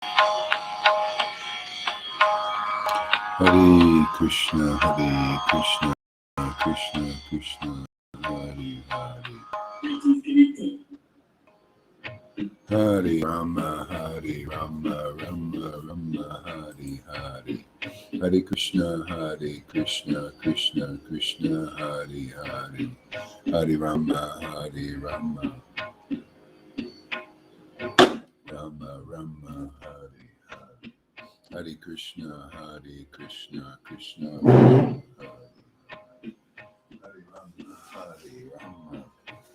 Hare Krishna, Krishna Krishna, Hare Hare. Hare Rama, Rama Rama, Hare Hare. Hare Krishna, Krishna Krishna, Hare Hare. Hare Rama, Rama Rama, Hare Hare. Hare Krishna, Krishna Hare Hare. Hare Rama,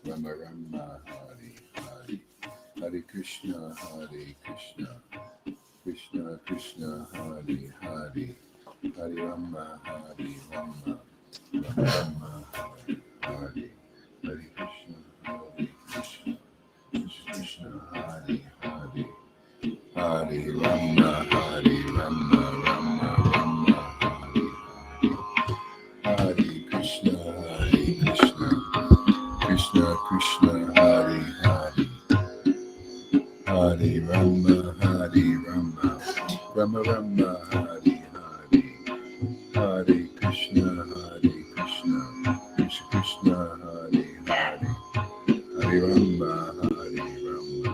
Rama Rama, Hare Hare. Hare Krishna, Krishna Krishna, Hare Hare. Hare Rama, Rama Rama, Hare Hare. Hare Krishna, Krishna Krishna, Hare Hare. Hare Rama, Rama Rama, Hare Hare. Hare Krishna, Krishna Krishna, Hare Hare. Hare Rama, Rama Rama, Hare Hare. Hare Krishna, Krishna Krishna, Hare Hare. Hare Rama, Rama.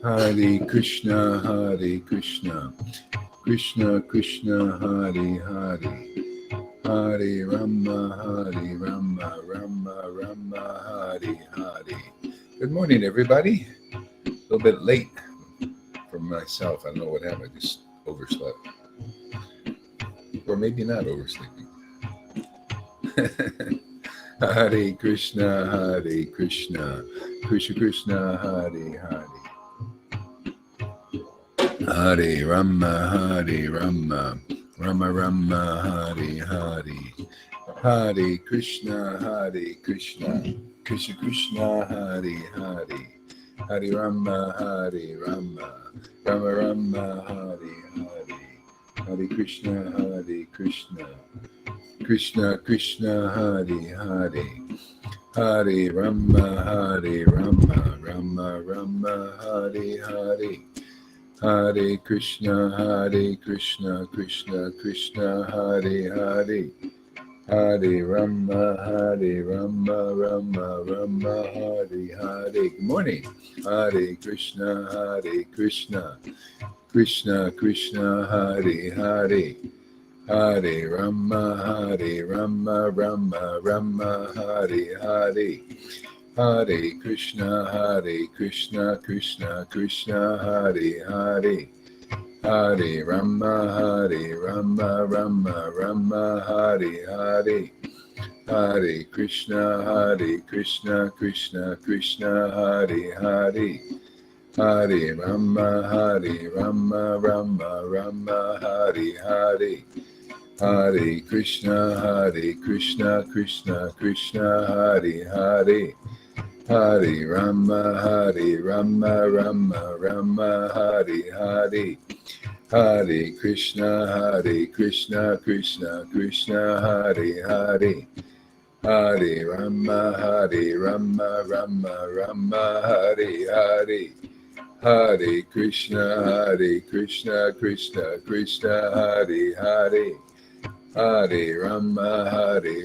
Hare Krishna, Krishna Krishna, Hare Hare. Hare Rama, Rama Rama, Hare Hare. Good morning, everybody. A little bit late for myself. I don't know what happened. I just overslept. Or maybe not oversleeping. Hare Krishna, Krishna Krishna, Hare Hare. Hare Rama, Rama Rama, Hare Hare. Hare Krishna, Krishna Krishna, Hare Hare. Hare Rama, Rama Rama, Hare Hare. Hare Krishna, Krishna Krishna, Hare Hare. Hare Rama, Rama Rama, Hare Hare. Hare Krishna, Krishna Krishna, Hare Hare. Hare Rama, Rama Rama, Hare Hare. Good morning. Hare Krishna, Krishna Krishna, Hare Hare. Hare Rama, Rama Rama, Hare Hare. Hare Krishna, Krishna Krishna, Hare Hare. Hare Rama, Rama Rama, Hare Hare. Hare Krishna, Krishna Krishna, Hare Hare. Hare Rama, Rama Rama, Hare Hare. Hare Krishna, Krishna Krishna, Hare Hare. Hare Rama, Rama Rama, Hare Hare. Hare Krishna, Krishna Krishna, Hare Hare. Hare Rama, Rama Rama, Hare Hare. Hare Krishna, Krishna Krishna, Hare Hare. Hare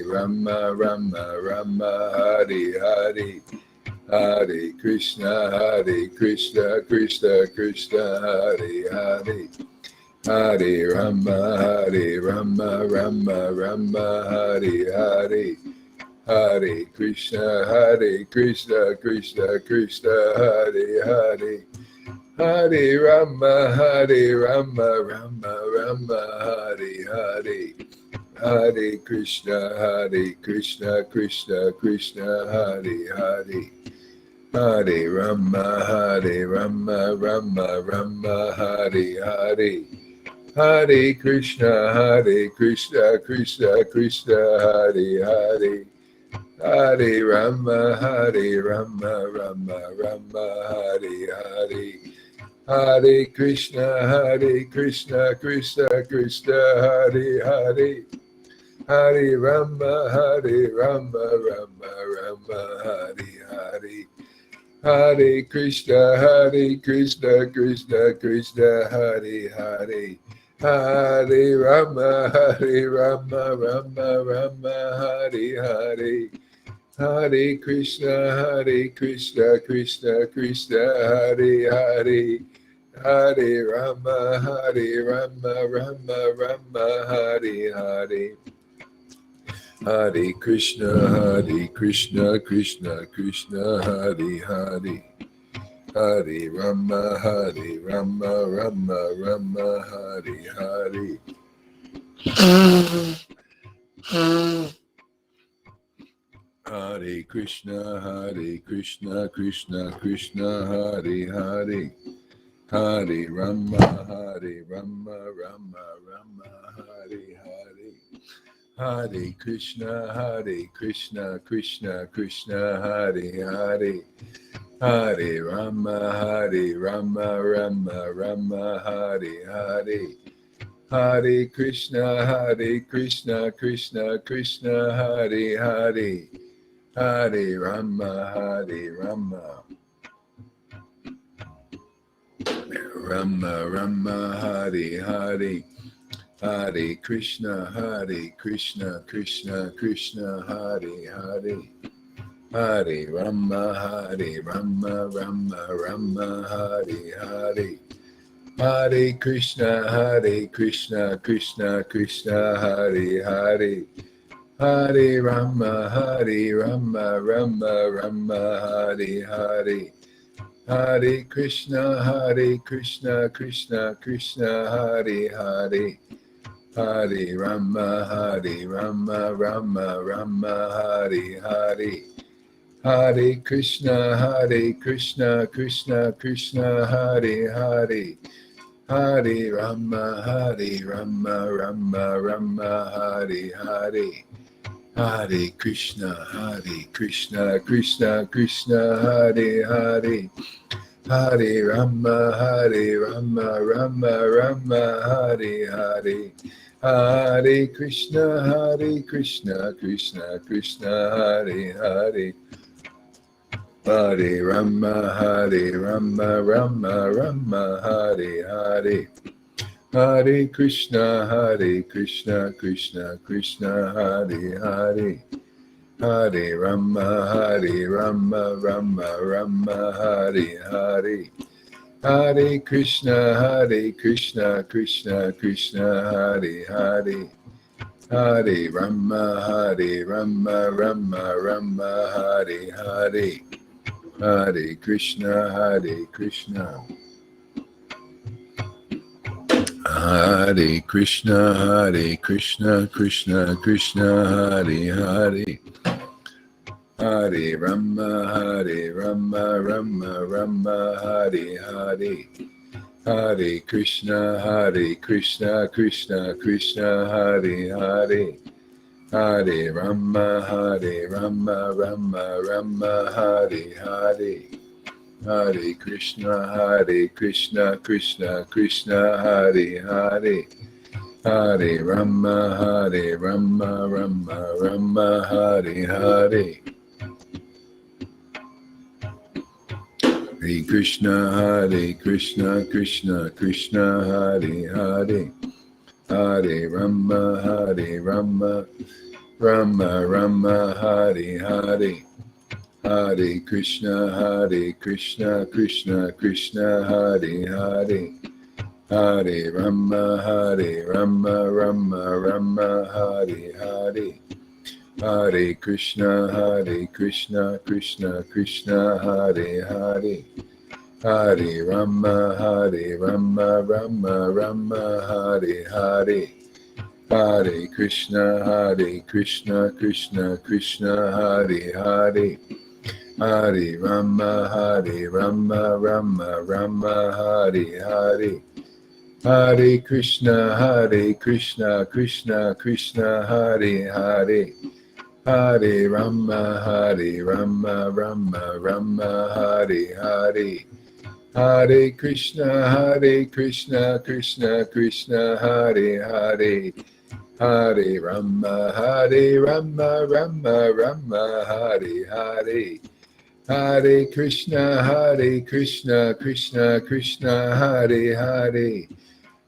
Rama, Rama Rama, Hare Hare. Hare Krishna, Krishna Krishna, Hare Hare. Hare Rama, Rama Rama, Hare Hare. Hare Krishna, Krishna Krishna, Hare Hare. Hare Rama, Rama Rama, Hare Hare. Hare Krishna, Krishna Krishna, Hare Hare. Hare Rama, Rama Rama, Hare Hare. Hare Krishna, Krishna Krishna, Hare Hare. Hare Rama, Rama Rama, Hare Hare. Hare Krishna, Krishna Krishna, Hare Hare. Hare Rama, Rama Rama, Hare Hare. Hare Krishna, Krishna Krishna, Hare Hare. Hare Rama, Rama Rama, Hare Hare. Hare Krishna, Krishna Krishna, Hare Hare. Hare Rama, Rama Hare Hare. Hare Krishna, Krishna Krishna, Hare Hare. Hare Rama, Rama Hare Hare. Hare Krishna, Krishna Krishna, Hare Hare. Hare Rama, Rama Hare Hare. Hare Krishna, Krishna Krishna, Hare Hare. Hare Rama, Rama Hare Hare. Hare Krishna, Krishna Krishna, Hare Hare. Hare Rama, Rama Hare Hare. Hare Krishna, Krishna Krishna, Hare Hare. Hare Rama, Rama Hare Hare. Hare Krishna, Krishna Krishna, Hare Hare. Hare Rama, Rama Hare Hare. Hare Krishna, Krishna Krishna, Hare Hare. Hare Rama, Rama Hare Hare. Hare Krishna, Krishna Krishna, Hare Hare. Hare Rama, Rama Hare Hare. Hare Krishna, Krishna Krishna, Hare Hare. Hare Rama, Rama Hare Hare. Hare Krishna, Krishna Krishna, Hare Hare. Hare Rama, Rama Hare Hare. Hare Krishna, Krishna Krishna, Hare Hare. Hare Rama, Rama Hare Hare. Hare Krishna, Krishna Krishna, Hare Hare. Hare Rama, Rama Hare Hare. Hare Krishna, Krishna. Hare Krishna, Krishna Krishna, Hare Hare. Hare Rama, Rama Hare Hare. Hare Krishna, Krishna Krishna, Hare Hare. Hare Rama, Rama Hare Hare. Hare Krishna, Krishna Krishna, Hare Hare. Hare Rama, Rama Hare Hare. Hare Krishna, Krishna Krishna, Hare Hare. Hare Rama, Rama Hare Hare. Hare Krishna, Krishna Krishna, Hare Hare. Hare Rama, Rama Hare Hare. Hare Krishna, Krishna Krishna, Hare Hare. Hare Rama, Rama Hare Hare. Hare Krishna, Krishna Krishna, Hare Hare. Hare Rama, Rama Hare Hare. Hare Krishna, Krishna Krishna, Hare Hare. Hare Rama, Rama Hare Hare. Hare Krishna, Krishna Krishna, Hare Hare. Hare Rama, Rama Hare Hare. Hare Krishna, Krishna Krishna, Hare Hare.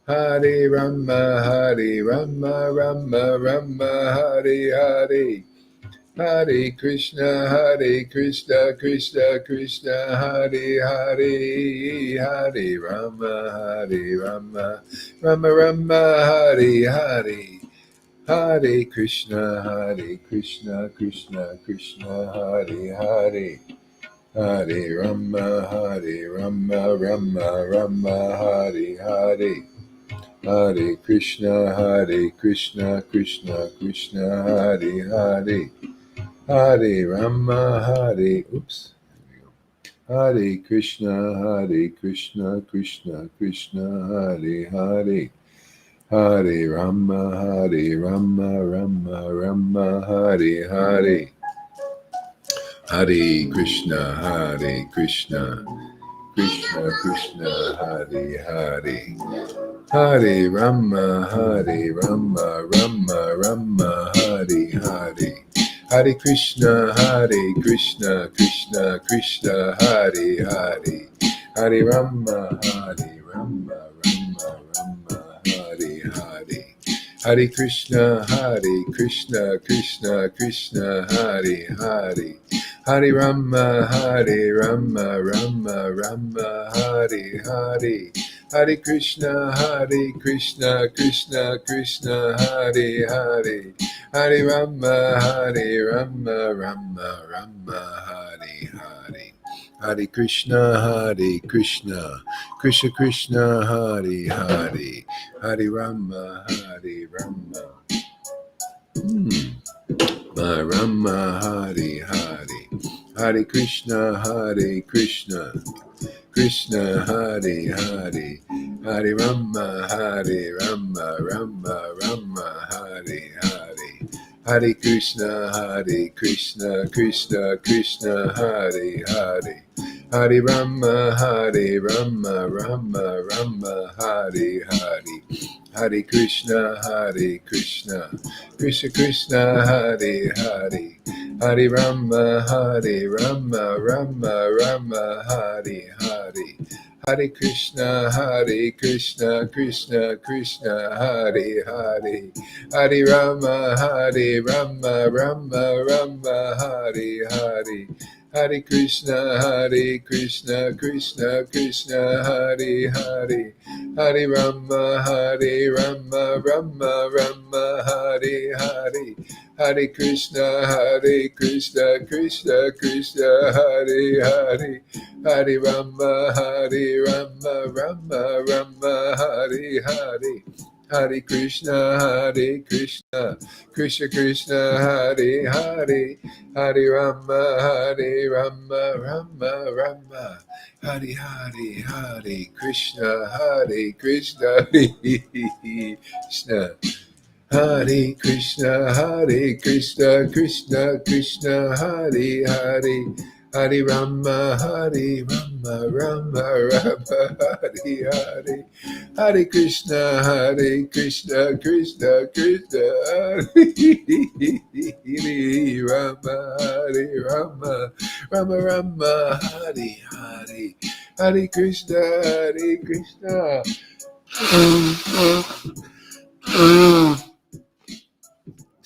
Hare Rama, Hare Rama, Rama Rama, Hare Hare. Hare Krishna, Krishna Krishna, Hare Hare. Hare Rama, Hare Rama, Rama Rama, Hare Hare. Hare Krishna, Krishna Krishna, Hare Hare. Hare Rama, Rama Rama, Hare Hare. Hare Krishna, Krishna Krishna, Hare Hare. Hare Rama, oops. Hare Krishna, Krishna Krishna, Hare Hare. Hare Rama, Rama Rama, Hare Hare. Hare Krishna, Krishna Krishna, Hare Hare. Hare Rama, Rama Rama, Hare Hare. Hare Krishna, Krishna Krishna, Hare Hare. Hare Rama, Rama Rama, Hare Hare. Hare Krishna, Krishna Krishna, Hare Hare. Hare Rama, Rama Rama, Hare Hare. Hare Krishna, Krishna Krishna, Hare Hare. Hare Rama, Rama Rama, Hare Hare. Hare Krishna, Krishna Krishna, Hare Hare. Hare Rama, Rama. Rama, Hare Hare. Hare Krishna, Krishna Hare Hare. Hare Rama, Rama Rama, Hare Hare. Hare Krishna, Krishna Hare Hare. Hare Rama, Rama Rama, Hare Hare. Hare Krishna, Krishna Krishna, Hare Hare. Hare Rama, Rama Rama, Hare Hare. Hare Krishna, Krishna Krishna, Hare Hare. Hare Rama, Rama Rama, Hare Hare. Hare Krishna, Krishna Krishna, Hare Hare. Hare Rama, Rama Rama, Hare Hare. Hare Krishna, Krishna, Hare Hare. Hare Rama, Rama Rama, Hare Hare. Hare Krishna, Krishna, Hare Hare. Hare Rama, Rama Rama. Hare Hare, Hare Krishna, Krishna. Hare Krishna, Krishna Krishna, Hare Hare. Hare Rama, Rama Rama, Hare Hare. Hare Krishna, Krishna Krishna, Hare Rama, Rama Rama, Hare Hare. Hare Krishna, Krishna.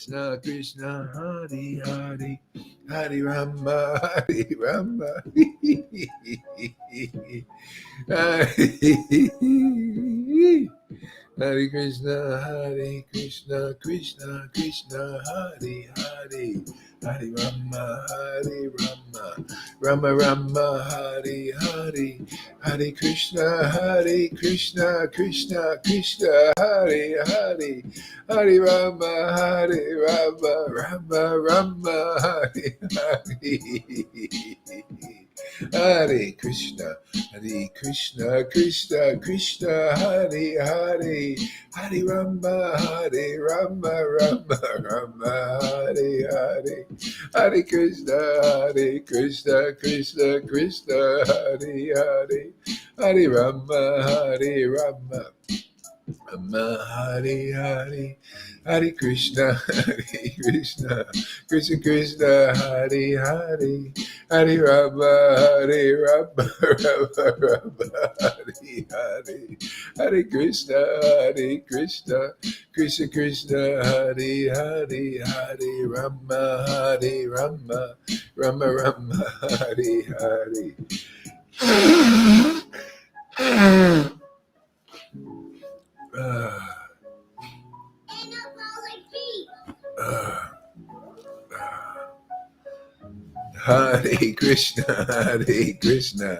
Krishna Krishna, Hare Hare. Hare Rama, Rama. Hare Krishna, Krishna Krishna, Hare Hare. Hare Rama, Rama Rama, Hare Hare. Hare Krishna, Krishna Krishna, Hare Hare. Hare Rama, Rama Rama, Hare Hare. Hare Krishna, Krishna Krishna, Hare Hare. Hare Rama, Rama Rama, Hare Hare. Hare Krishna, Krishna, Hare Hare. Hare Rama, Rama. Rama Hare Hare, Hare Krishna, Krishna Krishna, Hare Hare, Hare Rama, Hare Rama, Rama Rama, Hare Hare, Hare Krishna, Krishna Krishna, Hare Hare, Hare Rama, Hare Rama, Rama Rama, Hare Hare. Hare Krishna, Hare Krishna,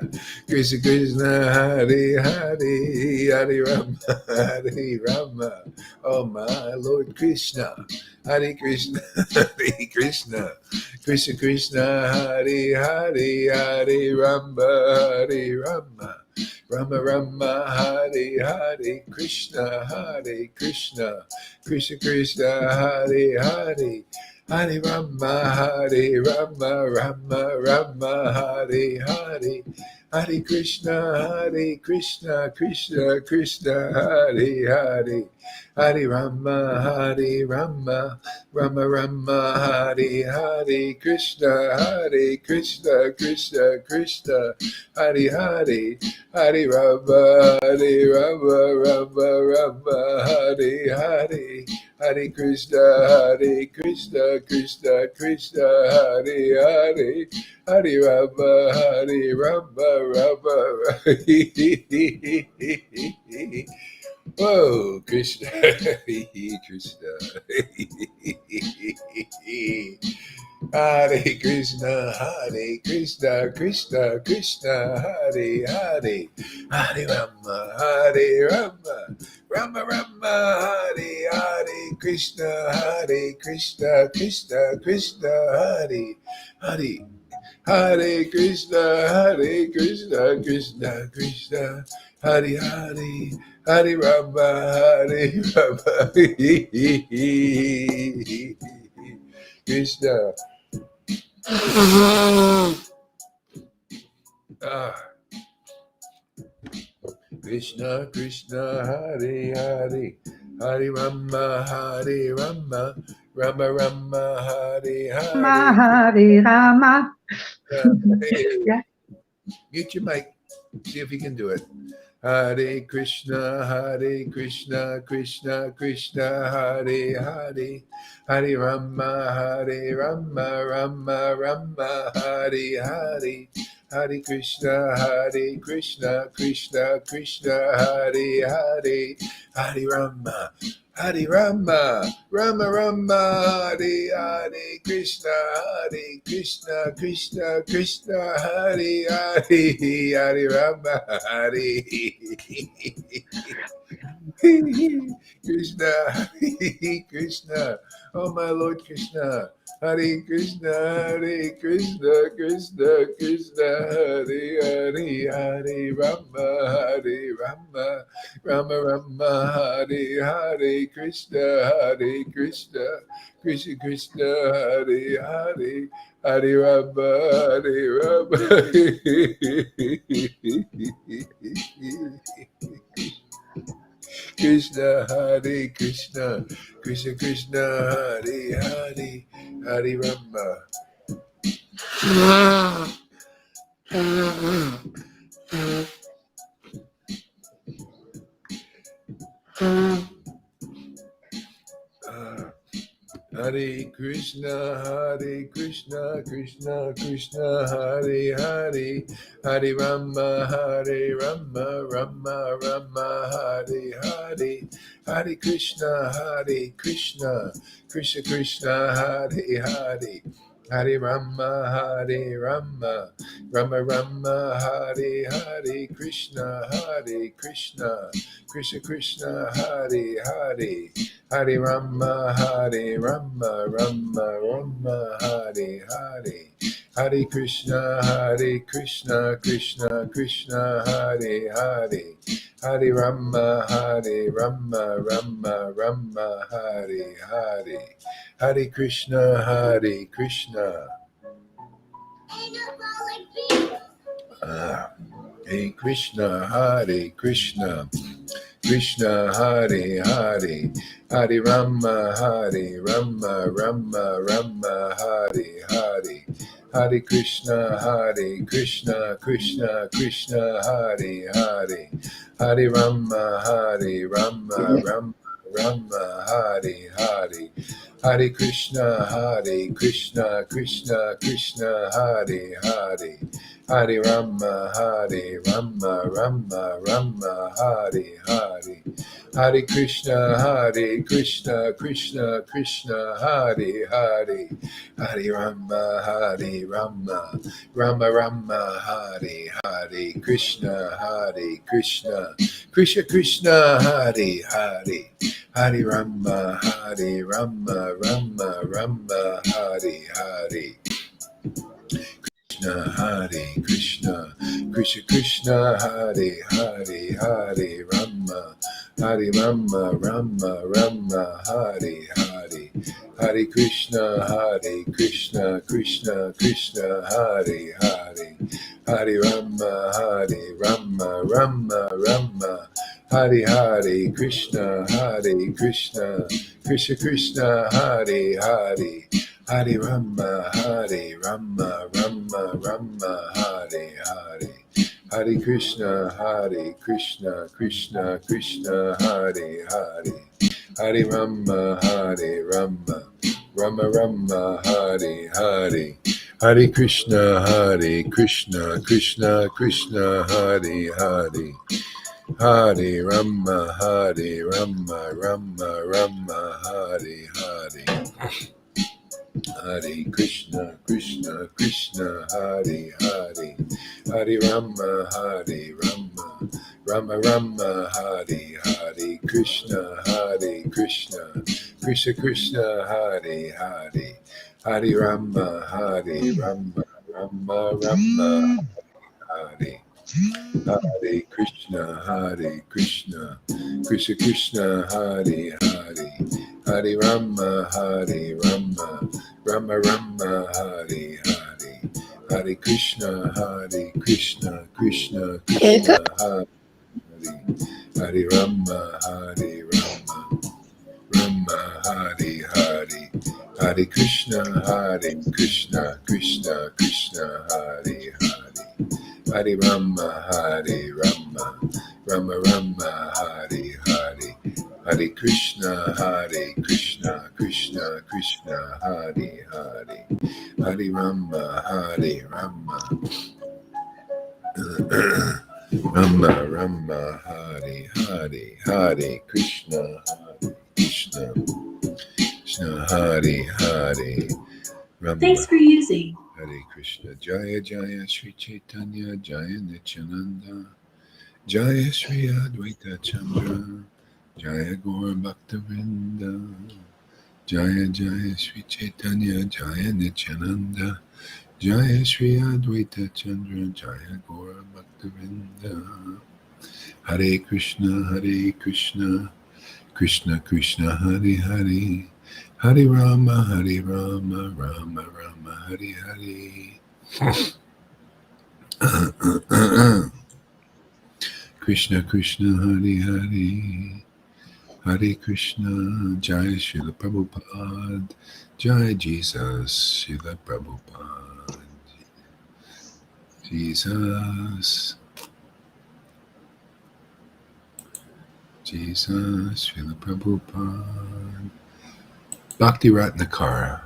Krishna Krishna, Hare Hare, Hare Rama, Hare Rama. Oh my Lord Krishna, Hare Krishna, Hare Krishna, Krishna Krishna, Hare Hare, Hare Rama, Hare Rama. Rama Rama, Hare Hare, Krishna Hare Krishna, Krishna Krishna, Hare Hare. Hare Rama, Hare Rama, Rama Rama, Hare Hare. Hare Krishna, Krishna Krishna, Hare Hare. Hare Rama, Hare Rama, Rama Rama, Hare Hare. Krishna, Krishna Krishna, Hare Hare. Hare Rama, Rama Rama, Hare Hare. Hare Krishna, Krishna Krishna, Hare Hare. Hare Rama, Rama Rama. Oh, Krishna, Krishna. Hare Krishna, Krishna Krishna, Hare Hare. Hare Rama, Rama Rama, Hare Hare. Krishna, Krishna Krishna, Hare Hare. Hare Krishna, Krishna Krishna, Hare Hare. Hare Rama, Krishna. Krishna, Krishna, Hare Hare, Hare Rama, Rama Rama, Hare Hare. Hare Rama. Yeah. Mute your mic. See if you can do it. Hare Krishna, Krishna Krishna, Hare Hare. Hare Rama, Rama Rama, Hare Hare. Hare Krishna, Krishna Krishna, Hare Hare. Hare Rama, Rama Rama, Hare Hare. Krishna, Krishna Krishna, Hare Hare. Hare Rama, Hare Krishna, Krishna. Oh my Lord Krishna. Hare Krishna, Krishna Krishna, Hare Hare. Hare Rama, Rama Rama, Hare Hare. Krishna, Krishna Krishna, Hare Hare. Hare Rama, Krishna, Hare Krishna, Krishna Krishna, Hare Hare. Hare Rama. Hare Krishna, Krishna Krishna, Hare Hare. Hare Rama, Rama Rama, Hare Hare. Hare Krishna, Krishna Krishna, Hare Hare. Hare Rama, Rama Rama, Hare Hare. Krishna, Krishna Krishna, Hare Hare. Hare Rama, Rama Rama, Hare Hare. Hare Krishna, Krishna Krishna, Hare Hare. Hare Rama, Rama Rama, Hare Hare. Hare Krishna, Krishna. Hare Krishna, Krishna Krishna Hare Hare, Hare Rama Hare Rama, Rama Rama Hare Hare, Hare Krishna Krishna Krishna Hare Hare, Hare Rama Rama, Rama Hare Hare, Hare Krishna Krishna Krishna Hare Hare, Hare Rama Rama, Rama Hare Hare, Hare Krishna Krishna Krishna Hare Hare, Hare Rama Rama Rama Hare Hare, Krishna Krishna Krishna Hare Hare, Hare Rama Rama Hare Hare, Krishna Krishna Hare Hare, Hare Rama Rama Hare Hare, Hare Krishna Krishna Krishna Hare Hare, Hare Rama Rama Hare Hare, Krishna Krishna Krishna Hare Hare, Hare Rama Rama Hare Hare, Hare Krishna Krishna Krishna Hare Hare, Hare Rama Rama Hare Hare, Hare Krishna Krishna Krishna Hare Hare, Hare Rama Rama Hare Hare, Hare Krishna Krishna Hare Hare, Hare Rama Rama Hare Hare, Krishna Krishna Krishna Hare Hare, Hare Rama Rama Hare, Hare Krishna Krishna Krishna Hare Hare, Hare Rama Rama Hare Hare, Hare Krishna Krishna Krishna Hare, Hare Rama Rama Hare Hare, Hare Krishna Krishna Krishna Hare Hare, Hare Rama Rama Hare Hare, Hare Krishna Krishna Krishna Hare Hare, Hare Rama Rama Hare Hare, Hare Krishna Krishna Hare Hare, Rama. Thanks for using Hare Krishna. Jaya Jaya Sri Chaitanya Jaya Nityananda, Jaya Sri Advaita Chandra, Jaya Gaur Bhaktavinda, Jaya Jaya Sri Chaitanya Jaya Nityananda, Jaya Sri Advaita Chandra, Jaya Gaur Bhaktavinda. Hare Krishna Krishna Krishna Hare Hare, Hare Rama Rama Rama Hare Hare. Krishna Hare Hare, Hare Krishna, Jai Srila Prabhupada, Jai Jesus, Srila Prabhupada, Jesus, Srila Prabhupada, Bhakti Ratnakara.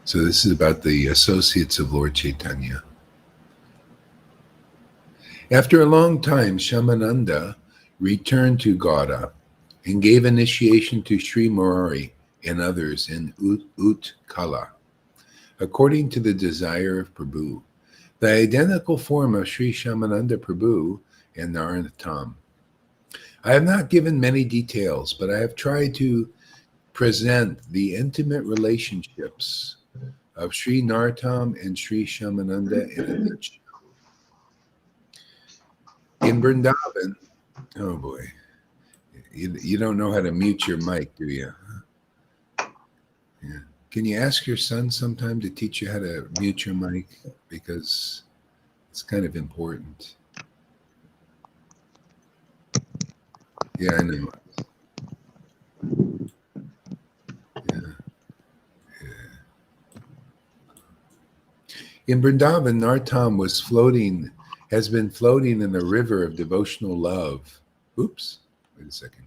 So this is about the associates of Lord Chaitanya. After a long time, Shamananda returned to Gauda and gave initiation to Sri Murari and others in Utkala, according to the desire of Prabhu, the identical form of Sri Shamananda Prabhu and Narottam. I have not given many details, but I have tried to present the intimate relationships of Sri Narottam and Sri Shamananda in a nutshell. In Vrindavan, oh boy, you don't know how to mute your mic, do you? Yeah. Can you ask your son sometime to teach you how to mute your mic? Because it's kind of important. Yeah, I know. Yeah. In Vrindavan, Nartam has been floating in a river of devotional love. Oops. Wait a second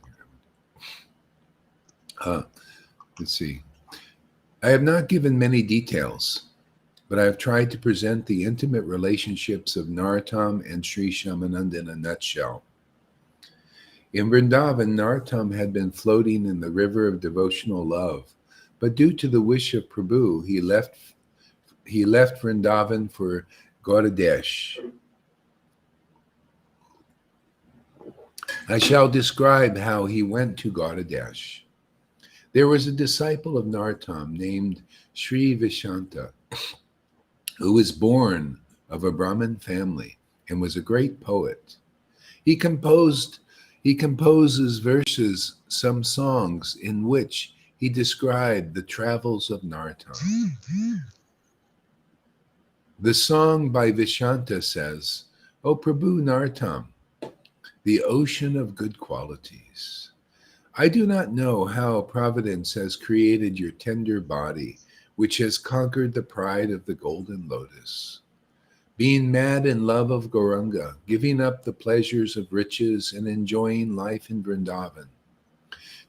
here. Let's see. I have not given many details, but I have tried to present the intimate relationships of Narottam and Sri Shyamananda in a nutshell. In Vrindavan, Narottam had been floating in the river of devotional love, but due to the wish of Prabhu, he left Vrindavan for Gaudadesh. I shall describe how he went to Gaudadesh. There was a disciple of Narottam named Sri Vishanta, who was born of a Brahmin family and was a great poet. He composes verses, some songs in which he described the travels of Narottam. The song by Vishanta says, "O Prabhu Narottam, the ocean of good qualities. I do not know how Providence has created your tender body, which has conquered the pride of the golden lotus. Being mad in love of Gauranga, giving up the pleasures of riches and enjoying life in Vrindavan,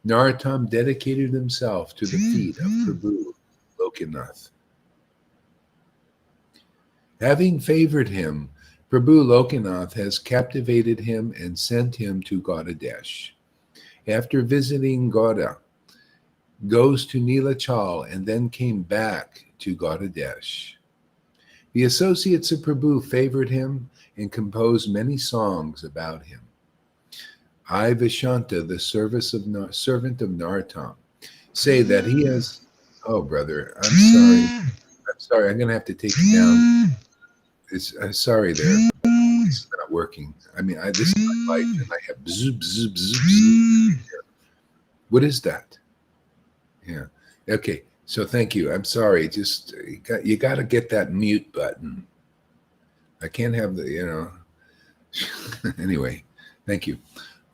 Narottam dedicated himself to the feet of Prabhu Lokanath. Having favored him, Prabhu Lokanath has captivated him and sent him to Gaudadesh. After visiting Gauda, goes to Nilachal and then came back to Gaudadesh. The associates of Prabhu favored him and composed many songs about him. I, Vishanta, the servant of Narottam, say that he has... Oh, brother, I'm sorry. I'm going to have to take it down. Sorry there. It's not working. I mean, this is my life, and I have bzz, bzz, bzz, bzz. What is that? Yeah. Okay. So thank you. I'm sorry. Just you got to get that mute button. I can't have the, Anyway, thank you.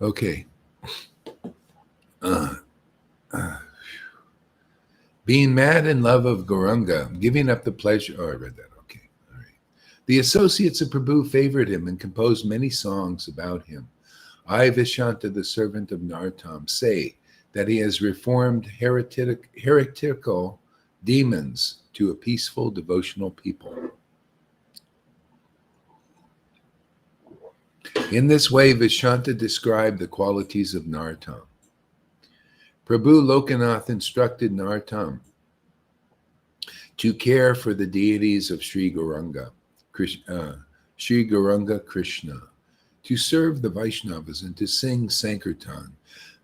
Okay. Being mad in love of Gauranga, giving up the pleasure. Oh, I read that. Okay. All right. The associates of Prabhu favored him and composed many songs about him. I, Vishanta, the servant of Narottam, say that he has reformed heretical demons to a peaceful, devotional people. In this way, Vishanta described the qualities of Narottam. Prabhu Lokanath instructed Narottam to care for the deities of Sri Gauranga Krishna, to serve the Vaishnavas and to sing Sankirtan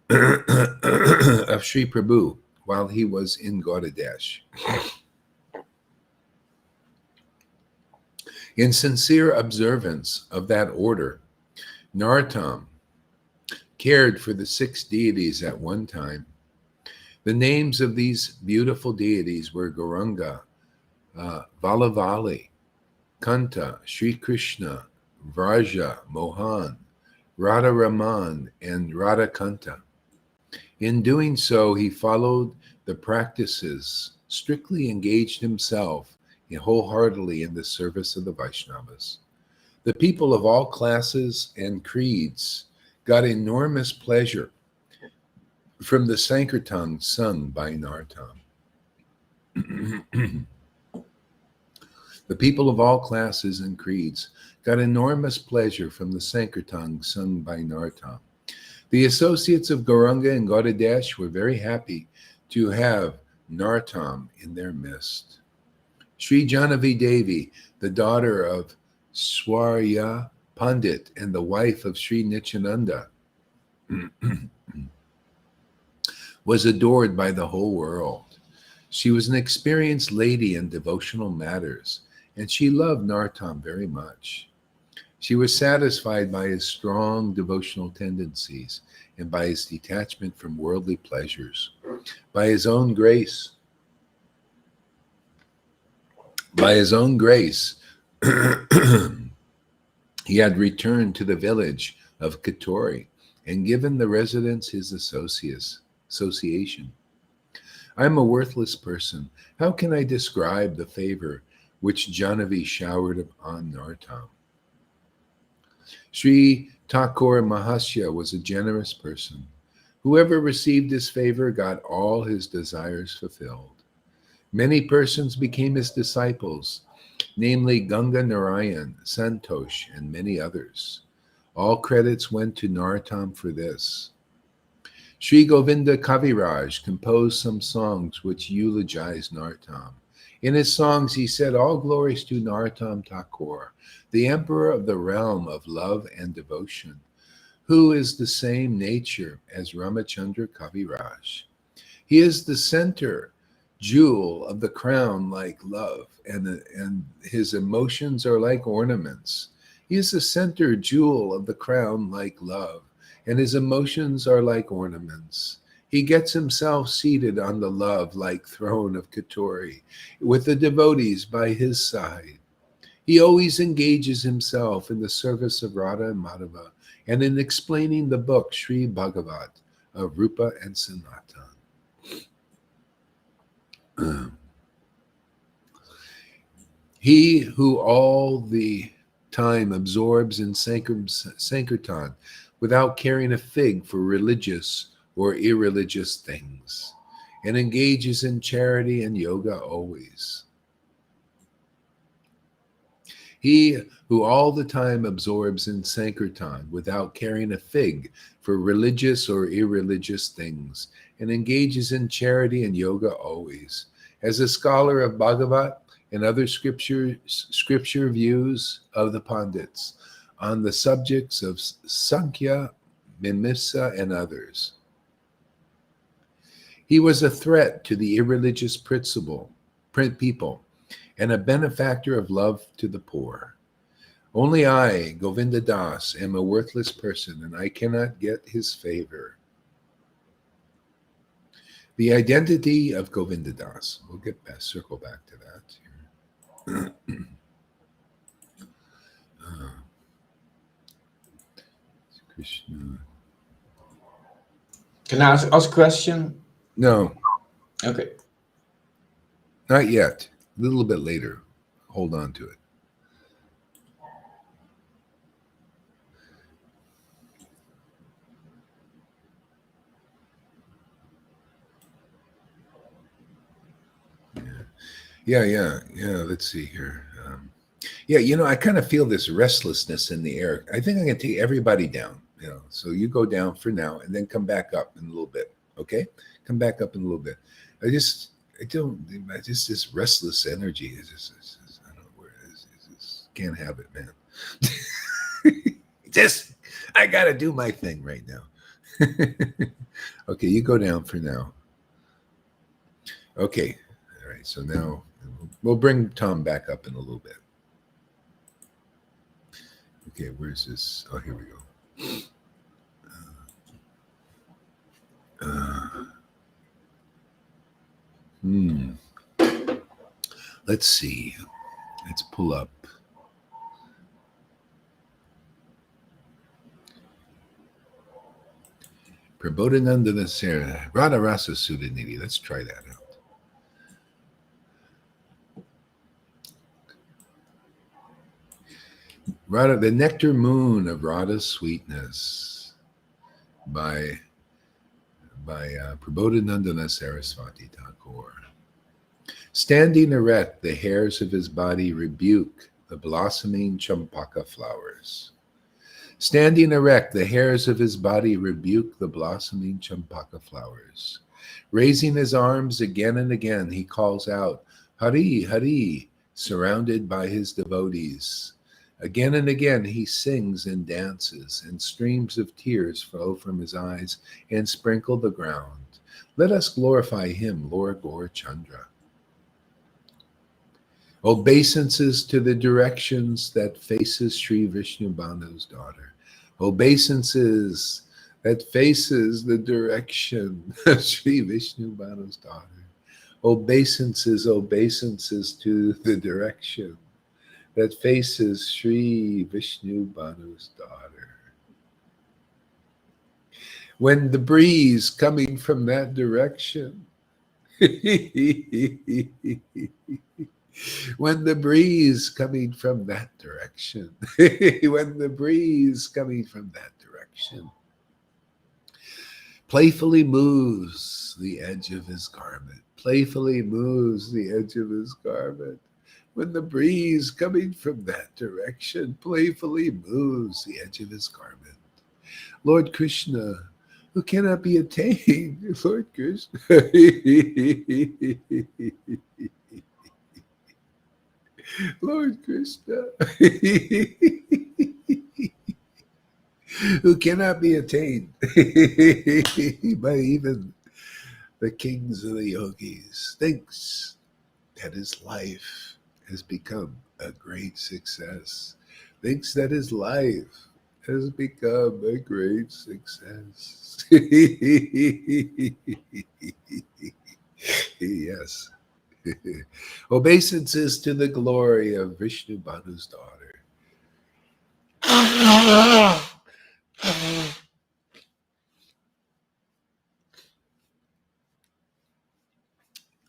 of Sri Prabhu while he was in Gaudadesh. In sincere observance of that order, Narottam cared for the 6 deities at one time. The names of these beautiful deities were Gauranga, Valavali, Kanta, Sri Krishna, Vraja, Mohan, Radha Raman, and Radha Kanta. In doing so, he followed the practices, strictly engaged himself wholeheartedly in the service of the Vaishnavas. The people of all classes and creeds got enormous pleasure from the Sankirtan sung by Narottam. The people of all classes and creeds got enormous pleasure from the Sankirtan sung by Narottam. The associates of Gauranga and Gaudadesh were very happy to have Narottam in their midst. Sri Janavi Devi, the daughter of Swarya Pandit and the wife of Sri Nityananda, was adored by the whole world. She was an experienced lady in devotional matters, and she loved Narottam very much. She was satisfied by his strong devotional tendencies and by his detachment from worldly pleasures. By his own grace, By his own grace, he had returned to the village of Katori and given the residents his association. I am a worthless person. How can I describe the favor which Janavi showered upon Nartam? Sri Thakur Mahasya was a generous person. Whoever received his favor got all his desires fulfilled. Many persons became his disciples, namely Ganga Narayan, Santosh, and many others. All credits went to Narottam for this. Sri Govinda Kaviraj composed some songs which eulogized Narottam. In his songs, he said, "All glories to Narottam Thakur, the emperor of the realm of love and devotion, who is the same nature as Ramachandra Kaviraj. He is the center jewel of the crown like love, and his emotions are like ornaments. He is the center jewel of the crown like love, and his emotions are like ornaments. He gets himself seated on the love-like throne of Katori, with the devotees by his side. He always engages himself in the service of Radha and Madhava, and in explaining the book Sri Bhagavat of Rupa and Sanatan. He who all the time absorbs in Sankirtan without caring a fig for religious or irreligious things, and engages in charity and yoga always. He who all the time absorbs in Sankirtan without caring a fig for religious or irreligious things, and engages in charity and yoga always. As a scholar of Bhagavat and other scripture views of the Pandits on the subjects of Sankhya, Mimamsa, and others. He was a threat to the irreligious people and a benefactor of love to the poor. Only I, Govinda Das, am a worthless person, and I cannot get his favor. The identity of Govinda Das. We'll circle back to that here. Krishna. Can I ask a question? No. Okay. Not yet. A little bit later. Hold on to it. Yeah. Let's see here. I kind of feel this restlessness in the air. I think I'm going to take everybody down. So you go down for now, and then come back up in a little bit. Okay, come back up in a little bit. This restless energy is just I don't know where it is. Just can't have it, man. I got to do my thing right now. Okay, you go down for now. Okay, all right. So now we'll bring Tom back up in a little bit. Okay, where's this? Oh, here we go. Let's see. Let's pull up. Prabodhananda Sera, Radha Rasa Sudhanidhi. Let's try that out. Radha, the nectar moon of Radha's sweetness by Prabodhananda Saraswati Thakur. Standing erect, the hairs of his body rebuke the blossoming champaka flowers. Standing erect, the hairs of his body rebuke the blossoming champaka flowers. Raising his arms again and again, he calls out, Hari, Hari, surrounded by his devotees. Again and again he sings and dances, and streams of tears flow from his eyes and sprinkle the ground. Let us glorify him, Lord Gaur Chandra. Obeisances to the directions that faces Sri Vishnu Banu's daughter. Obeisances that faces the direction of Sri Vishnu Banu's daughter. Obeisances to the direction that faces Sri Vishnu Banu's daughter. When the breeze coming from that direction, when the breeze coming from that direction, when the breeze coming from that direction playfully moves the edge of his garment, playfully moves the edge of his garment. When the breeze coming from that direction playfully moves the edge of his garment. Lord Krishna, who cannot be attained, Lord Krishna. Lord Krishna, who cannot be attained by even the kings of the yogis, thinks that his life has become a great success, thinks that his life has become a great success. Yes. Obeisances to the glory of Vishnu Banu's daughter.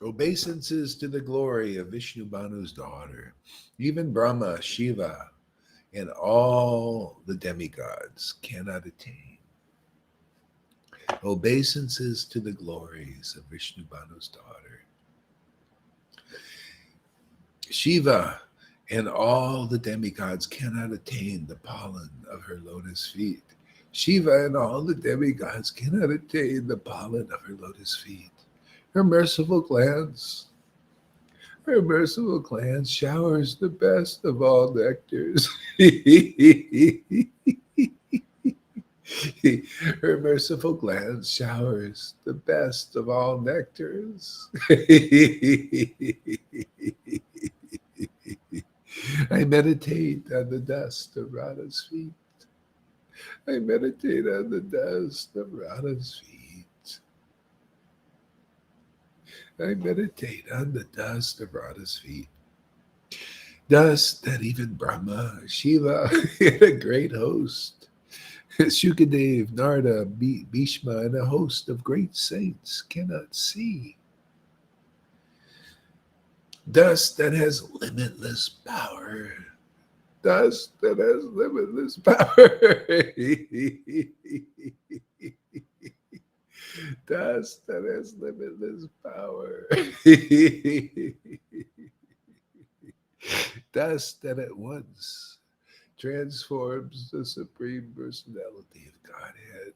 Obeisances to the glory of Vishnu Banu's daughter. Even Brahma, Shiva, and all the demigods cannot attain. Obeisances to the glories of Vishnu Banu's daughter. Shiva and all the demigods cannot attain the pollen of her lotus feet. Shiva and all the demigods cannot attain the pollen of her lotus feet. Her merciful glance showers the best of all nectars. Her merciful glance showers the best of all nectars. I meditate on the dust of Radha's feet. I meditate on the dust of Radha's feet. I meditate on the dust of Radha's feet. Dust that even Brahma, Shiva, and a great host, Shukadev, Narada, Bhishma, and a host of great saints cannot see. Dust that has limitless power. Dust that has limitless power. Dust that has limitless power. Dust that at once transforms the Supreme Personality of Godhead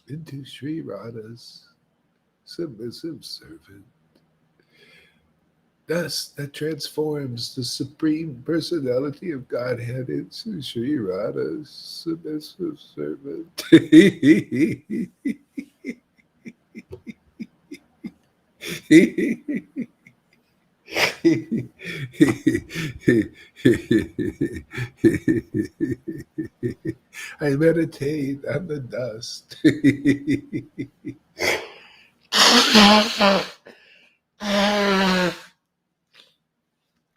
into Sri Radha's submissive servant. Dust that transforms the Supreme Personality of Godhead into Sri Radha's submissive servant. I meditate on the dust.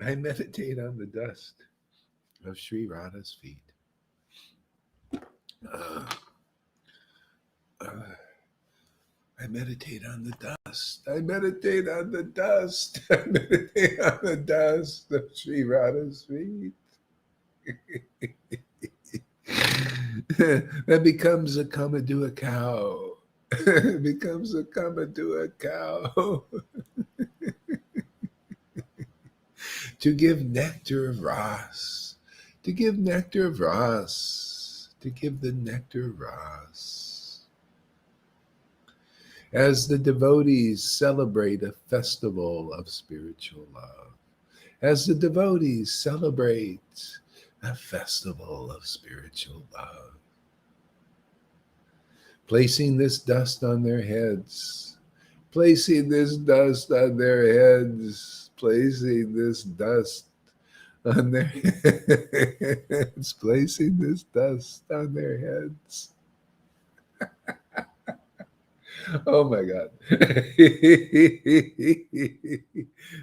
I meditate on the dust of Sri Radha's feet. I meditate on the dust. I meditate on the dust. I meditate on the dust of Sri Radha's feet. That becomes a Kamadua cow. It becomes a Kamadua cow. To give nectar of ras. To give nectar of ras. To give the nectar of ras. As the devotees celebrate a festival of spiritual love. As the devotees celebrate a festival of spiritual love. Placing this dust on their heads. Placing this dust on their heads. Placing this dust on their heads. Placing this dust on their heads. Oh my God.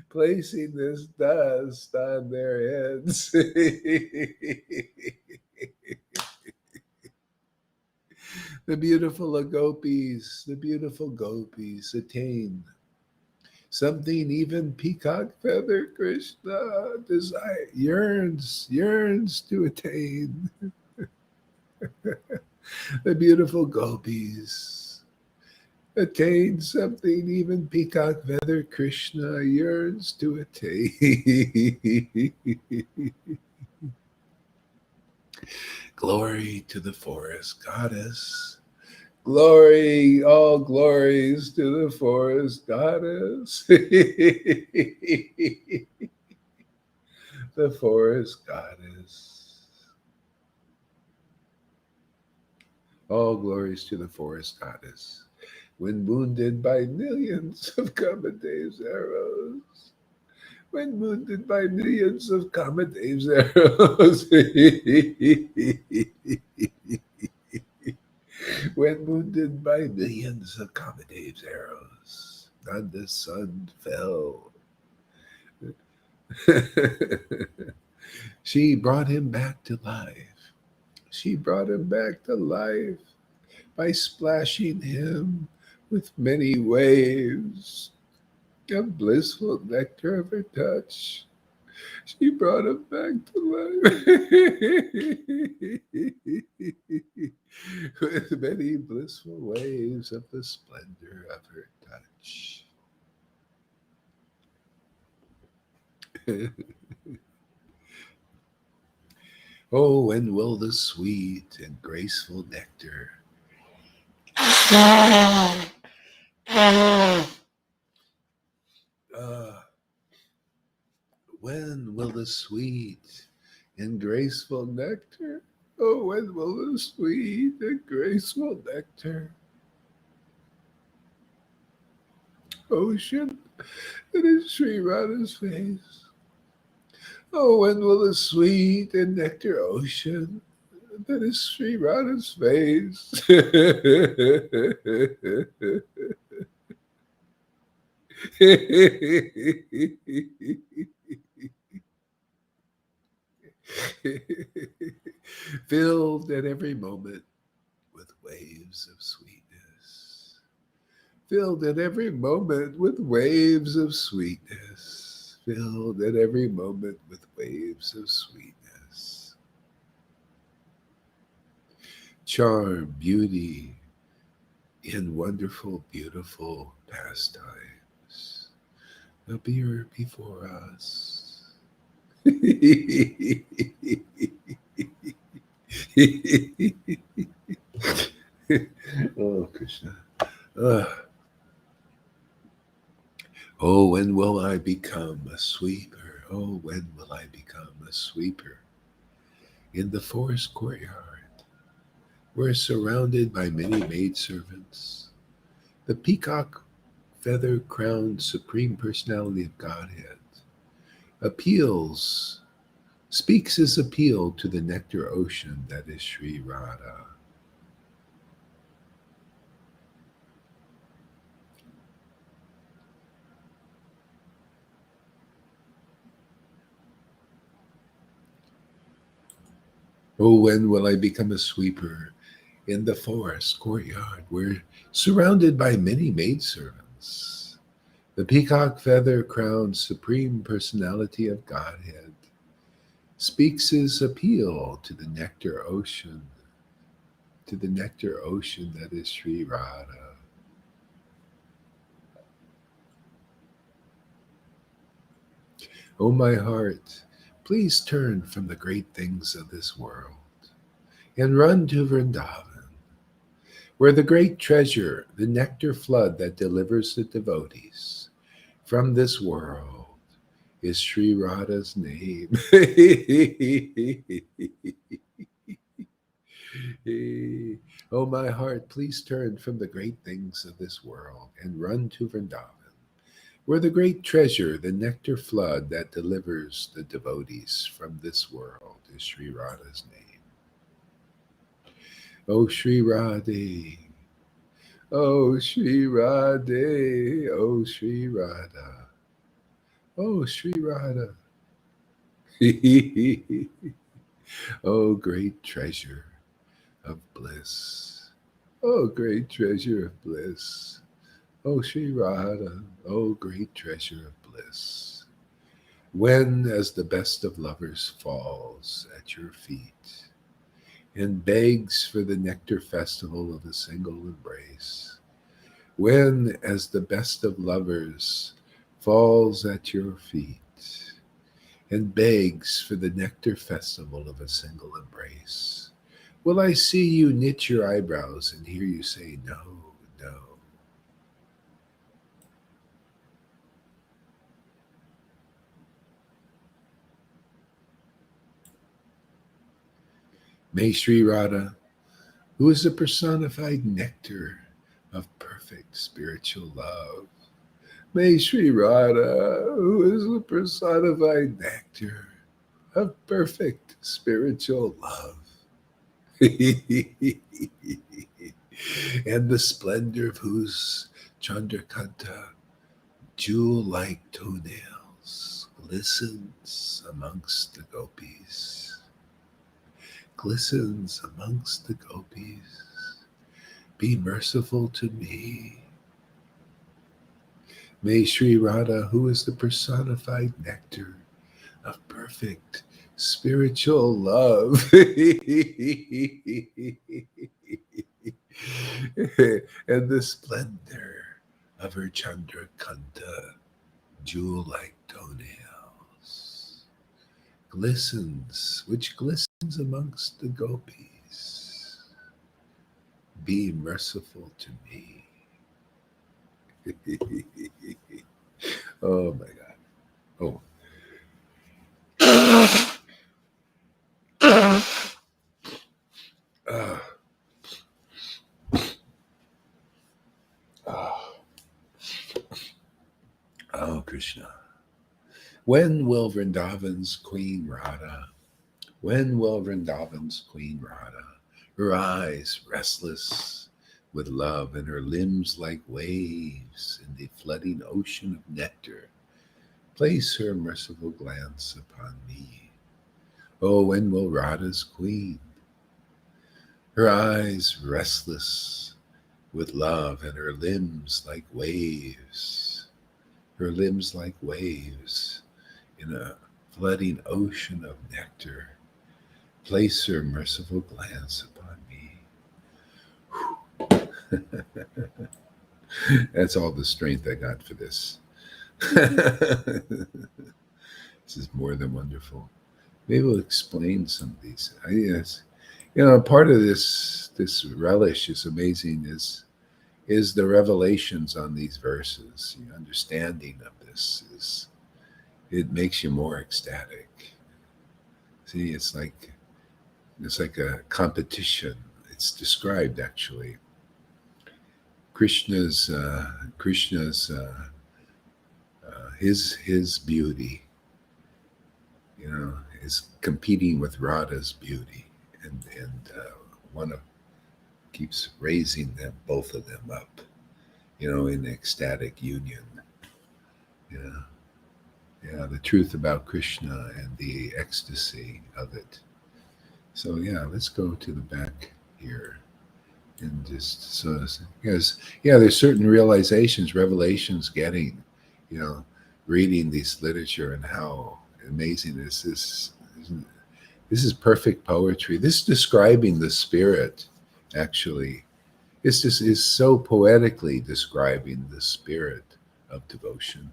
Placing this dust on their heads. The beautiful gopis attain something even Peacock Feather Krishna desire yearns to attain. The beautiful gopis attain something even Peacock Feather Krishna yearns to attain. Glory to the forest goddess. Glory, all glories to the forest goddess. The forest goddess. All glories to the forest goddess. When wounded by millions of Kamade's arrows. When wounded by millions of Kamade's arrows. When wounded by millions of Kamade's arrows. And the sun fell. She brought him back to life. She brought him back to life by splashing him with many waves of blissful nectar of her touch. She brought him back to life with many blissful waves of the splendor of her touch. Oh, when will the sweet and graceful nectar when will the sweet and graceful nectar? Oh, when will the sweet and graceful nectar ocean that is Sri Radha's face? Oh, when will the sweet and nectar ocean that is Sri Radha's face filled at every moment with waves of sweetness. Filled at every moment with waves of sweetness. Filled at every moment with waves of sweetness. Charm, beauty, in wonderful, beautiful pastimes appear before us. Oh, Krishna. Oh, when will I become a sweeper? Oh, when will I become a sweeper? In the forest courtyard, we're surrounded by many maidservants. The peacock feather crowned Supreme Personality of Godhead speaks his appeal to the nectar ocean that is Sri Radha. Oh, when will I become a sweeper? In the forest courtyard, we're surrounded by many maidservants. The peacock feather crowned Supreme Personality of Godhead speaks his appeal to the nectar ocean that is Sri Radha. O my heart, please turn from the great things of this world and run to Vrindavan, where the great treasure, the nectar flood that delivers the devotees from this world, is Sri Radha's name. Oh, my heart, please turn from the great things of this world and run to Vrindavan, where the great treasure, the nectar flood that delivers the devotees from this world, is Sri Radha's name. Oh, Sri Radhe, Oh Shri Radhe, oh Shri Radha, oh Shri Radha. Oh great treasure of bliss. Oh great treasure of bliss. Oh Shri Radha, oh great treasure of bliss. When as the best of lovers falls at your feet and begs for the nectar festival of a single embrace, when as the best of lovers falls at your feet and begs for the nectar festival of a single embrace, will I see you knit your eyebrows and hear you say, no, no? May Sri Radha, who is the personified nectar of perfect spiritual love, may Sri Radha, who is the personified nectar of perfect spiritual love, and the splendor of whose Chandrakanta, jewel-like toenails, glistens amongst the gopis, glistens amongst the gopis. Be merciful to me. May Sri Radha, who is the personified nectar of perfect spiritual love, and the splendor of her Chandrakanta, jewel-like toenails, which glistens amongst the gopis. Be merciful to me. Oh my God. Oh. Ah. Ah. Oh, Krishna. When will Vrindavan's Queen Radha, when will Vrindavan's Queen Radha, her eyes restless with love and her limbs like waves in the flooding ocean of nectar, place her merciful glance upon me? Oh, when will Radha's Queen, her eyes restless with love and her limbs like waves, her limbs like waves in a flooding ocean of nectar, place her merciful glance upon me? That's all the strength I got for this. This is more than wonderful. Maybe we'll explain some of these. Yes, part of this relish is amazing. Is the revelations on these verses. The understanding of this is, it makes you more ecstatic. See, it's like a competition. It's described actually. Krishna's his beauty, is competing with Radha's beauty, and one of keeps raising them, both of them up, in ecstatic union. Yeah, yeah, the truth about Krishna and the ecstasy of it. So yeah, let's go to the back here and just so because yeah, there's certain realizations, revelations, getting, you know, reading this literature and how amazing this is. This is perfect poetry. This is describing the spirit, actually. This is so poetically describing the spirit of devotion.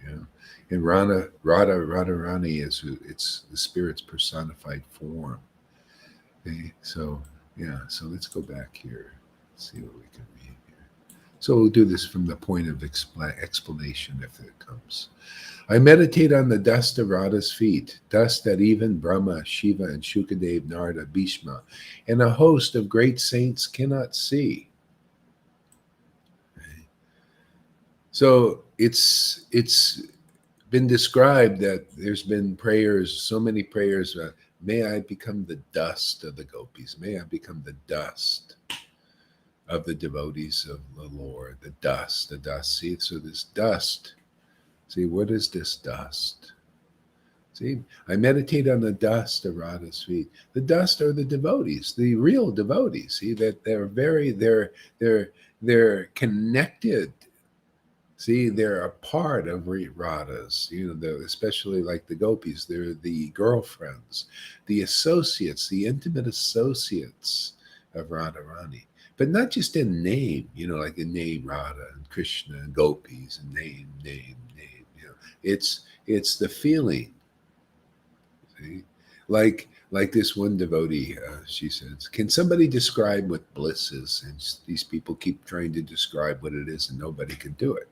Yeah. And Radharani it's the spirit's personified form. Okay. So yeah, so let's go back here. See what we can read here. So we'll do this from the point of explanation if it comes. I meditate on the dust of Radha's feet, dust that even Brahma, Shiva, and Shukadev, Narada, Bhishma, and a host of great saints cannot see. So it's been described that there's been prayers, so many prayers. May I become the dust of the gopis. May I become the dust of the devotees of the Lord, the dust. See, so this dust, see, what is this dust? See, I meditate on the dust of Radha's feet. The dust are the devotees, the real devotees. See, that they're connected. See, they're a part of Radha's, especially like the gopis. They're the girlfriends, the associates, the intimate associates of Radharani. But not just in name, like in name Radha and Krishna and gopis and name. It's the feeling. See? Like this one devotee, she says, can somebody describe what bliss is? And these people keep trying to describe what it is, and nobody can do it.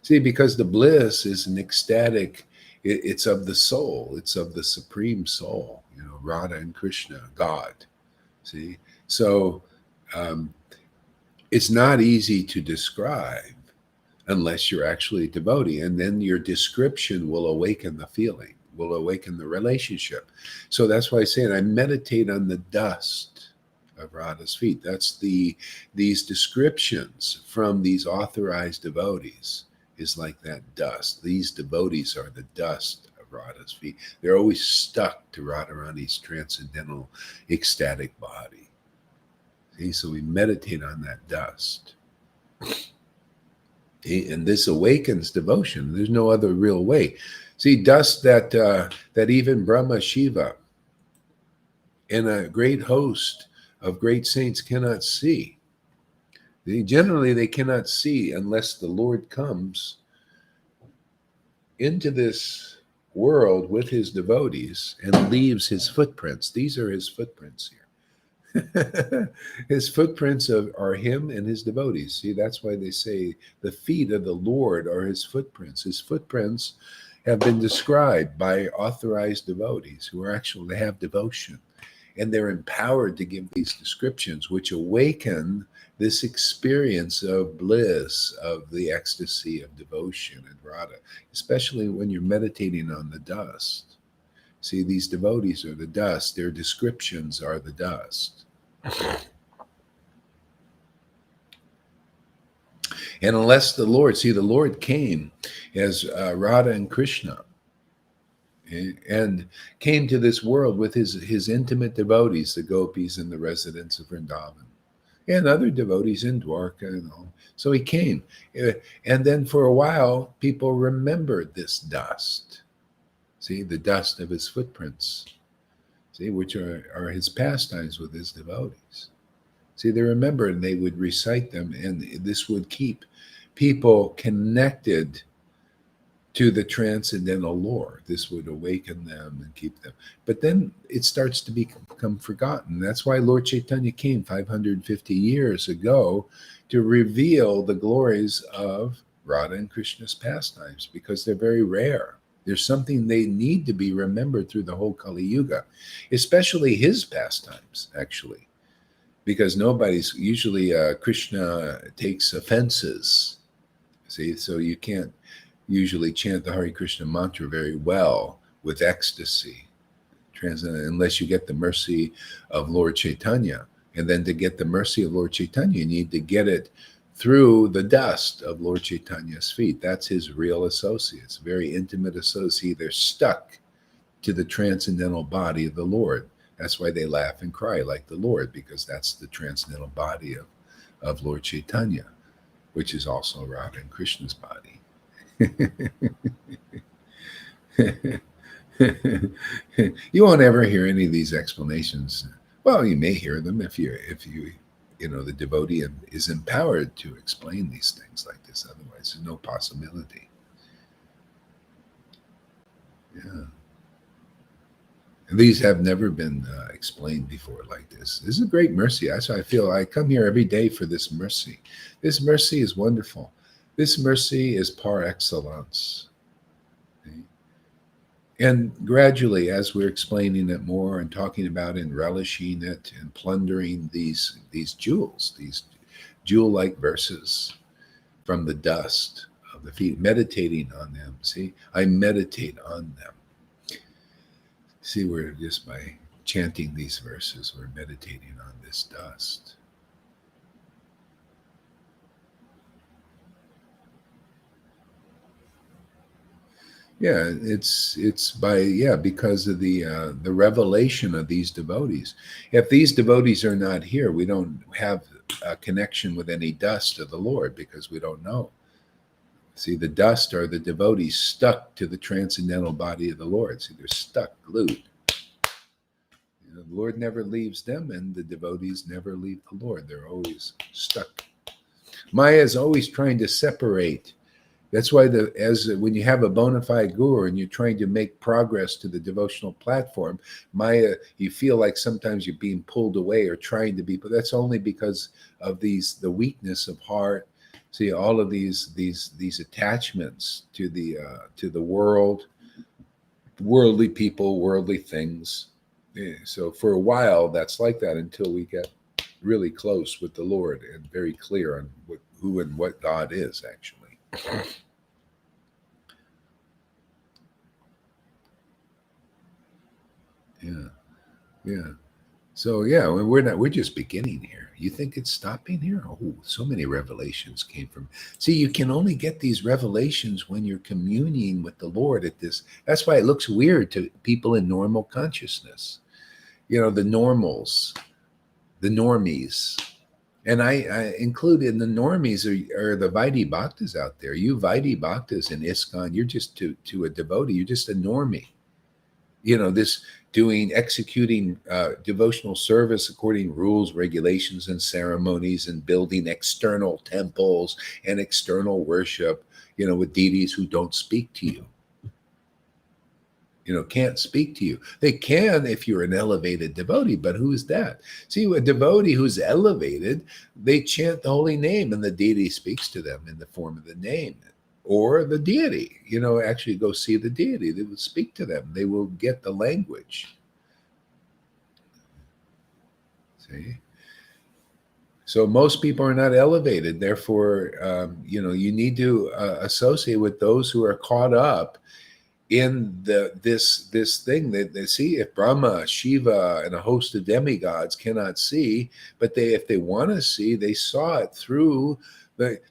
See, because the bliss is an ecstatic, it's of the soul, it's of the supreme soul, Radha and Krishna, God. See, so it's not easy to describe unless you're actually a devotee, and then your description will awaken the feeling, will awaken the relationship. So that's why I say, I meditate on the dust of Radha's feet. That's these descriptions from these authorized devotees is like that dust. These devotees are the dust of Radha's feet. They're always stuck to Radharani's transcendental ecstatic body. See, so we meditate on that dust. And this awakens devotion. There's no other real way. See, dust that even Brahma, Shiva, and a great host of great saints cannot see. Generally, they cannot see unless the Lord comes into this world with his devotees and leaves his footprints. These are his footprints here. His footprints are him and his devotees. See, that's why they say the feet of the Lord are his footprints. His footprints have been described by authorized devotees who are actually, they have devotion. And they're empowered to give these descriptions, which awaken this experience of bliss, of the ecstasy of devotion and Radha, especially when you're meditating on the dust. See, these devotees are the dust. Their descriptions are the dust. And unless the Lord came as Radha and Krishna, and came to this world with his intimate devotees, the gopis and the residents of Vrindavan, and other devotees in Dwarka and all. So he came. And then for a while, people remembered this dust. See, the dust of his footprints. See, which are his pastimes with his devotees. See, they remembered and they would recite them, and this would keep people connected to the transcendental Lord. This would awaken them and keep them. But then it starts to become forgotten. That's why Lord Chaitanya came 550 years ago to reveal the glories of Radha and Krishna's pastimes, because they're very rare. There's something they need to be remembered through the whole Kali Yuga, especially his pastimes, actually, because usually Krishna takes offenses. See, so you can't usually chant the Hare Krishna mantra very well with ecstasy, unless you get the mercy of Lord Chaitanya. And then to get the mercy of Lord Chaitanya, you need to get it through the dust of Lord Chaitanya's feet. That's his real associates, very intimate associate. They're stuck to the transcendental body of the Lord. That's why they laugh and cry like the Lord, because that's the transcendental body of Lord Chaitanya, which is also Radha and Krishna's body. You won't ever hear any of these explanations. Well, you may hear them if you the devotee is empowered to explain these things like this. Otherwise, there's no possibility. Yeah. And these have never been explained before like this. This is a great mercy. That's why I feel I come here every day for this mercy. This mercy is wonderful. This mercy is par excellence. Okay? And gradually, as we're explaining it more and talking about it and relishing it and plundering these jewels, these jewel-like verses from the dust of the feet, meditating on them. See, I meditate on them. See, we're just by chanting these verses, we're meditating on this dust. Yeah, it's because of the revelation of these devotees. If these devotees are not here, we don't have a connection with any dust of the Lord because we don't know. See, the dust are the devotees stuck to the transcendental body of the Lord. See, they're stuck, glued. The Lord never leaves them, and the devotees never leave the Lord. They're always stuck. Maya is always trying to separate. That's why when you have a bona fide guru and you're trying to make progress to the devotional platform, Maya, you feel like sometimes you're being pulled away or trying to be, but that's only because of the weakness of heart. See, all of these attachments to the world, worldly people, worldly things. Yeah, so for a while, that's like that until we get really close with the Lord and very clear on who and what God is actually. Yeah, yeah. So yeah, we're just beginning here. You think it's stopping here? Oh, so many revelations came from. See, you can only get these revelations when you're communing with the Lord at this. That's why it looks weird to people in normal consciousness. The normals, the normies. And I include in the normies are the Vaidhi Bhaktas out there. You Vaidhi Bhaktas in ISKCON, you're just to a devotee, you're just a normie. This executing devotional service according to rules, regulations, and ceremonies, and building external temples and external worship, with deities who don't speak to you. Can't speak to you. They can if you're an elevated devotee, but who is that? See, a devotee who's elevated, they chant the holy name and the deity speaks to them in the form of the name or the deity. Actually go see the deity. They will speak to them. They will get the language. See? So most people are not elevated. Therefore, you need to associate with those who are caught up in this thing that they see. If Brahma, Shiva, and a host of demigods cannot see, but if they want to see, they saw it through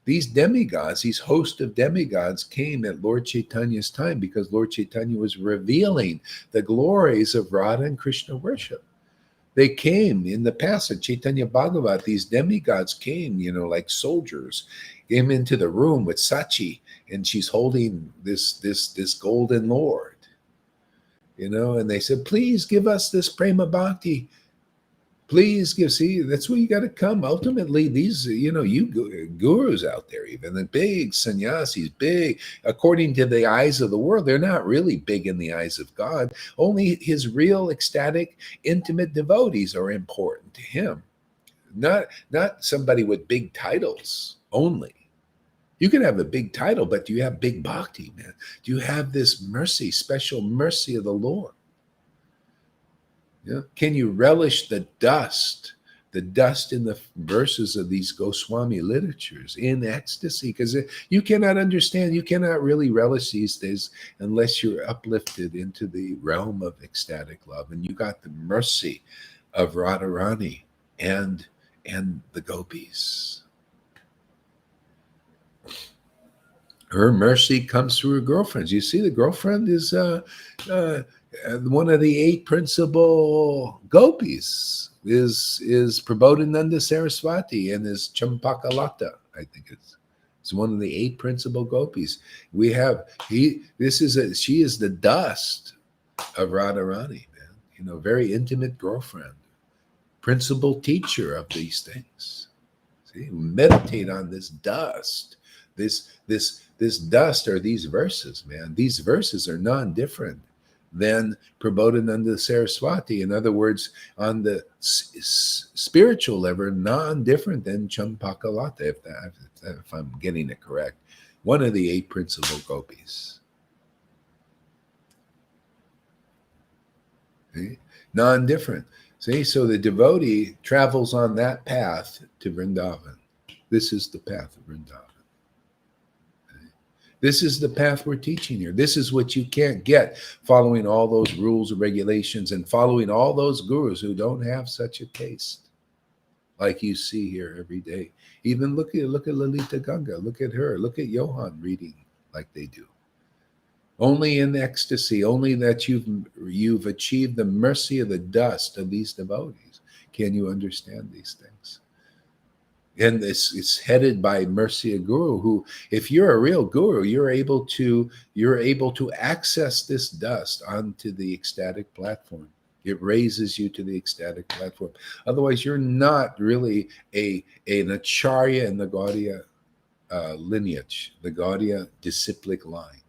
these demigods. These host of demigods came at Lord Chaitanya's time because Lord Chaitanya was revealing the glories of Radha and Krishna worship. They came in the past at Chaitanya Bhagavat. These demigods came, like soldiers, came into the room with Sachi, and she's holding this golden Lord, and they said, "Please give us this prema bhakti. Please give." See, that's where you got to come. Ultimately, these, gurus out there, even the big sannyasis, big, according to the eyes of the world, they're not really big in the eyes of God. Only his real ecstatic, intimate devotees are important to him. Not somebody with big titles only. You can have a big title, but do you have big bhakti, man? Do you have this mercy, special mercy of the Lord? Yeah. Can you relish the dust in the verses of these Goswami literatures in ecstasy? Because you cannot understand, you cannot really relish these days unless you're uplifted into the realm of ecstatic love. And you got the mercy of Radharani and the gopis. Her mercy comes through her girlfriends. You see, the girlfriend is one of the 8 principal gopis is Prabodhananda Saraswati and is Champakalata, I think it's one of the 8 principal gopis. We have she is the dust of Radharani, man. Very intimate girlfriend, principal teacher of these things. See, meditate on this dust. This dust are these verses, man. These verses are non-different than Prabodhananda Saraswati. In other words, on the spiritual level, non-different than Champakalata, if I'm getting it correct. One of the 8 principal gopis. See? Non-different. See, so the devotee travels on that path to Vrindavan. This is the path of Vrindavan. This is the path we're teaching here. This is what you can't get following all those rules and regulations and following all those gurus who don't have such a taste like you see here every day. Even look at Lalita Ganga. Look at her. Look at Johan reading like they do. Only in ecstasy, only that you've achieved the mercy of the dust of these devotees can you understand these things. And it's headed by mercy of guru, who, if you're a real guru, you're able to access this dust onto the ecstatic platform. It raises you to the ecstatic platform. Otherwise, you're not really an acharya in the Gaudiya lineage, the Gaudiya disciplic line.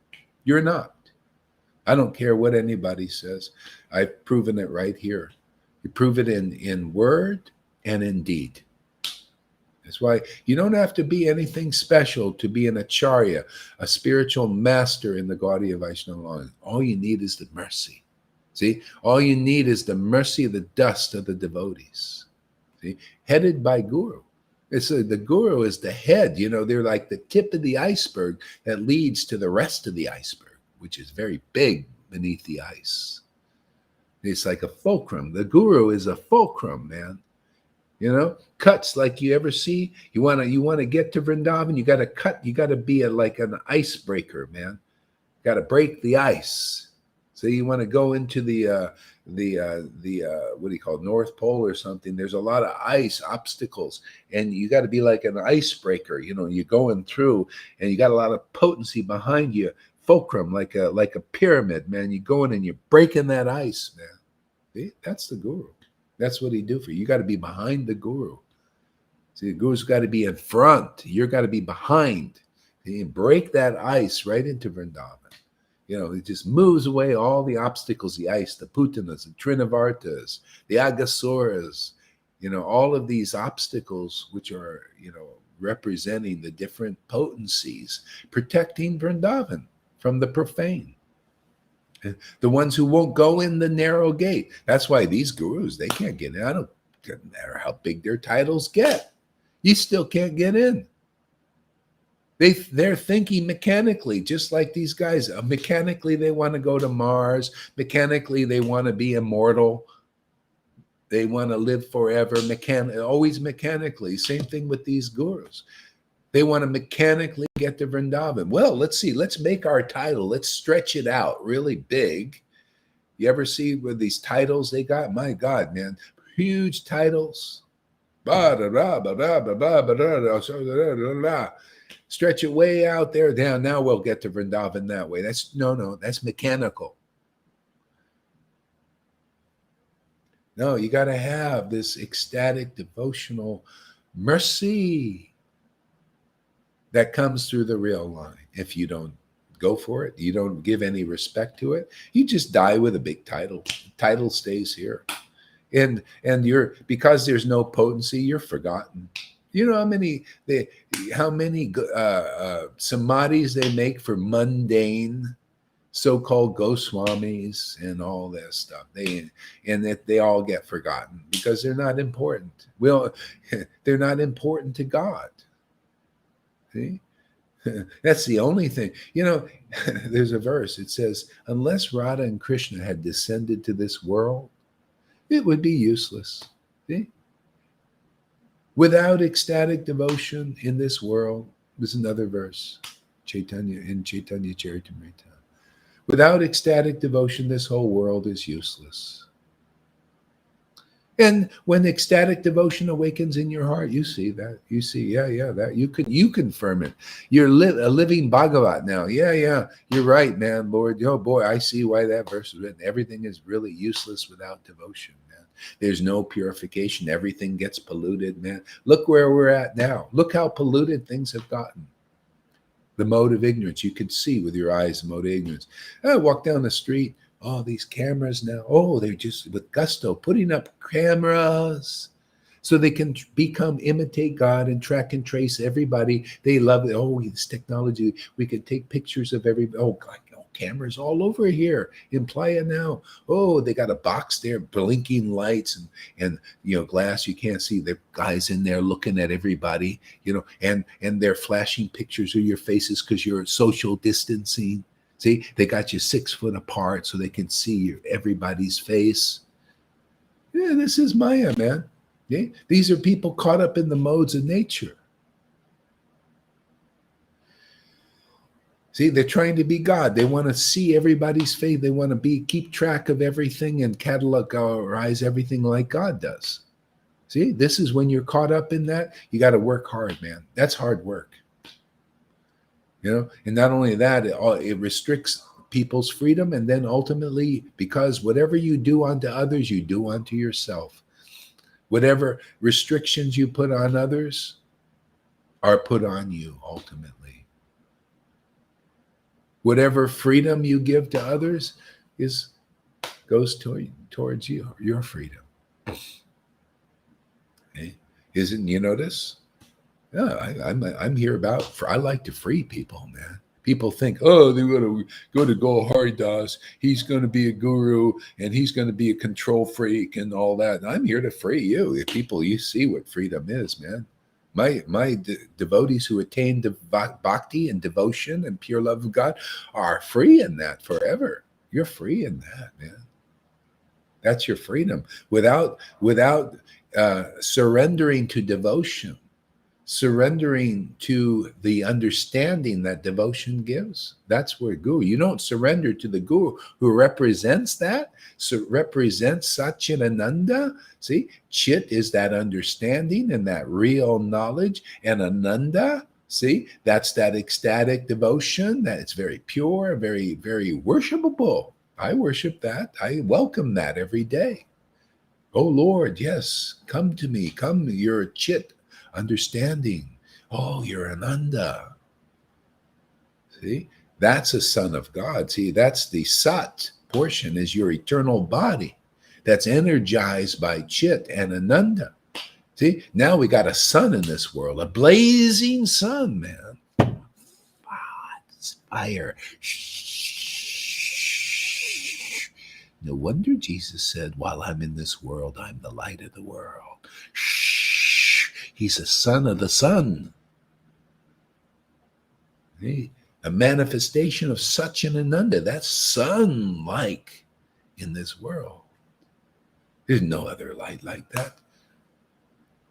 You're not. I don't care what anybody says. I've proven it right here. You prove it in word and in deed. That's why you don't have to be anything special to be an acharya, a spiritual master in the Gaudiya Vaishnava line. All you need is the mercy. See, all you need is the mercy of the dust of the devotees. See, headed by guru. The guru is the head. They're like the tip of the iceberg that leads to the rest of the iceberg, which is very big beneath the ice. It's like a fulcrum. The guru is a fulcrum, man. Cuts like you ever see. You want to get to Vrindavan, you got to cut. You got to be like an icebreaker, man. Got to break the ice. So you want to go into the what do you call it, North Pole or something. There's a lot of ice obstacles, and you got to be like an icebreaker. You're going through, and you got a lot of potency behind you. Fulcrum, like a pyramid, man. You're going and you're breaking that ice, man. See? That's the guru. That's what he do for you. You got to be behind the guru. See, the guru's got to be in front. You got to be behind. You break that ice right into Vrindavan. It just moves away all the obstacles, the ice, the putanas, the trinavartas, the agasuras, all of these obstacles, which are, representing the different potencies, protecting Vrindavan from the profane. The ones who won't go in the narrow gate. That's why these gurus, they can't get in. Doesn't matter how big their titles get. You still can't get in. They're thinking mechanically, just like these guys. Mechanically, they want to go to Mars. Mechanically, they want to be immortal. They want to live forever. Always mechanically. Same thing with these gurus. They want to mechanically get to Vrindavan. Well, let's see. Let's make our title. Let's stretch it out really big. You ever see with these titles they got? My God, man. Huge titles. Stretch it way out there, down. Now we'll get to Vrindavan that way. That's mechanical. No, you got to have this ecstatic, devotional mercy that comes through the real line. If you don't go for it, you don't give any respect to it, you just die with a big title. The title stays here. And you're, because there's no potency, you're forgotten. You know how many samadhis they make for mundane so-called Goswamis and all that stuff. They all get forgotten because they're not important. Well, they're not important to God. See? That's the only thing. There's a verse. It says, unless Radha and Krishna had descended to this world, it would be useless. See? Without ecstatic devotion in this world, there's another verse, Chaitanya Charitamrita. Without ecstatic devotion, this whole world is useless. And when ecstatic devotion awakens in your heart, you see that. You see, that you confirm it. You're a living Bhagavat now. Yeah, you're right, man, Lord. Oh boy, I see why that verse is written. Everything is really useless without devotion, man. There's no purification. Everything gets polluted, man. Look where we're at now. Look how polluted things have gotten. The mode of ignorance. You could see with your eyes the mode of ignorance. I walk down the street. Oh, these cameras now. Oh, they're just with gusto putting up cameras so they can imitate God and track and trace everybody. They love it. Oh, this technology. We could take pictures of everybody. Oh, God, cameras all over here in Playa now. Oh, they got a box there, blinking lights and glass. You can't see the guys in there looking at everybody, and they're flashing pictures of your faces because you're social distancing. See, they got you 6 foot apart so they can see everybody's face. Yeah, this is Maya, man. Yeah? These are people caught up in the modes of nature. See, they're trying to be God. They want to see everybody's faith. They want to keep track of everything and categorize everything like God does. See, this is when you're caught up in that. You got to work hard, man. That's hard work. And not only that, it restricts people's freedom, and then ultimately, because whatever you do unto others, you do unto yourself. Whatever restrictions you put on others are put on you ultimately. Whatever freedom you give to others goes towards you, your freedom. Okay? Isn't you notice? Yeah, I'm here I like to free people, man. People think, oh, they're going to go to Goharidas. He's going to be a guru and he's going to be a control freak and all that. And I'm here to free you. If people, you see what freedom is, man. My devotees who attain the bhakti and devotion and pure love of God are free in that forever. You're free in that, man. That's your freedom. Without surrendering to devotion, surrendering to the understanding that devotion gives, that's where guru. You don't surrender to the guru who represents that, represents Satchidananda. See, Chit is that understanding and that real knowledge, and Ananda, see, that's that ecstatic devotion that it's very pure, very, very worshipable. I worship that. I welcome that every day. Oh Lord, yes, come to me. Come, you're a Chit understanding. Oh, you're Ananda. See, that's a son of God. See, that's the Sat portion, is your eternal body that's energized by Chit and Ananda. See, now we got a sun in this world, a blazing sun, man. It's fire. No wonder Jesus said, while I'm in this world, I'm the light of the world. He's a son of the sun. See? A manifestation of Satchidananda. That's sun-like in this world. There's no other light like that.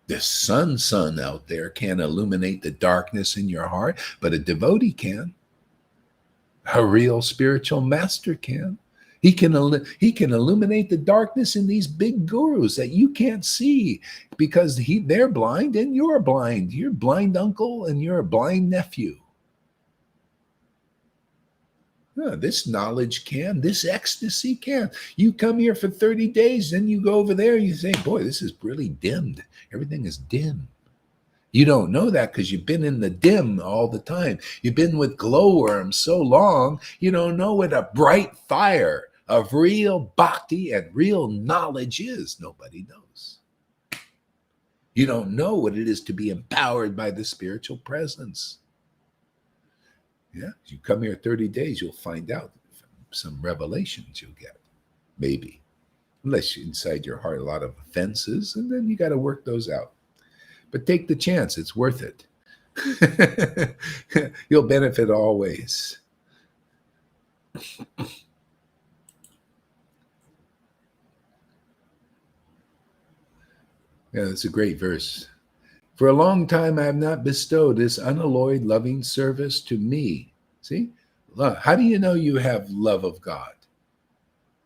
The sun out there can't illuminate the darkness in your heart, but a devotee can. A real spiritual master can. He can illuminate the darkness in these big gurus that you can't see because they're blind and you're blind. You're blind uncle and you're a blind nephew. This knowledge can, this ecstasy can. You come here for 30 days, then you go over there and you say, boy, this is really dimmed. Everything is dim. You don't know that because you've been in the dim all the time. You've been with glowworms so long, you don't know what a bright fire of real bhakti and real knowledge is. Nobody knows. You don't know what it is to be empowered by the spiritual presence. Yeah, you come here 30 days, you'll find out some revelations you'll get. Maybe. Unless you inside your heart a lot of offenses, and then you got to work those out. But take the chance, it's worth it. You'll benefit always. Yeah, that's a great verse. For a long time, I have not bestowed this unalloyed loving service to me. See? How do you know you have love of God?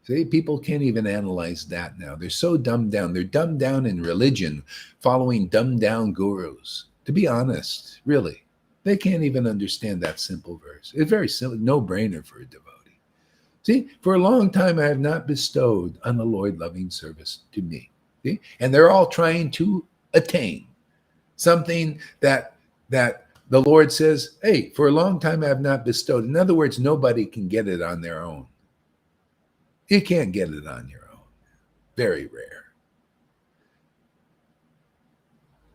See, people can't even analyze that now. They're so dumbed down. They're dumbed down in religion, following dumbed down gurus. To be honest, really, they can't even understand that simple verse. It's very simple, no-brainer for a devotee. See, for a long time, I have not bestowed unalloyed loving service to me. See? And they're all trying to attain something that the Lord says, hey, for a long time I have not bestowed. In other words, nobody can get it on their own. You can't get it on your own. Very rare.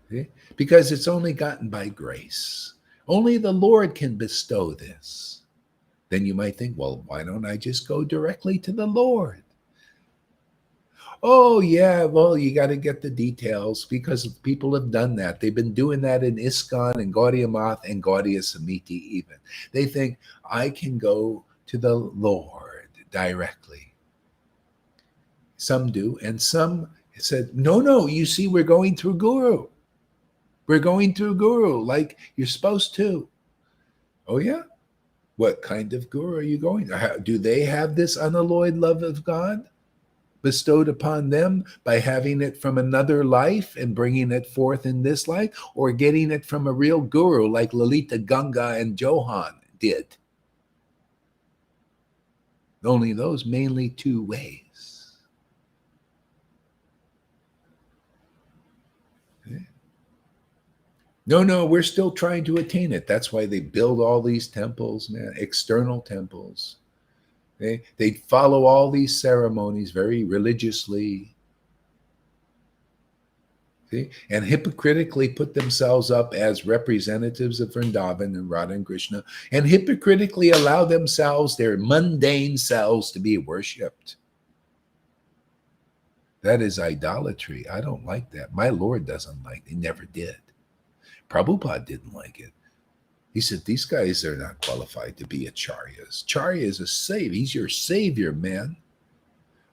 See? Because it's only gotten by grace. Only the Lord can bestow this. Then you might think, well, why don't I just go directly to the Lord? Oh, yeah, well, you got to get the details because people have done that. They've been doing that in ISKCON and Gaudiya Math and Gaudiya Samiti even. They think, I can go to the Lord directly. Some do, and some said, no, you see, we're going through Guru. We're going through Guru like you're supposed to. Oh, yeah? What kind of guru are you going to? Do they have this unalloyed love of God bestowed upon them by having it from another life and bringing it forth in this life, or getting it from a real guru like Lalita Ganga and Johan did? Only those mainly two ways. Okay. No, we're still trying to attain it. That's why they build all these temples, man, external temples. They follow all these ceremonies very religiously. See? And hypocritically put themselves up as representatives of Vrindavan and Radha and Krishna, and hypocritically allow themselves, their mundane selves, to be worshipped. That is idolatry. I don't like that. My Lord doesn't like it. He never did. Prabhupada didn't like it. He said, these guys are not qualified to be acharyas. Acharya is a savior. He's your savior, man.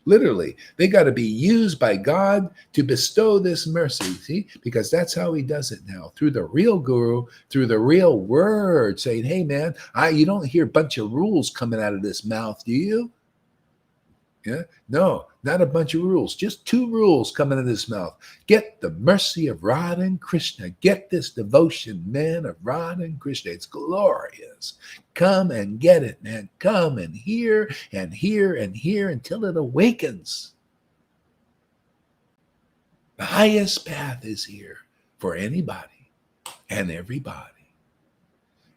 Literally, they got to be used by God to bestow this mercy, see? Because that's how he does it now, through the real guru, through the real word, saying, hey, man, you don't hear a bunch of rules coming out of this mouth, do you? Yeah, no, not a bunch of rules, just two rules coming out of this mouth. Get the mercy of Radha and Krishna. Get this devotion, man, of Radha and Krishna. It's glorious. Come and get it, man. Come and hear and hear and hear until it awakens. The highest path is here for anybody and everybody.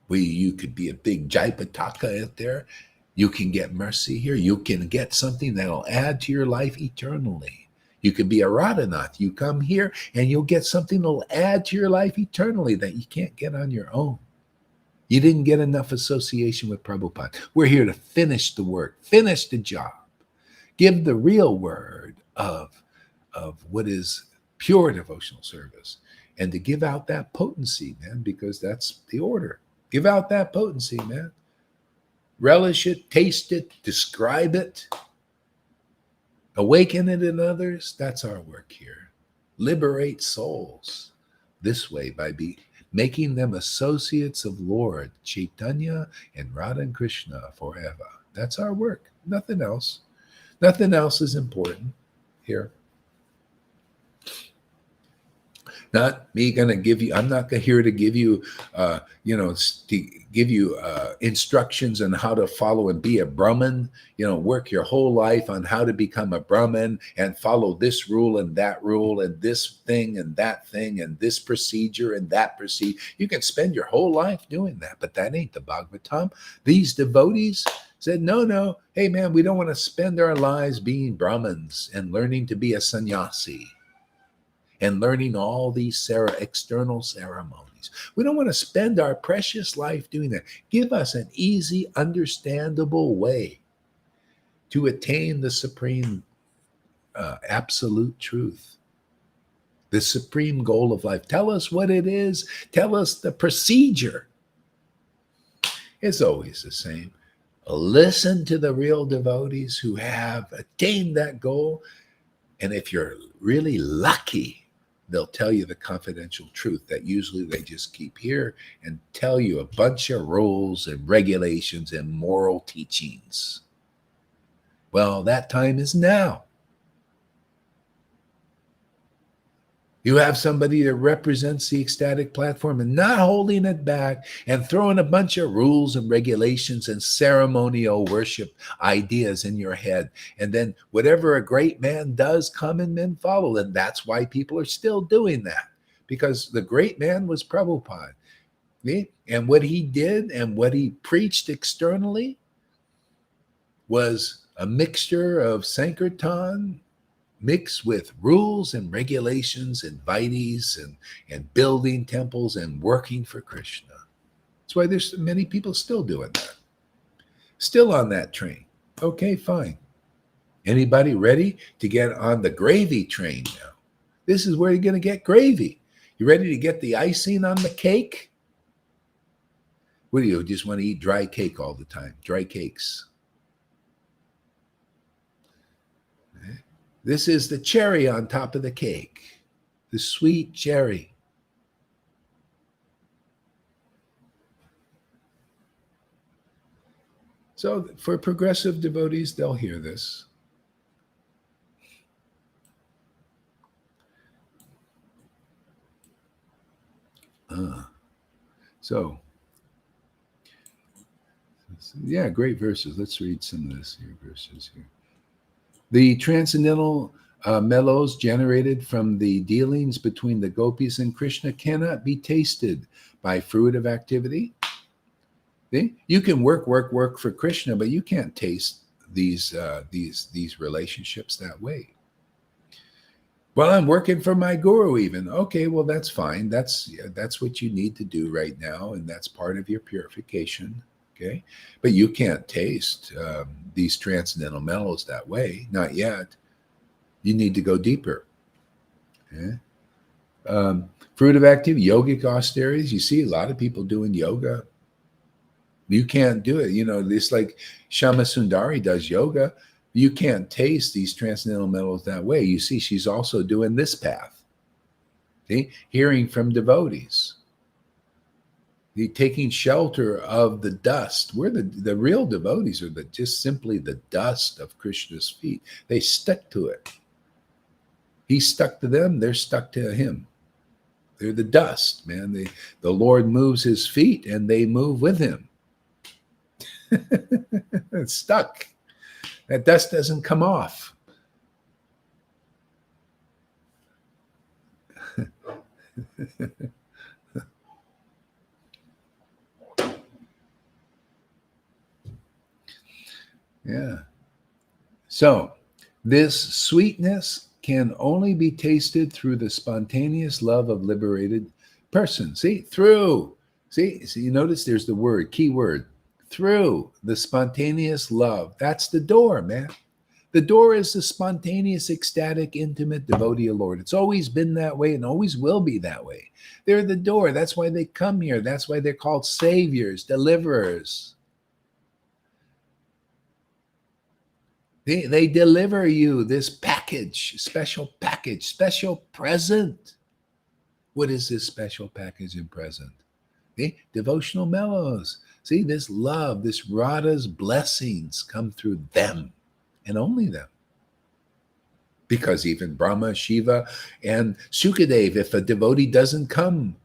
You could be a big Jaipataka out there. You can get mercy here. You can get something that'll add to your life eternally. You could be a Radhanath. You come here and you'll get something that'll add to your life eternally that you can't get on your own. You didn't get enough association with Prabhupada. We're here to finish the work, finish the job, give the real word of what is pure devotional service, and to give out that potency, man, because that's the order. Give out that potency, man. Relish it, taste it, describe it, awaken it in others. That's our work here. Liberate souls this way by making them associates of Lord Chaitanya and Radha and Krishna forever. That's our work. Nothing else. Nothing else is important here. Not me going to give you, I'm not here to give you, instructions on how to follow and be a Brahmin, work your whole life on how to become a Brahmin and follow this rule and this thing and that thing and this procedure and that procedure. You can spend your whole life doing that, but that ain't the Bhagavatam. These devotees said, no, hey man, we don't want to spend our lives being Brahmins and learning to be a sannyasi and learning all these external ceremonies. We don't want to spend our precious life doing that. Give us an easy, understandable way to attain the supreme absolute truth, the supreme goal of life. Tell us what it is. Tell us the procedure. It's always the same. Listen to the real devotees who have attained that goal. And if you're really lucky, they'll tell you the confidential truth that usually they just keep here and tell you a bunch of rules and regulations and moral teachings. Well, that time is now. You have somebody that represents the ecstatic platform and not holding it back and throwing a bunch of rules and regulations and ceremonial worship ideas in your head. And then whatever a great man does, come and men follow. And that's why people are still doing that, because the great man was Prabhupada. And what he did and what he preached externally was a mixture of Sankirtan mixed with rules and regulations and vitis and building temples and working for Krishna. That's why there's many people still doing that. Still on that train. Okay, fine. Anybody ready to get on the gravy train now? This is where you're going to get gravy. You ready to get the icing on the cake? What do you just want to eat dry cake all the time? Dry cakes. This is the cherry on top of the cake, the sweet cherry. So for progressive devotees, they'll hear this. So, yeah, great verses. Let's read some of this here, verses here. The transcendental mellows generated from the dealings between the gopis and Krishna cannot be tasted by fruitive activity. See? You can work for Krishna, but you can't taste these relationships that way. Well, I'm working for my guru even. Okay, well, that's fine. That's what you need to do right now, and that's part of your purification. Okay, but you can't taste these transcendental mellows that way. Not yet. You need to go deeper. Okay? Fruitive activity, yogic austerities. You see a lot of people doing yoga. You can't do it. It's like Shama Sundari does yoga. You can't taste these transcendental mellows that way. You see, she's also doing this path. See? Hearing from devotees. Taking shelter of the dust. We're the real devotees are just simply the dust of Krishna's feet. They stuck to it. He's stuck to them. They're stuck to him. They're the dust, man. The Lord moves his feet and they move with him. It's stuck. That dust doesn't come off. Yeah. So this sweetness can only be tasted through the spontaneous love of liberated persons. See, through. See, you notice there's the word, key word, through the spontaneous love. That's the door, man. The door is the spontaneous, ecstatic, intimate devotee of Lord. It's always been that way and always will be that way. They're the door. That's why they come here. That's why they're called saviors, deliverers. They deliver you this package, special present. What is this special package and present? Devotional mellows. See, this love, this Radha's blessings come through them and only them. Because even Brahma, Shiva, and Sukadev, if a devotee doesn't come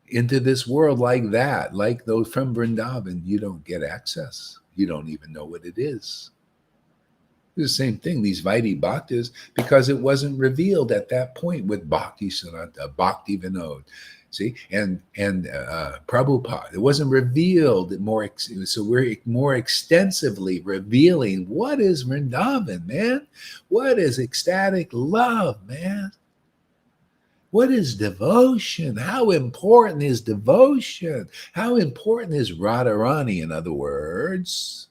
into this world like that, like those from Vrindavan, you don't get access. You don't even know what it is. The same thing, these Vaidhi Bhaktas, because it wasn't revealed at that point with Bhakti Siddhanta, Bhakti Vinod, see, and Prabhupada. It wasn't revealed so we're more extensively revealing what is Vrindavan, man. What is ecstatic love, man? What is devotion? How important is devotion? How important is Radharani, in other words?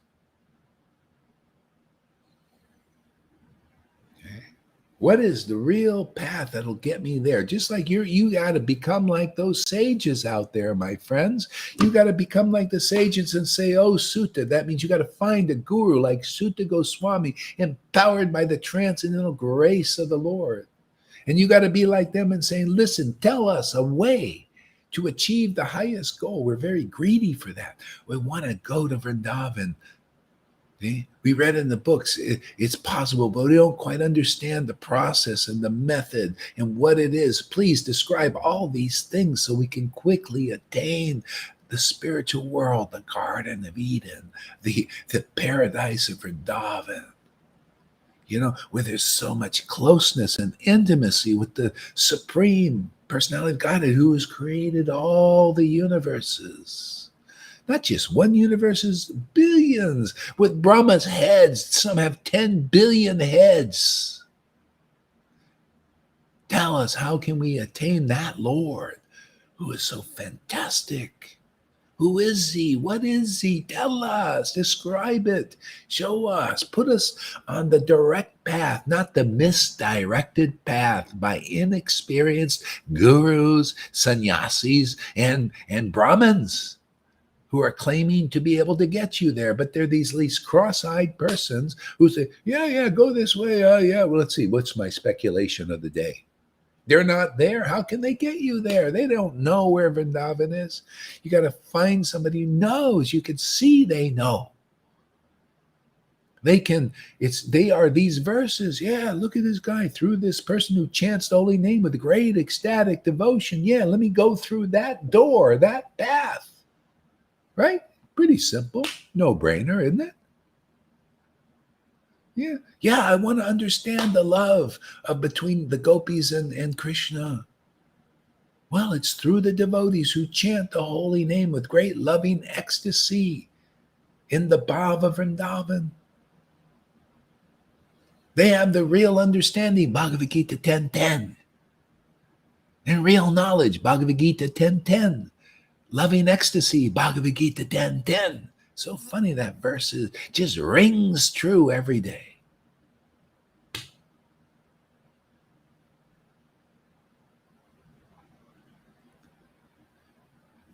What is the real path that'll get me there? Just like you got to become like those sages out there, my friends. You got to become like the sages and say, oh, Sutta. That means you got to find a guru like Sutta Goswami, empowered by the transcendental grace of the Lord. And you got to be like them and saying, listen, tell us a way to achieve the highest goal. We're very greedy for that. We want to go to Vrindavan. We read in the books, it's possible, but we don't quite understand the process and the method and what it is. Please describe all these things so we can quickly attain the spiritual world, the Garden of Eden, the paradise of Vrindavan. Where there's so much closeness and intimacy with the Supreme Personality of Godhead who has created all the universes. Not just one universe, billions. With Brahma's heads, some have 10 billion heads. Tell us, how can we attain that Lord who is so fantastic? Who is he? What is he? Tell us, describe it, show us, put us on the direct path, not the misdirected path by inexperienced gurus, sannyasis, and Brahmins who are claiming to be able to get you there. But they're these cross-eyed persons who say, yeah, go this way. Well, let's see, what's my speculation of the day? They're not there. How can they get you there? They don't know where Vrindavan is. You got to find somebody who knows. You can see they know. They are these verses. Yeah, look at this guy, through this person who chants the holy name with great ecstatic devotion. Yeah, let me go through that door, that path. Right? Pretty simple. No brainer, isn't it? Yeah. Yeah, I want to understand the love between the gopis and Krishna. Well, it's through the devotees who chant the holy name with great loving ecstasy in the Bhava Vrindavan. They have the real understanding, Bhagavad Gita 10:10. And real knowledge, Bhagavad Gita 10:10. Loving ecstasy, Bhagavad Gita 10:10. So funny that verse just rings true every day.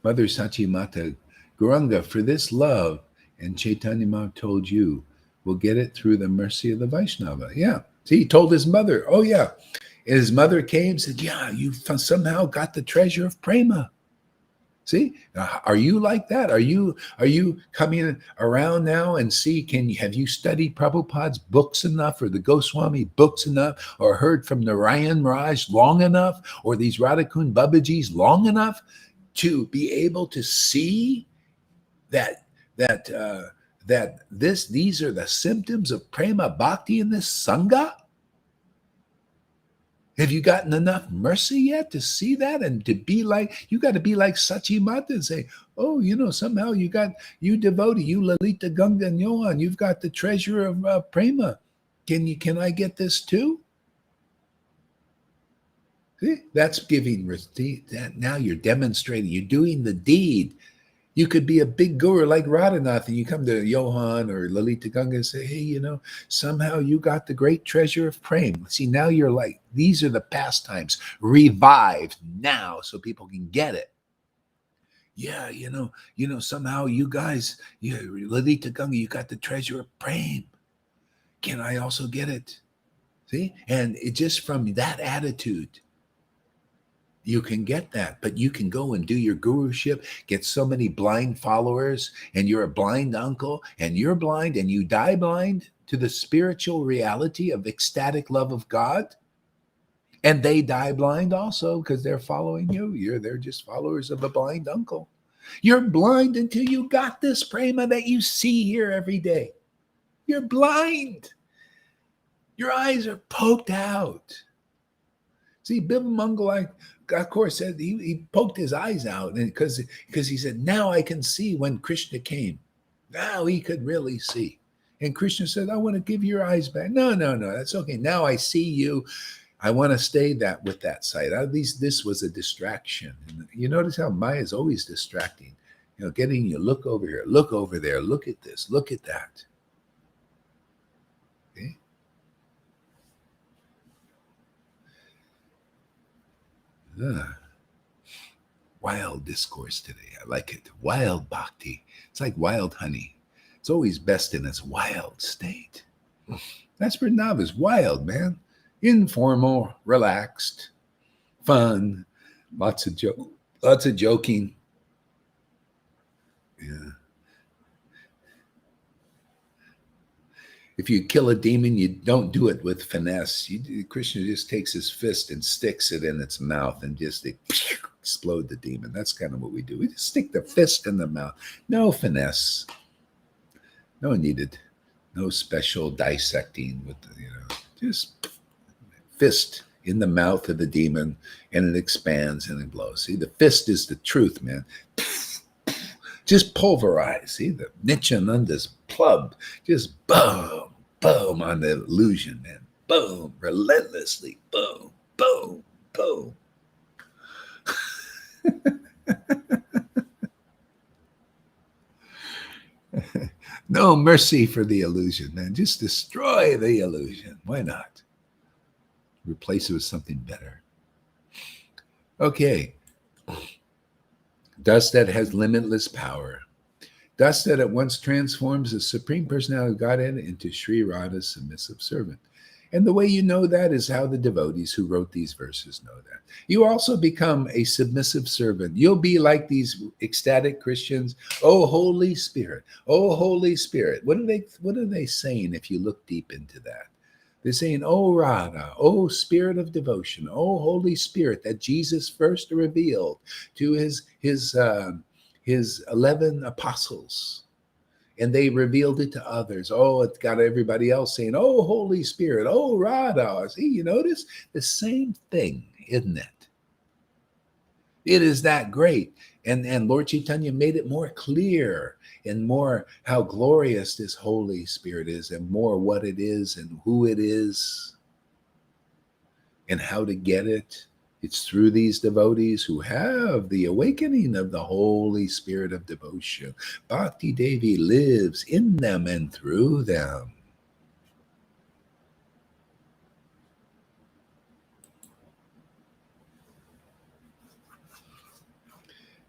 Mother Sachimata, Gauranga, for this love, and Chaitanya Mahaprabhu told you, we'll get it through the mercy of the Vaishnava. Yeah. See, he told his mother, oh yeah. And his mother came and said, yeah, you somehow got the treasure of prema. See, are you like that? Are you coming around now and see, have you studied Prabhupada's books enough, or the Goswami books enough, or heard from Narayan Raj long enough, or these Radhakund Babajis long enough to be able to see that these are the symptoms of prema bhakti in this sangha? Have you gotten enough mercy yet to see that, and to be like, you got to be like Sachimata and say, oh, somehow you devotee, you Lalita Ganga and Johan, you've got the treasure of prema. Can I get this too? See, that's giving. That now you're demonstrating, you're doing the deed. You could be a big guru like Radhanath, and you come to Johan or Lalita Ganga and say, hey, somehow you got the great treasure of prema. See, now you're like, these are the pastimes revived now so people can get it. Yeah, somehow you guys, Lalita Ganga, you got the treasure of prema. Can I also get it? See? And it just from that attitude, you can get that, but you can go and do your guruship, get so many blind followers, and you're a blind uncle, and you're blind, and you die blind to the spiritual reality of ecstatic love of God. And they die blind also because they're following you. They're just followers of a blind uncle. You're blind until you got this prema that you see here every day. You're blind. Your eyes are poked out. See, Bimamangal, of course, said he poked his eyes out, and because he said, now I can see when Krishna came. Now he could really see. And Krishna said, I want to give your eyes back. No, that's okay. Now I see you. I want to stay with that sight. At least this was a distraction. And you notice how Maya is always distracting. Getting you, look over here, look over there, look at this, look at that. Okay? Wild discourse today. I like it. Wild bhakti. It's like wild honey. It's always best in its wild state. That's Vrindavan is wild, man. Informal, relaxed, fun, lots of joking. Yeah. If you kill a demon, you don't do it with finesse. Krishna just takes his fist and sticks it in its mouth and just explode the demon. That's kind of what we do. We just stick the fist in the mouth. No finesse. No needed. No special dissecting with just fist in the mouth of the demon, and it expands and it blows. See, the fist is the truth, man. Just pulverize. See, the Nityananda's club, just boom, boom on the illusion, man. Boom, relentlessly, boom, boom, boom. No mercy for the illusion, man. Just destroy the illusion. Why not? Replace it with something better. Okay. Dust that has limitless power. Dust that at once transforms the Supreme Personality of Godhead into Sri Radha's submissive servant. And the way you know that is how the devotees who wrote these verses know that. You also become a submissive servant. You'll be like these ecstatic Christians. Oh, Holy Spirit. Oh, Holy Spirit. What are they saying if you look deep into that? They're saying, oh, Radha, oh, Spirit of devotion, oh, Holy Spirit that Jesus first revealed to his 11 apostles. And they revealed it to others. Oh, it got everybody else saying, oh, Holy Spirit, oh, Radha. See, you notice the same thing, isn't it? It is that great. And Lord Chaitanya made it more clear and more how glorious this Holy Spirit is and more what it is and who it is and how to get it. It's through these devotees who have the awakening of the Holy Spirit of devotion. Bhakti Devi lives in them and through them.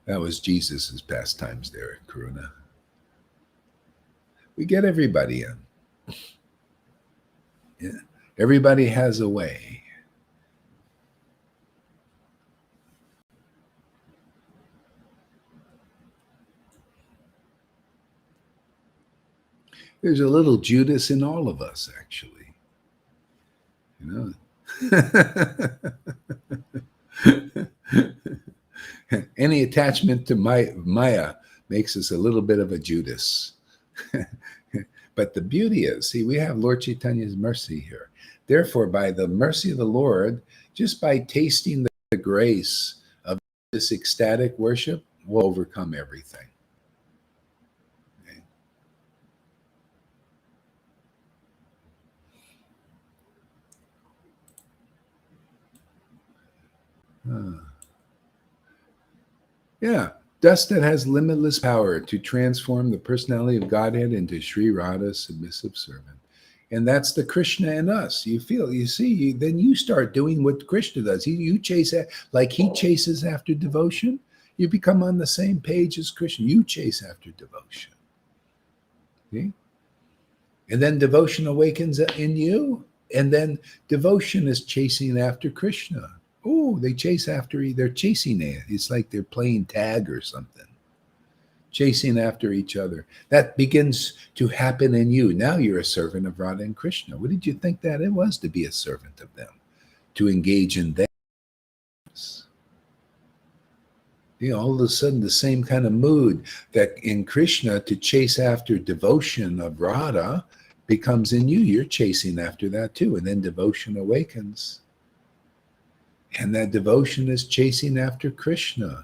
That was Jesus's pastimes there, Karuna. We get everybody in. Yeah. Everybody has a way. There's a little Judas in all of us, actually. You know? Any attachment to Maya makes us a little bit of a Judas. But the beauty is, see, we have Lord Chaitanya's mercy here. Therefore, by the mercy of the Lord, just by tasting the grace of this ecstatic worship, we'll overcome everything. Yeah, dust that has limitless power to transform the personality of Godhead into Sri Radha's submissive servant. And that's the Krishna in us. You feel, you see, then you start doing what Krishna does. You chase, like he chases after devotion. You become on the same page as Krishna. You chase after devotion. See? And then devotion awakens in you. And then devotion is chasing after Krishna. Oh, they chase after, they're chasing it. It's like they're playing tag or something. Chasing after each other. That begins to happen in you. Now you're a servant of Radha and Krishna. What did you think that it was to be a servant of them? To engage in them. You know, all of a sudden the same kind of mood that in Krishna to chase after devotion of Radha becomes in you. You're chasing after that too. And then devotion awakens. And that devotion is chasing after Krishna.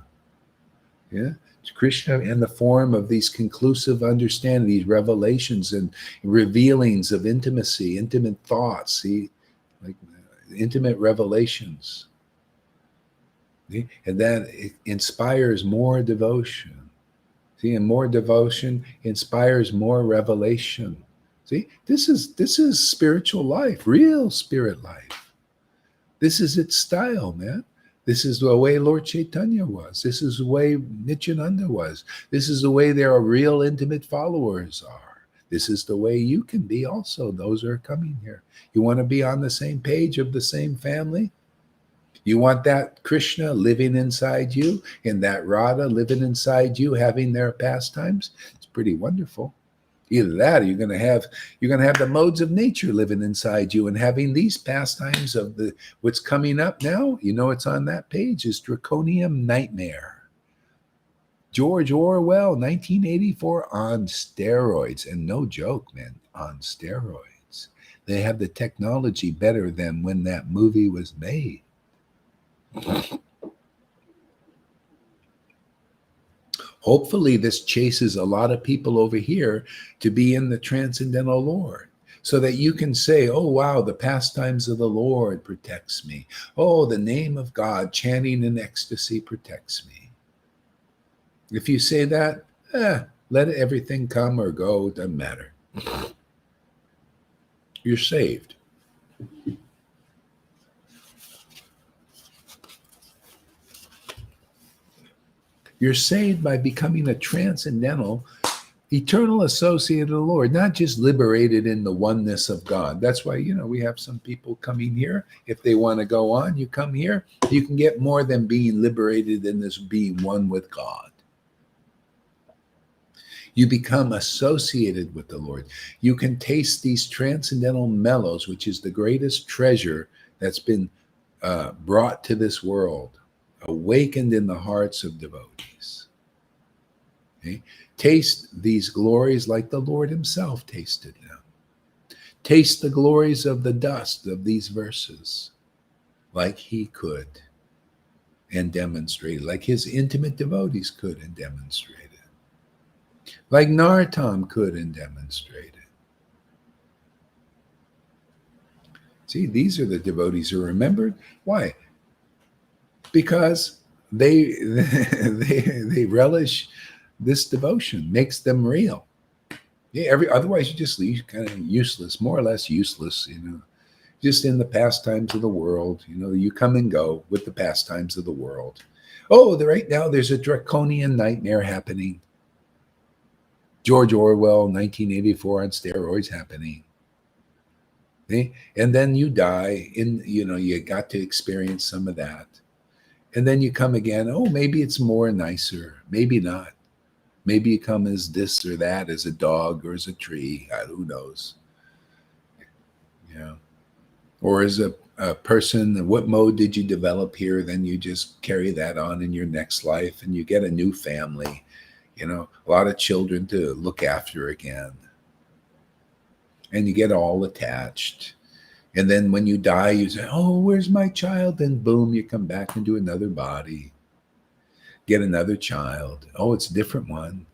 Yeah. It's Krishna in the form of these conclusive understanding, these revelations and revealings of intimacy, intimate thoughts, see, like intimate revelations. See? And that it inspires more devotion. See, and more devotion inspires more revelation. See, this is spiritual life, real spirit life. This is its style, man. This is the way Lord Chaitanya was. This is the way Nityananda was. This is the way their real intimate followers are. This is the way you can be also, those who are coming here. You want to be on the same page of the same family? You want that Krishna living inside you and that Radha living inside you, having their pastimes? It's pretty wonderful. Either that or you're going to have the modes of nature living inside you and having these pastimes of the what's coming up now. You know, it's on that page is Draconian Nightmare. George Orwell, 1984, on steroids. And no joke, man, on steroids. They have the technology better than when that movie was made. Hopefully, this chases a lot of people over here to be in the transcendental Lord so that you can say, oh, wow, the pastimes of the Lord protects me. Oh, the name of God chanting in ecstasy protects me. If you say that, let everything come or go, doesn't matter. You're saved. You're saved by becoming a transcendental Eternal associate of the Lord, not just liberated in the oneness of God. That's why, we have some people coming here. If they want to go on, you come here. You can get more than being liberated in this being one with God. You become associated with the Lord. You can taste these transcendental mellows, which is the greatest treasure that's been brought to this world, awakened in the hearts of devotees. Okay? Taste these glories like the Lord himself tasted them. Taste the glories of the dust of these verses like he could and demonstrated, like his intimate devotees could and demonstrated, like Narottam could and demonstrated. See, these are the devotees who are remembered. Why? Because they relish this devotion, makes them real. Yeah, otherwise you just leave kind of useless, more or less useless, just in the pastimes of the world. You come and go with the pastimes of the world. Oh, right now there's a draconian nightmare happening. George Orwell, 1984 on steroids happening. Okay? And then you die you got to experience some of that. And then you come again. Oh, maybe it's more nicer. Maybe not. Maybe you come as this or that, as a dog or as a tree. Who knows? Yeah. Or as a person, what mode did you develop here? Then you just carry that on in your next life and you get a new family, a lot of children to look after again. And you get all attached. And then when you die, you say, oh, where's my child? Then boom, you come back into another body. Get another child. Oh, it's a different one.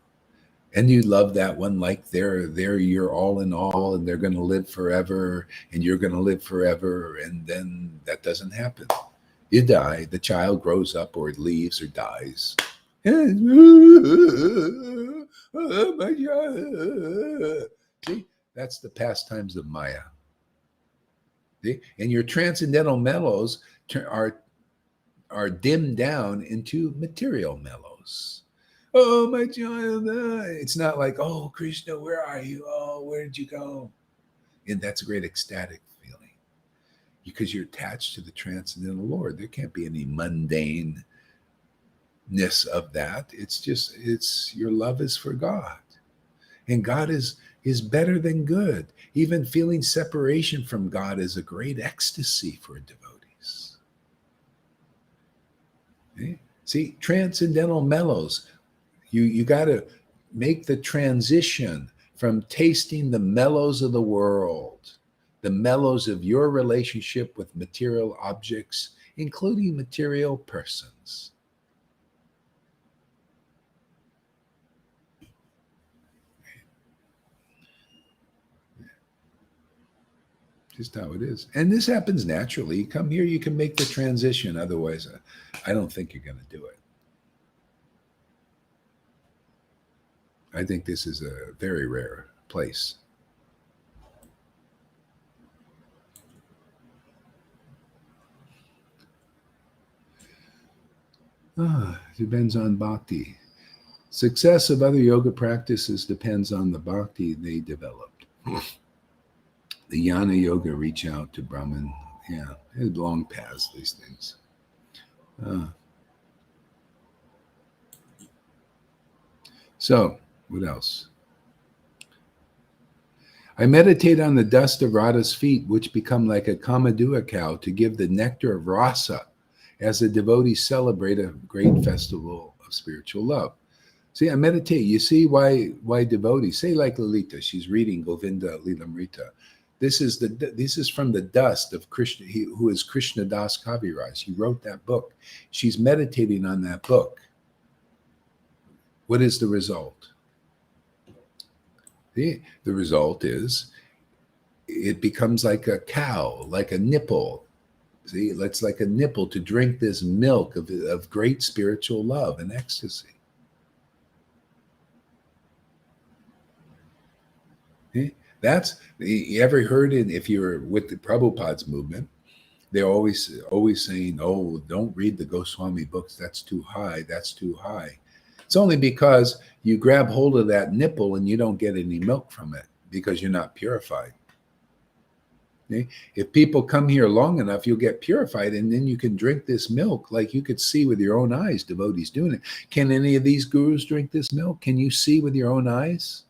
And you love that one like they're your all in all, and they're going to live forever, and you're going to live forever. And then that doesn't happen. You die. The child grows up or it leaves or dies. Oh, my God. See, that's the pastimes of Maya. See? And your transcendental mellows are dimmed down into material mellows. Oh, my child. It's not like, oh, Krishna, where are you? Oh, where did you go? And that's a great ecstatic feeling because you're attached to the transcendental Lord. There can't be any mundaneness of that. It's your love is for God. And God is better than good. Even feeling separation from God is a great ecstasy for devotees. Okay? See, transcendental mellows. You got to make the transition from tasting the mellows of the world, the mellows of your relationship with material objects, including material persons. Just how it is. And this happens naturally. You come here, you can make the transition. Otherwise, I don't think you're going to do it. I think this is a very rare place. Depends on bhakti. Success of other yoga practices depends on the bhakti they developed. The Jnana Yoga reach out to Brahman. Yeah, it's long past these things. So, what else? I meditate on the dust of Radha's feet, which become like a Kamadua cow, to give the nectar of rasa as the devotees celebrate a great festival of spiritual love. See, I meditate. You see why devotees, say like Lalita, she's reading Govinda Lilamrita. This is from the dust of Krishna, who is Krishna Das Kaviraj. He wrote that book. She's meditating on that book. What is the result? The result is it becomes like a cow, like a nipple. See, it's like a nipple to drink this milk of great spiritual love and ecstasy. See? You ever heard it, if you're with the Prabhupada's movement, they're always saying, oh, don't read the Goswami books. That's too high. That's too high. It's only because you grab hold of that nipple and you don't get any milk from it because you're not purified. Okay? If people come here long enough, you'll get purified, and then you can drink this milk like you could see with your own eyes, devotees doing it. Can any of these gurus drink this milk? Can you see with your own eyes?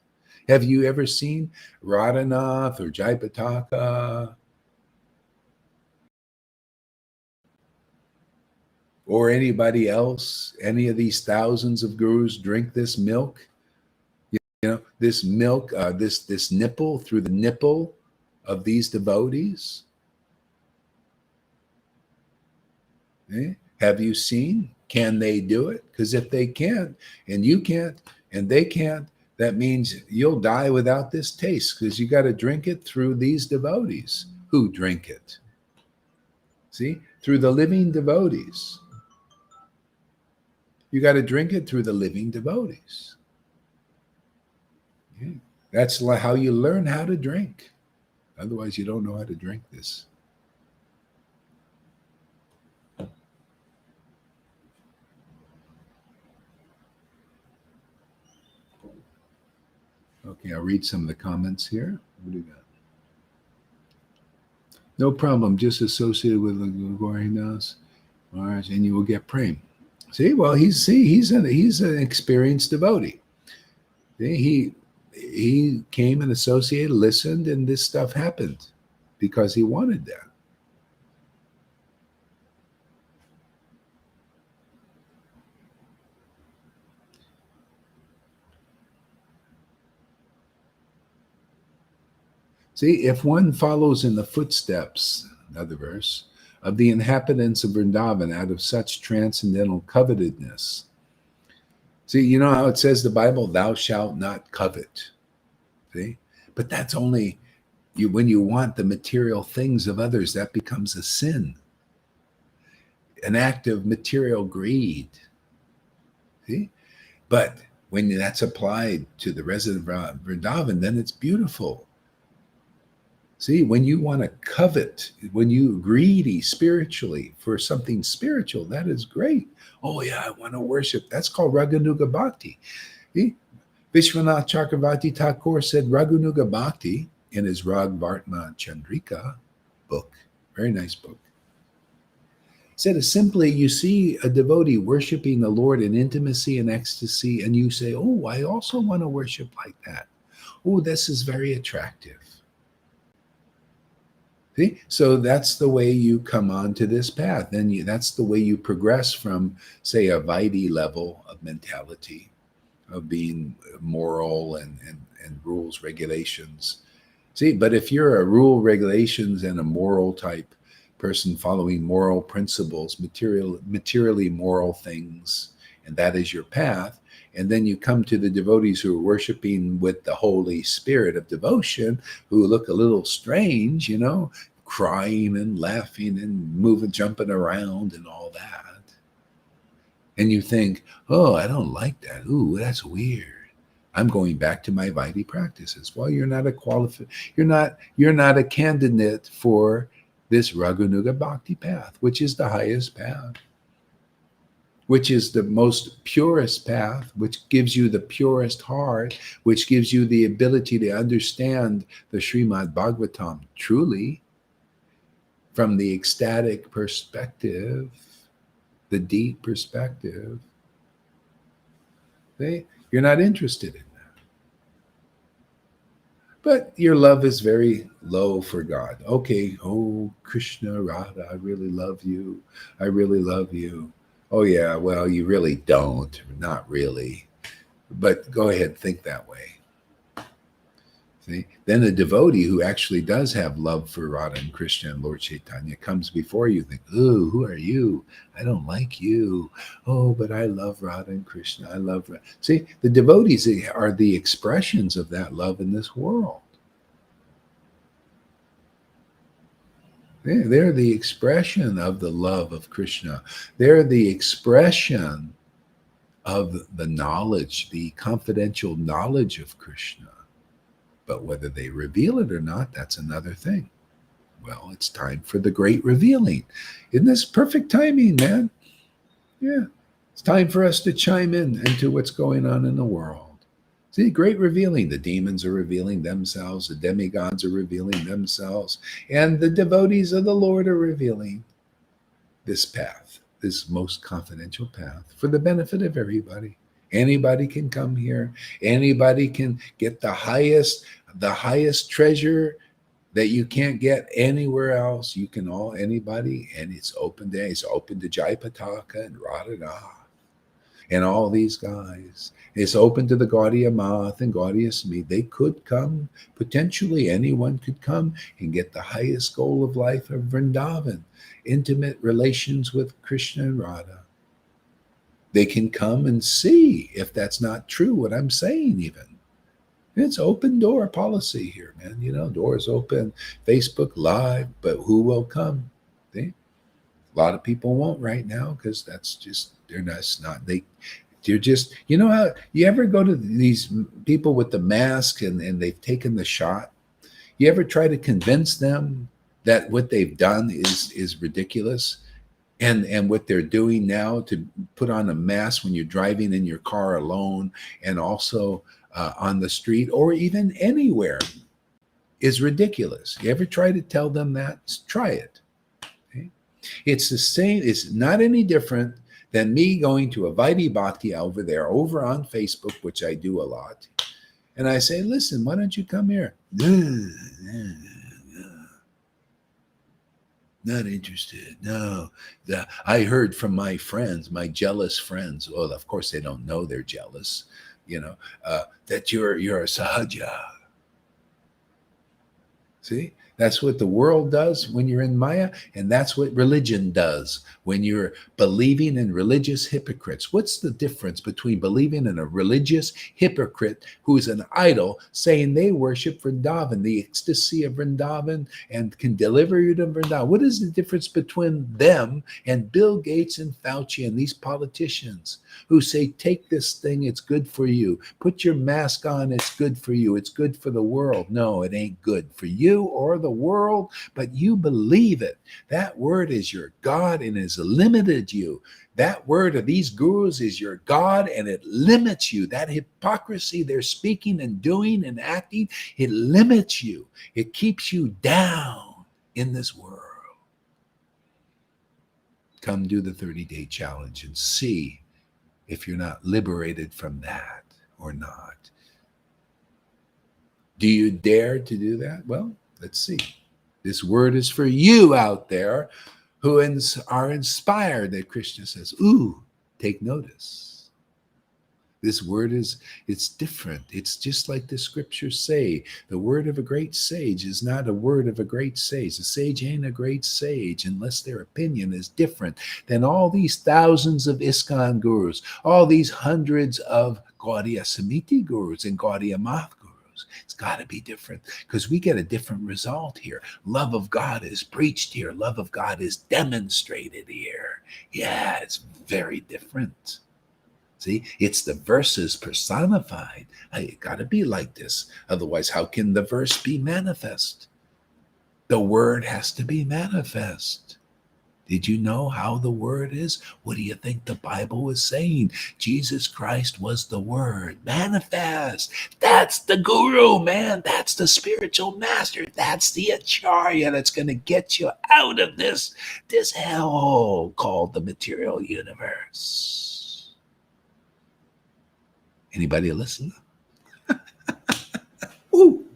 Have you ever seen Radhanath or Jaipataka or anybody else, any of these thousands of gurus drink this milk? You know, this milk, this nipple, through the nipple of these devotees? Have you seen? Can they do it? Because if they can't, and you can't, and they can't, that means you'll die without this taste, because you got to drink it through these devotees who drink it. See? Through the living devotees. You got to drink it through the living devotees. Yeah. That's how you learn how to drink. Otherwise, you don't know how to drink this. Okay, I'll read some of the comments here. What do you got? No problem, just associated with the Gregorianos, and you will get prem. See, well, he's an experienced devotee. He came and associated, listened, and this stuff happened because he wanted that. See, if one follows in the footsteps, another verse, of the inhabitants of Vrindavan out of such transcendental covetedness. See, you know how it says the Bible, thou shalt not covet. See? But that's only when you want the material things of others, that becomes a sin. An act of material greed. See? But when that's applied to the resident of Vrindavan, then it's beautiful. See, when you want to covet, when you greedy spiritually for something spiritual, that is great. Oh yeah, I want to worship. That's called Raganuga Bhakti. See? Vishwanath Chakravarti Thakur said Raganuga Bhakti in his Ragvartma Chandrika book, very nice book, said simply, you see a devotee worshiping the Lord in intimacy and ecstasy, and you say, oh, I also want to worship like that. Oh, this is very attractive. See? So that's the way you come onto this path. Then that's the way you progress from, say, a Vaidhi level of mentality, of being moral and rules, regulations. See, but if you're a rule, regulations, and a moral type person following moral principles, materially moral things, and that is your path, and then you come to the devotees who are worshiping with the Holy Spirit of devotion, who look a little strange, you know, crying and laughing and moving, jumping around and all that. And you think, oh, I don't like that. Ooh, that's weird. I'm going back to my Vaidhi practices. Well, you're not a candidate for this Raganuga Bhakti path, which is the highest path, which is the most purest path, which gives you the purest heart, which gives you the ability to understand the Srimad Bhagavatam truly from the ecstatic perspective, the deep perspective. You're not interested in that. But your love is very low for God. Okay, oh, Krishna, Radha, I really love you. I really love you. Oh, yeah, well, you really don't. Not really. But go ahead, think that way. See? Then a devotee who actually does have love for Radha and Krishna and Lord Chaitanya comes before you, think, ooh, who are you? I don't like you. Oh, but I love Radha and Krishna. I love Radha. See, the devotees are the expressions of that love in this world. They're the expression of the love of Krishna. They're the expression of the knowledge, the confidential knowledge of Krishna. But whether they reveal it or not, that's another thing. Well, it's time for the great revealing. Isn't this perfect timing, man? Yeah. It's time for us to chime in into what's going on in the world. See, great revealing. The demons are revealing themselves, the demigods are revealing themselves, and the devotees of the Lord are revealing this path, this most confidential path for the benefit of everybody. Anybody can come here. Anybody can get the highest treasure that you can't get anywhere else. You can anybody, and it's open to Jaipataka and Radha and all these guys. It's open to the Gaudiya Math and Gaudiya Smith. They could come, potentially anyone could come and get the highest goal of life of Vrindavan, intimate relations with Krishna and Radha. They can come and see if that's not true, what I'm saying even. It's open door policy here, man. Doors open, Facebook Live, but who will come? See? A lot of people won't right now because that's just, they're just, how, you ever go to these people with the mask and they've taken the shot? You ever try to convince them that what they've done is ridiculous? And what they're doing now to put on a mask when you're driving in your car alone and also on the street or even anywhere is ridiculous. You ever try to tell them that? Try it. Okay? It's the same. It's not any different than me going to a Vaidhi Bhakti over on Facebook, which I do a lot. And I say, listen, why don't you come here? Not interested. No. I heard from my friends, my jealous friends. Well, of course, they don't know they're jealous, that you're a sahaja. See? That's what the world does when you're in Maya, and that's what religion does when you're believing in religious hypocrites. What's the difference between believing in a religious hypocrite who's an idol saying they worship Vrindavan, the ecstasy of Vrindavan, and can deliver you to Vrindavan? What is the difference between them and Bill Gates and Fauci and these politicians who say, take this thing, it's good for you. Put your mask on, it's good for you. It's good for the world. No, it ain't good for you or the world, but you believe it. That word is your God and has limited you. That word of these gurus is your God and it limits you. That hypocrisy they're speaking and doing and acting, it limits you. It keeps you down in this world. Come do the 30-day challenge and see if you're not liberated from that or not. Do you dare to do that? Well, let's see. This word is for you out there who are inspired that Krishna says, ooh, take notice. This word it's different. It's just like the scriptures say. The word of a great sage is not a word of a great sage. The sage ain't a great sage unless their opinion is different than all these thousands of ISKCON gurus, all these hundreds of Gaudiya Samiti gurus and Gaudiya Math gurus. It's got to be different because we get a different result here. Love of God is preached here. Love of God is demonstrated here. Yeah, it's very different. See, it's the verses personified. It got to be like this. Otherwise, how can the verse be manifest? The word has to be manifest. Did you know how the word is? What do you think the Bible was saying? Jesus Christ was the word. Manifest. That's the guru, man. That's the spiritual master. That's the acharya that's going to get you out of this hell called the material universe. Anybody listen? Ooh.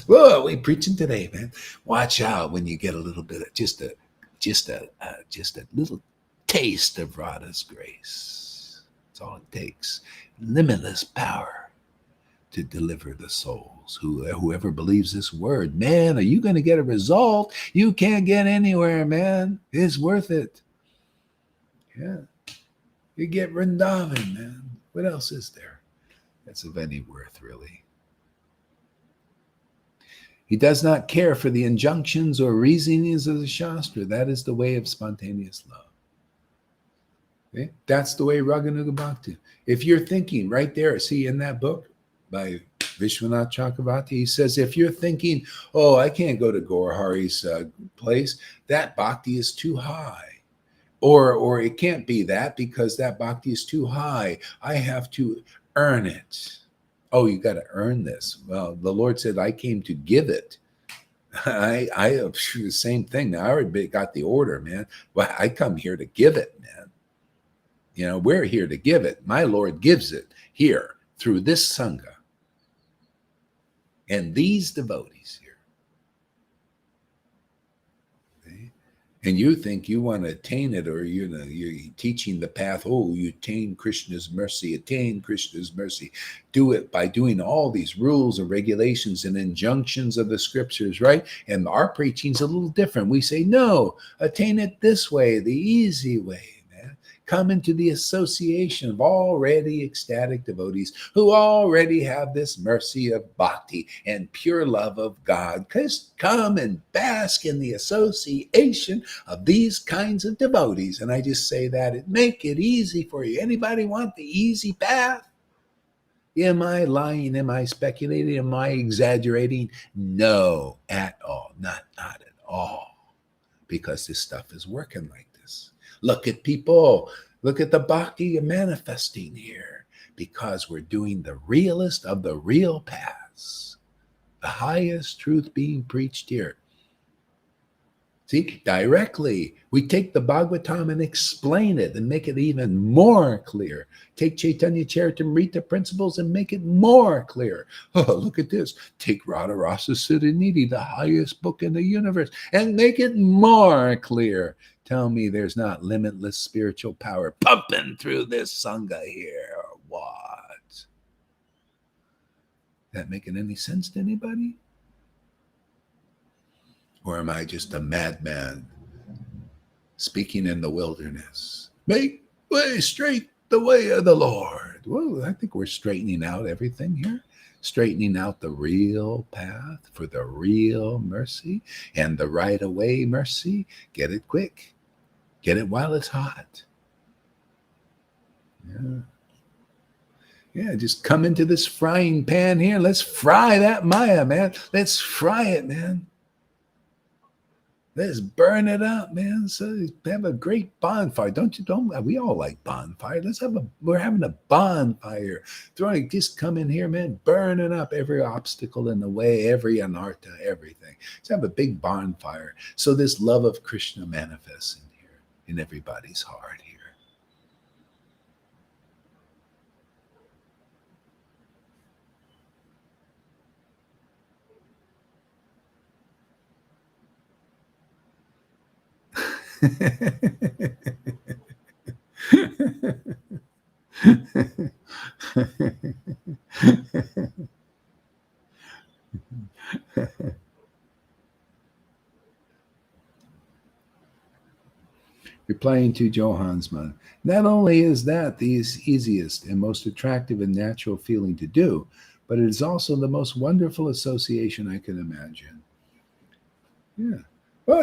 Whoa, we preaching today, man. Watch out when you get a little bit of just a little taste of Radha's grace. That's all it takes. Limitless power to deliver the souls. Whoever believes this word, man, are you going to get a result you can't get anywhere, man? It's worth it. Yeah. You get Vrindavan, man. What else is there that's of any worth, really? He does not care for the injunctions or reasonings of the Shastra. That is the way of spontaneous love. Okay? That's the way Raganuga Bhakti. If you're thinking right there, see in that book by Vishwanath Chakravarti, he says, if you're thinking, oh, I can't go to Gaurahari's place, that bhakti is too high. Or it can't be that because that bhakti is too high. I have to earn it. Oh, you got to earn this. Well, the Lord said, I came to give it. I the same thing. Now, I already got the order, man. Well, I come here to give it, man. You know, we're here to give it. My Lord gives it here through this Sangha and these devotees here. Okay? And you think you want to attain it, or you're teaching the path. Oh, you attain Krishna's mercy, attain Krishna's mercy. Do it by doing all these rules and regulations and injunctions of the scriptures, right? And our preaching's a little different. We say, no, attain it this way, the easy way. Come into the association of already ecstatic devotees who already have this mercy of bhakti and pure love of God. Just come and bask in the association of these kinds of devotees. And I just say that it make it easy for you. Anybody want the easy path? Am I lying? Am I speculating? Am I exaggerating? No, at all. Not at all. Because this stuff is working like this. Look at people. Look at the bhakti manifesting here, because we're doing the realest of the real paths, the highest truth being preached here. See, directly, we take the Bhagavatam and explain it and make it even more clear. Take Chaitanya Charitamrita principles and make it more clear. Oh, look at this. Take Radha Rasa Siddhanidhi, the highest book in the universe, and make it more clear. Tell me there's not limitless spiritual power pumping through this Sangha here, or what? That making any sense to anybody? Or am I just a madman speaking in the wilderness? Make way straight the way of the Lord. Well, I think we're straightening out everything here, straightening out the real path for the real mercy and the right away mercy. Get it quick. Get it while it's hot. Yeah, just come into this frying pan here. Let's fry that Maya, man. Let's fry it, man. Let's burn it up, man. So have a great bonfire. Don't we all like bonfire? We're having a bonfire. Just come in here, man, burning up every obstacle in the way, every anartha, everything. Let's have a big bonfire. So this love of Krishna manifests in here, in everybody's heart here. Replying to Johansman, not only is that the easiest and most attractive and natural feeling to do, but it is also the most wonderful association I can imagine. Yeah. Well,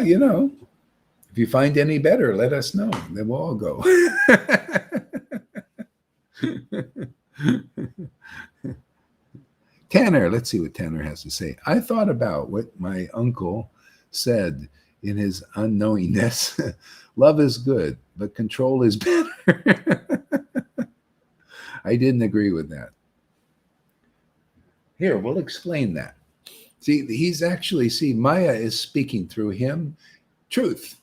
if you find any better, let us know. Then we'll all go. Tanner, let's see what Tanner has to say. I thought about what my uncle said in his unknowingness. Love is good, but control is better. I didn't agree with that. Here, we'll explain that. See, Maya is speaking through him truth.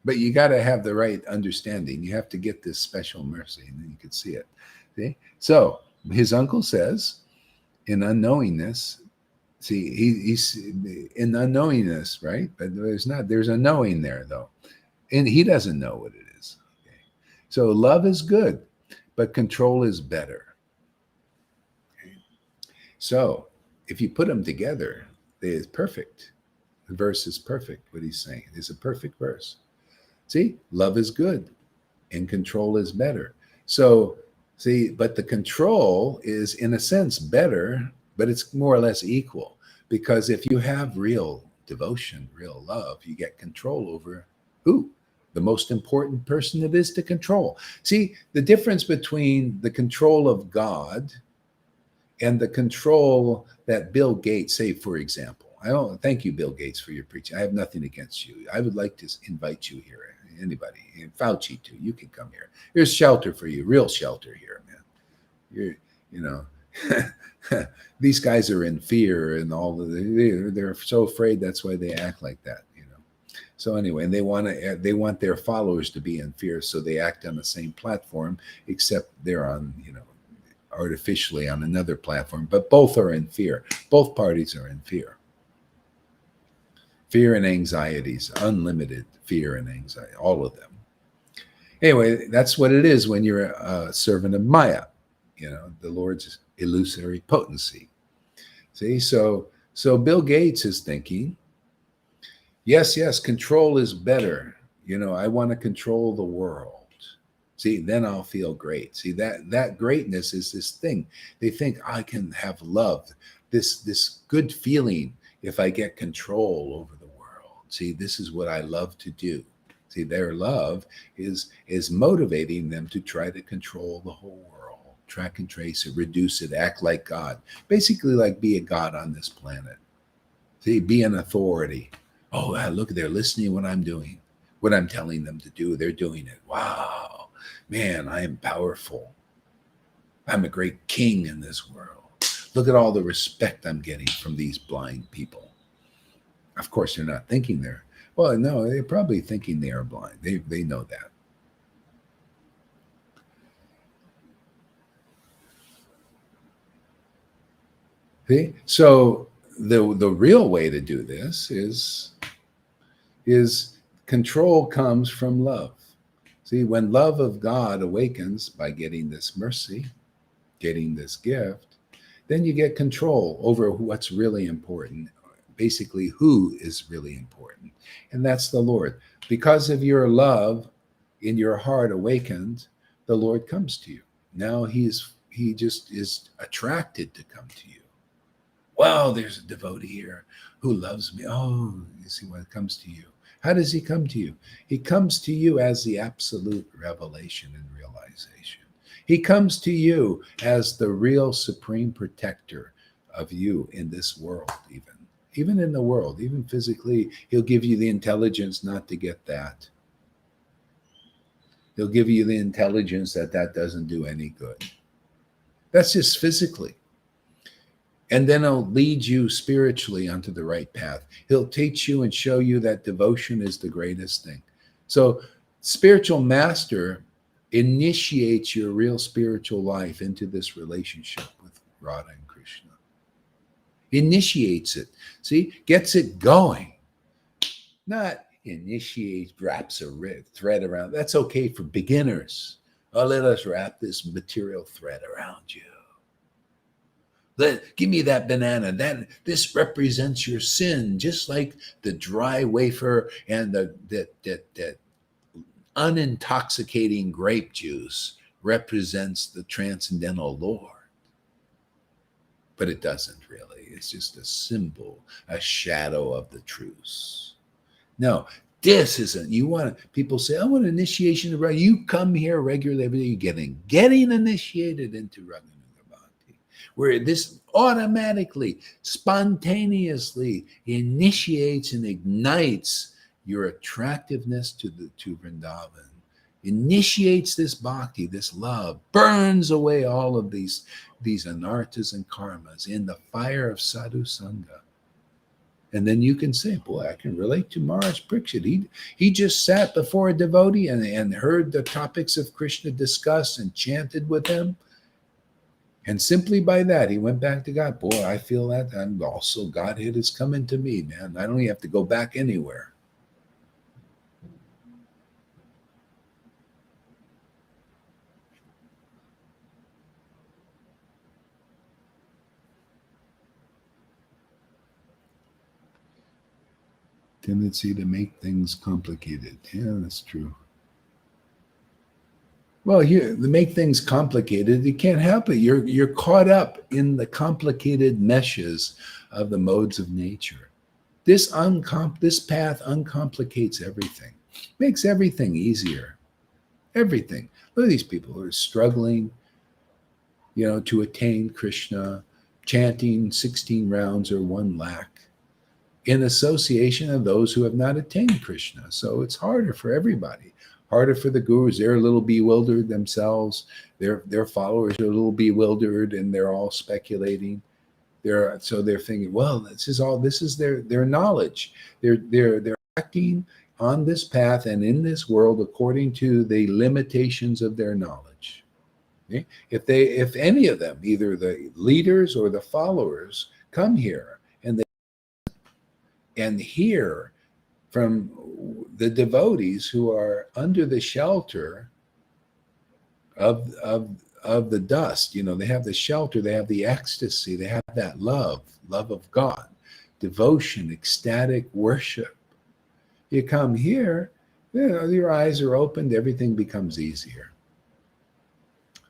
But you got to have the right understanding. You have to get this special mercy, and then you can see it. See? So his uncle says, in unknowingness, see, he's in unknowingness, right? But there's a knowing there, though. And he doesn't know what it is. Okay? So love is good, but control is better. Okay? So if you put them together, it's perfect. The verse is perfect, what he's saying. It's a perfect verse. See, love is good and control is better. So, see, but the control is in a sense better, but it's more or less equal. Because if you have real devotion, real love, you get control over who? The most important person it is to control. See, the difference between the control of God and the control that Bill Gates, say, for example, I don't thank you, Bill Gates, for your preaching. I have nothing against you. I would like to invite you here. Anybody, and Fauci too. You can come here. There's shelter for you, real shelter here, man. You know, these guys are in fear and all of they're so afraid. That's why they act like that, you know. So anyway, and they want their followers to be in fear, so they act on the same platform, except they're on, you know, artificially on another platform. But both are in fear. Both parties are in fear. Fear and anxieties, unlimited fear and anxiety, all of them. Anyway, that's what it is when you're a servant of Maya, you know, the Lord's illusory potency. See, so Bill Gates is thinking, yes, control is better. You know, I want to control the world. See, then I'll feel great. See, that greatness is this thing. They think I can have love, this good feeling if I get control over the world. See, this is what I love to do. See, their love is motivating them to try to control the whole world, track and trace it, reduce it, act like God. Basically, like be a God on this planet. See, be an authority. Oh, look, they're listening to what I'm doing, what I'm telling them to do. They're doing it. Wow, man, I am powerful. I'm a great king in this world. Look at all the respect I'm getting from these blind people. Of course, they're not thinking they're, well, no, they're probably thinking they are blind. They know that. See? So the real way to do this is control comes from love. See, when love of God awakens by getting this mercy, getting this gift, then you get control over what's really important, basically who is really important. And that's the Lord. Because of your love in your heart awakened, the Lord comes to you. Now he just is attracted to come to you. Wow, there's a devotee here who loves me. Oh, you see what comes to you. How does he come to you? He comes to you as the absolute revelation and realization. He comes to you as the real supreme protector of you in this world, even in the world, even physically. He'll give you the intelligence not to get that. He'll give you the intelligence that doesn't do any good. That's just physically. And then he'll lead you spiritually onto the right path. He'll teach you and show you that devotion is the greatest thing. So spiritual master initiates your real spiritual life into this relationship with Radha and Krishna. Initiates it. See, gets it going. Not initiates, wraps a thread around. That's okay for beginners. Oh, let us wrap this material thread around you. Give me that banana. This represents your sin, just like the dry wafer and that unintoxicating grape juice represents the transcendental Lord. But it doesn't really. It's just a symbol, a shadow of the truth. No, this isn't. You want people say, I want an initiation of Radha. You come here regularly every day. You're getting initiated into Raganuga Bhakti, where this automatically, spontaneously initiates and ignites your attractiveness to Vrindavan, initiates this bhakti, this love, burns away all of these anarthas and karmas in the fire of sadhu sangha. And then you can say, boy, I can relate to Maharaj Parikshit. He just sat before a devotee and heard the topics of Krishna discussed and chanted with him. And simply by that, he went back to God. Boy, I feel that. And also Godhead is coming to me, man. I don't even have to go back anywhere. Tendency to make things complicated. Yeah, that's true. Well, to make things complicated, you can't help it. You're caught up in the complicated meshes of the modes of nature. This path uncomplicates everything, makes everything easier. Everything. Look at these people who are struggling, to attain Krishna, chanting 16 rounds or 1 lakh. in association of those who have not attained Krishna. So it's harder for everybody. Harder for the gurus. They're a little bewildered themselves. Their followers are a little bewildered, and they're all speculating. They're thinking, well, this is their knowledge. They're acting on this path and in this world according to the limitations of their knowledge. Okay? If any of them, either the leaders or the followers, come here and hear from the devotees who are under the shelter of the dust, they have the shelter, they have the ecstasy, they have that love of God, devotion, ecstatic worship. You come here, your eyes are opened, everything becomes easier.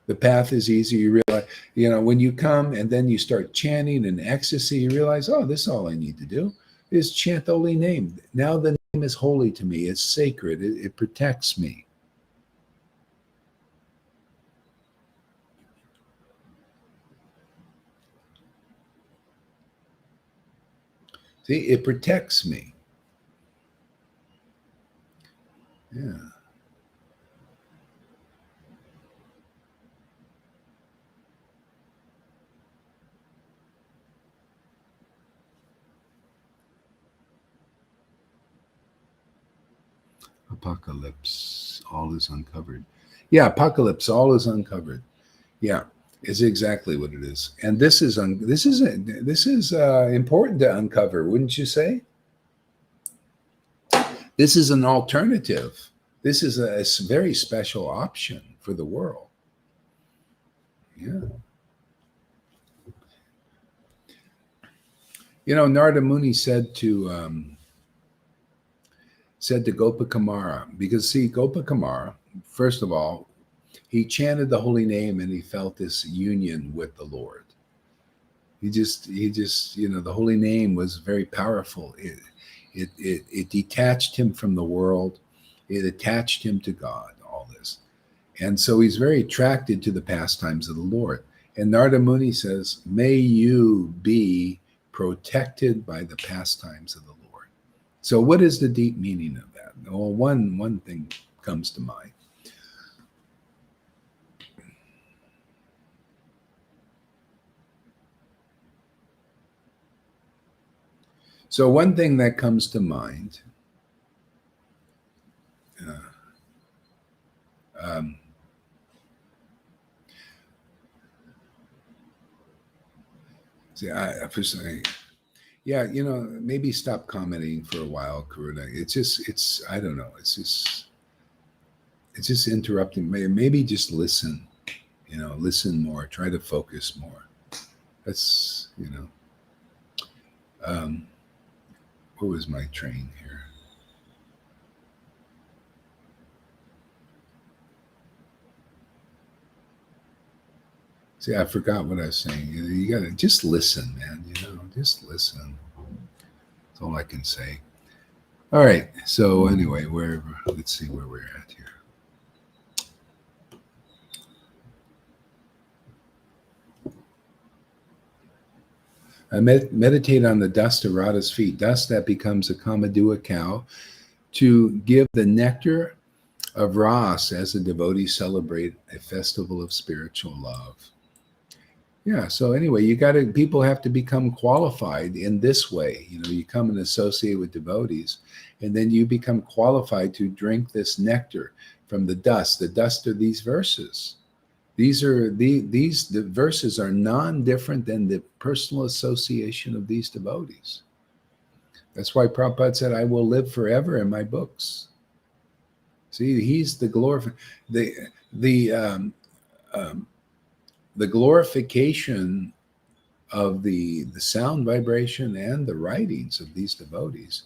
The path is easy. You realize, when you come and then you start chanting in ecstasy, you realize, oh, this is all I need to do is chant the holy name. Now the name is holy to me. It's sacred. It protects me. See, it protects me. Yeah. Apocalypse, all is uncovered. Yeah, apocalypse, all is uncovered. Yeah, is exactly what it is. And this is important to uncover, wouldn't you say? This is an alternative. This is a very special option for the world. Yeah. Narada Muni said to Gopakumara, because see, Gopakumara, first of all, he chanted the holy name and he felt this union with the Lord. He just, the holy name was very powerful. It detached him from the world. It attached him to God, all this. And so he's very attracted to the pastimes of the Lord. And Narada Muni says, may you be protected by the pastimes of the Lord. So what is the deep meaning of that? Well, one thing comes to mind. So one thing that comes to mind, maybe stop commenting for a while, Karuna. I don't know. It's just interrupting. Maybe just listen, listen more, try to focus more. That's, what was my train here? See, I forgot what I was saying. You got to just listen, man. Just listen. That's all I can say. All right. So anyway, let's see where we're at here. I meditate on the dust of Radha's feet, dust that becomes a Kamadua cow, to give the nectar of Ras as the devotees celebrate a festival of spiritual love. Yeah, so anyway, people have to become qualified in this way. You come and associate with devotees, and then you become qualified to drink this nectar from the dust. The dust are these verses. The verses are non-different than the personal association of these devotees. That's why Prabhupada said, I will live forever in my books. See, he's the glorification of the sound vibration and the writings of these devotees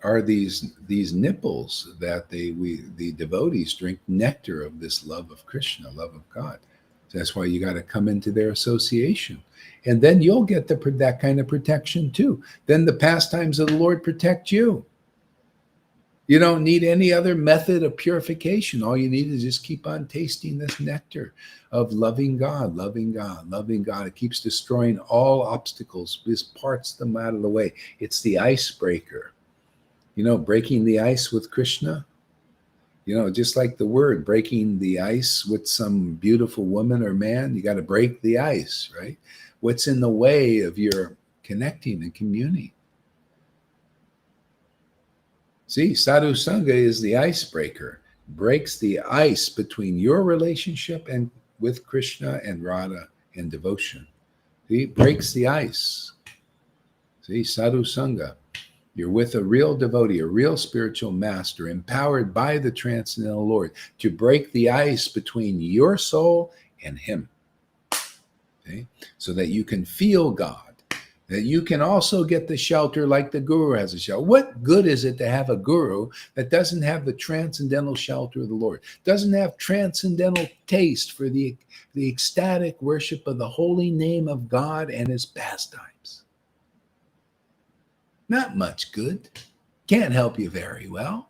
are these nipples that the devotees drink nectar of this love of Krishna, love of God. So that's why you got to come into their association. And then you'll get that kind of protection too. Then the pastimes of the Lord protect you. You don't need any other method of purification. All you need is just keep on tasting this nectar of loving God, loving God, loving God. It keeps destroying all obstacles, just parts them out of the way. It's the icebreaker. You know, breaking the ice with Krishna. You know, just like the word, breaking the ice with some beautiful woman or man, you got to break the ice, right? What's in the way of your connecting and communing? See, Sadhu Sangha is the icebreaker, breaks the ice between your relationship and with Krishna and Radha and devotion. See, breaks the ice. See, Sadhu Sangha. You're with a real devotee, a real spiritual master, empowered by the Transcendental Lord to break the ice between your soul and him. Okay? So that you can feel God, that you can also get the shelter like the guru has a shelter. What good is it to have a guru that doesn't have the transcendental shelter of the Lord, doesn't have transcendental taste for the ecstatic worship of the holy name of God and his pastimes? Not much good. Can't help you very well.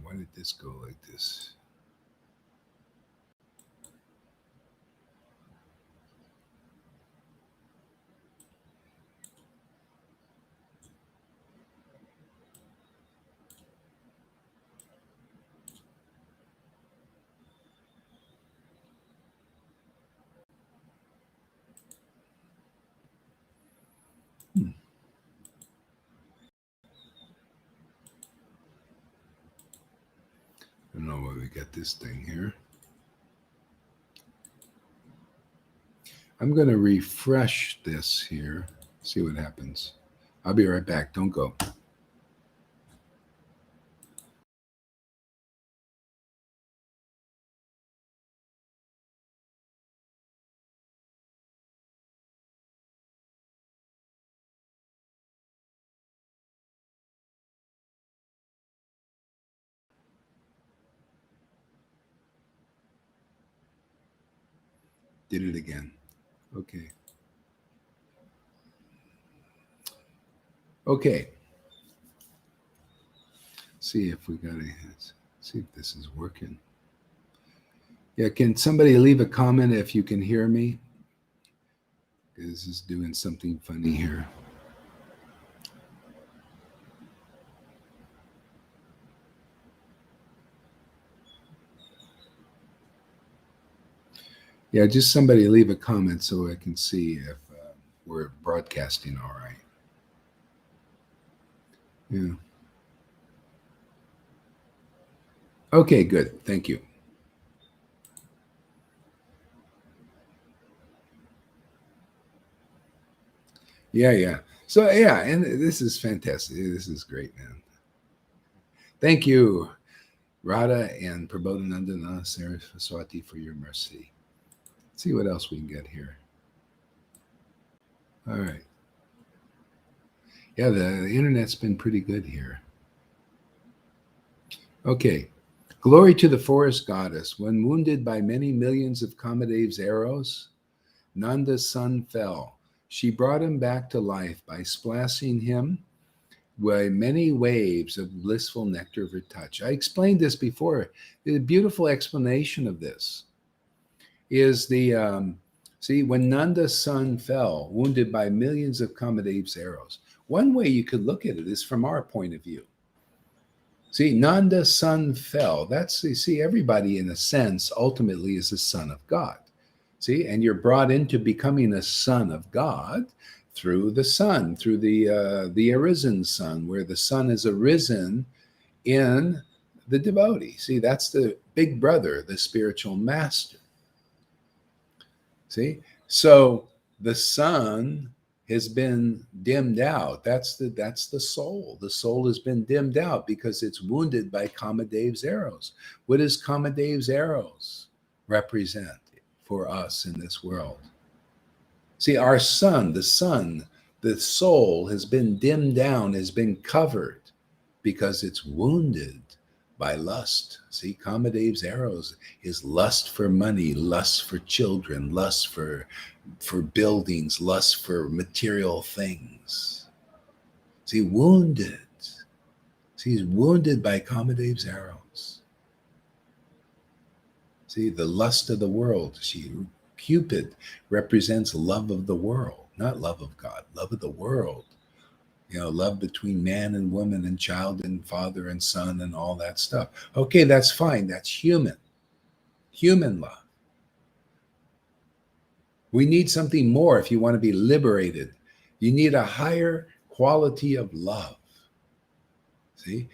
Why did this go like this? I don't know why we got this thing here. I'm going to refresh this here, see what happens. I'll be right back. Don't go. Did it again. Okay. Okay. See if we got to see if this is working. Yeah, can somebody leave a comment if you can hear me? This is doing something funny here. Yeah, just somebody leave a comment so I can see if we're broadcasting all right. Yeah. Okay, good. Thank you. Yeah. So, yeah, and this is fantastic. This is great, man. Thank you, Radha and Prabodhanandana Saraswati, for your mercy. Let's see what else we can get here. All right. Yeah, the internet's been pretty good here. Okay. Glory to the forest goddess. When wounded by many millions of Kamadeva's arrows, Nanda's son fell. She brought him back to life by splashing him by many waves of blissful nectar of her touch. I explained this before. The beautiful explanation of this is the see, when Nanda's son fell, wounded by millions of Kamadeva's arrows. One way you could look at it is from our point of view. See, Nanda's son fell. That's, you see, everybody in a sense ultimately is a son of God. See, and you're brought into becoming a son of God through the Son, through the arisen Son, where the Son is arisen in the devotee. See, that's the big brother, the spiritual master. See? So the sun has been dimmed out. That's the soul. The soul has been dimmed out because it's wounded by Kamadev's arrows. What does Kamadev's arrows represent for us in this world? See, our sun, the soul has been dimmed down, has been covered because it's wounded by lust. See, Kamadev's arrows is lust for money, lust for children, lust for buildings, lust for material things. See, wounded. See, he's wounded by Kamadev's arrows. See, the lust of the world. Cupid represents love of the world, not love of God, love of the world. Love between man and woman and child and father and son and all that stuff. Okay, that's fine. That's human love. We need something more if you want to be liberated. You need a higher quality of love. See?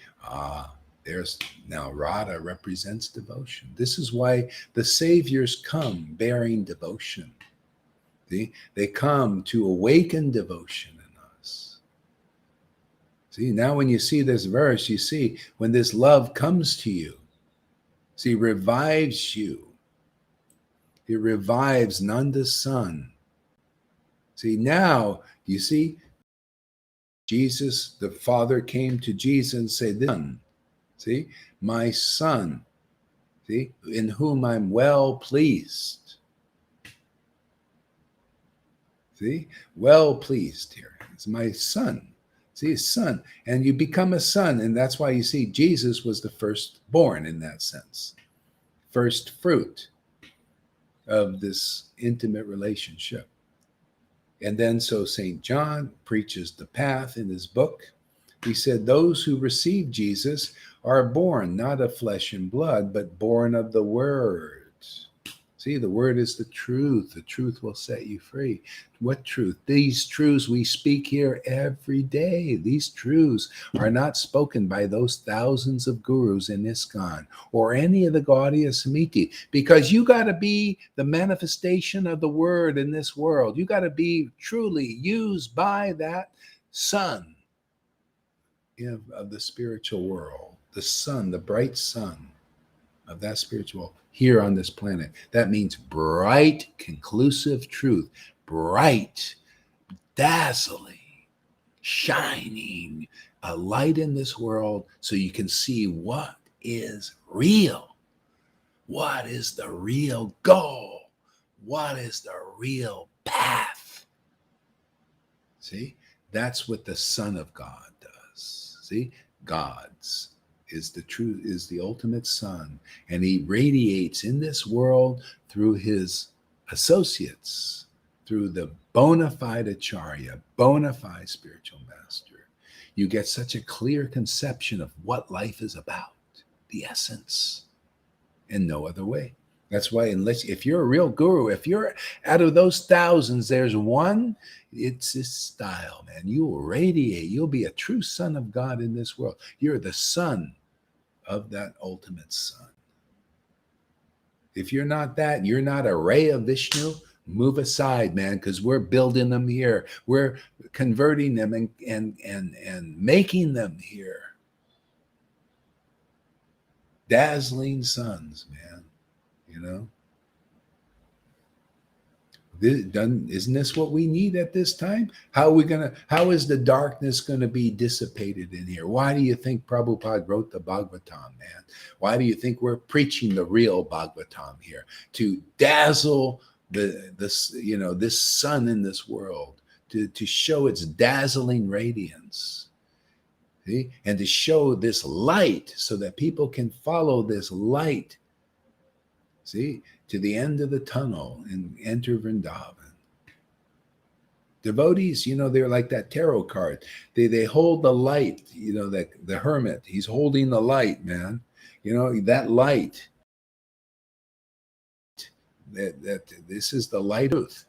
There's now Radha represents devotion. This is why the saviors come bearing devotion. See? They come to awaken devotion in us. See, now when you see this verse, you see when this love comes to you, see, revives you. It revives Nanda's son. See, now, you see, Jesus, the Father came to Jesus and said, "Son, see, my son, see, in whom I'm well pleased." See, well pleased here. It's my son. See, his son. And you become a son. And that's why you see Jesus was the firstborn in that sense. First fruit of this intimate relationship. And then so St. John preaches the path in his book. He said, those who receive Jesus are born not of flesh and blood, but born of the word. See, the word is the truth. The truth will set you free. What truth? These truths we speak here every day. These truths are not spoken by those thousands of gurus in ISKCON or any of the Gaudiya Samiti, because you got to be the manifestation of the word in this world. You got to be truly used by that sun of the spiritual world, the sun, the bright sun of that spiritual here on this planet. That means bright, conclusive truth, bright, dazzling, shining, a light in this world so you can see what is real. What is the real goal? What is the real path? See, that's what the Son of God does. See, God's is the truth, is the ultimate sun, and he radiates in this world through his associates, through the bona fide acharya, bona fide spiritual master. You get such a clear conception of what life is about, the essence, and no other way. That's why, if you're a real guru, if you're out of those thousands, there's one, it's this style, man. You will radiate. You'll be a true son of God in this world. You're the son of that ultimate sun. If you're not that, you're not a ray of Vishnu, move aside, man, because we're building them here. We're converting them and making them here. Dazzling suns, man. You know? Isn't this what we need at this time? How is the darkness going to be dissipated in here? Why do you think Prabhupada wrote the Bhagavatam, man? Why do you think we're preaching the real Bhagavatam here? To dazzle this sun in this world, to show its dazzling radiance. See? And to show this light so that people can follow this light. See? To the end of the tunnel and enter Vrindavan. Devotees, they're like that tarot card. They hold the light, that the hermit, he's holding the light, man. That light, that this is the light of truth.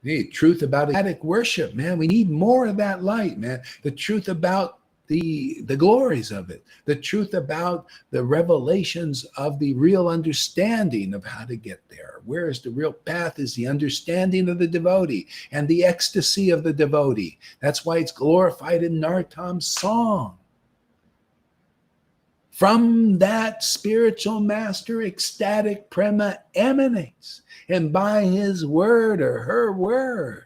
We need truth about ecstatic worship, man. We need more of that light, man. The truth about the glories of it, the truth about the revelations of the real understanding of how to get there. Whereas the real path is the understanding of the devotee and the ecstasy of the devotee. That's why it's glorified in Narottam's song. From that spiritual master, ecstatic prema emanates, and by his word or her word,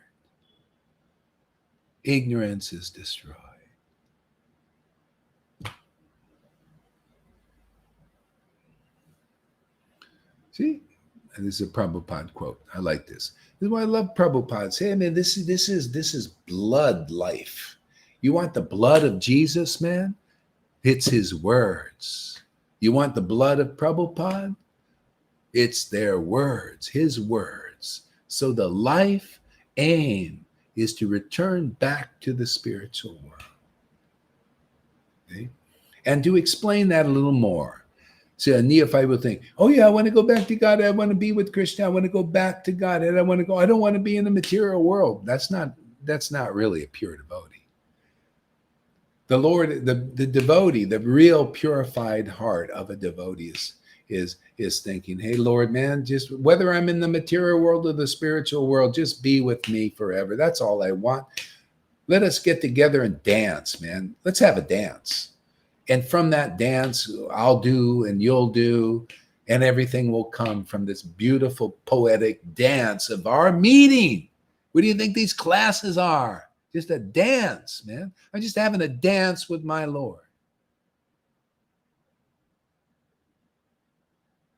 ignorance is destroyed. See, and this is a Prabhupada quote. I like this. This is why I love Prabhupada. Say, man, this is blood life. You want the blood of Jesus, man? It's his words. You want the blood of Prabhupada? It's their words, his words. So the life aim is to return back to the spiritual world. Okay? And to explain that a little more. So a neophyte will think, oh yeah, I want to go back to God. I want to be with Krishna. I want to go back to God. And I don't want to be in the material world. That's not really a pure devotee. The Lord, the devotee, the real purified heart of a devotee is thinking, hey, Lord, man, just whether I'm in the material world or the spiritual world, just be with me forever. That's all I want. Let us get together and dance, man. Let's have a dance. And from that dance, I'll do and you'll do, and everything will come from this beautiful poetic dance of our meeting. What do you think these classes are? Just a dance, man. I'm just having a dance with my Lord.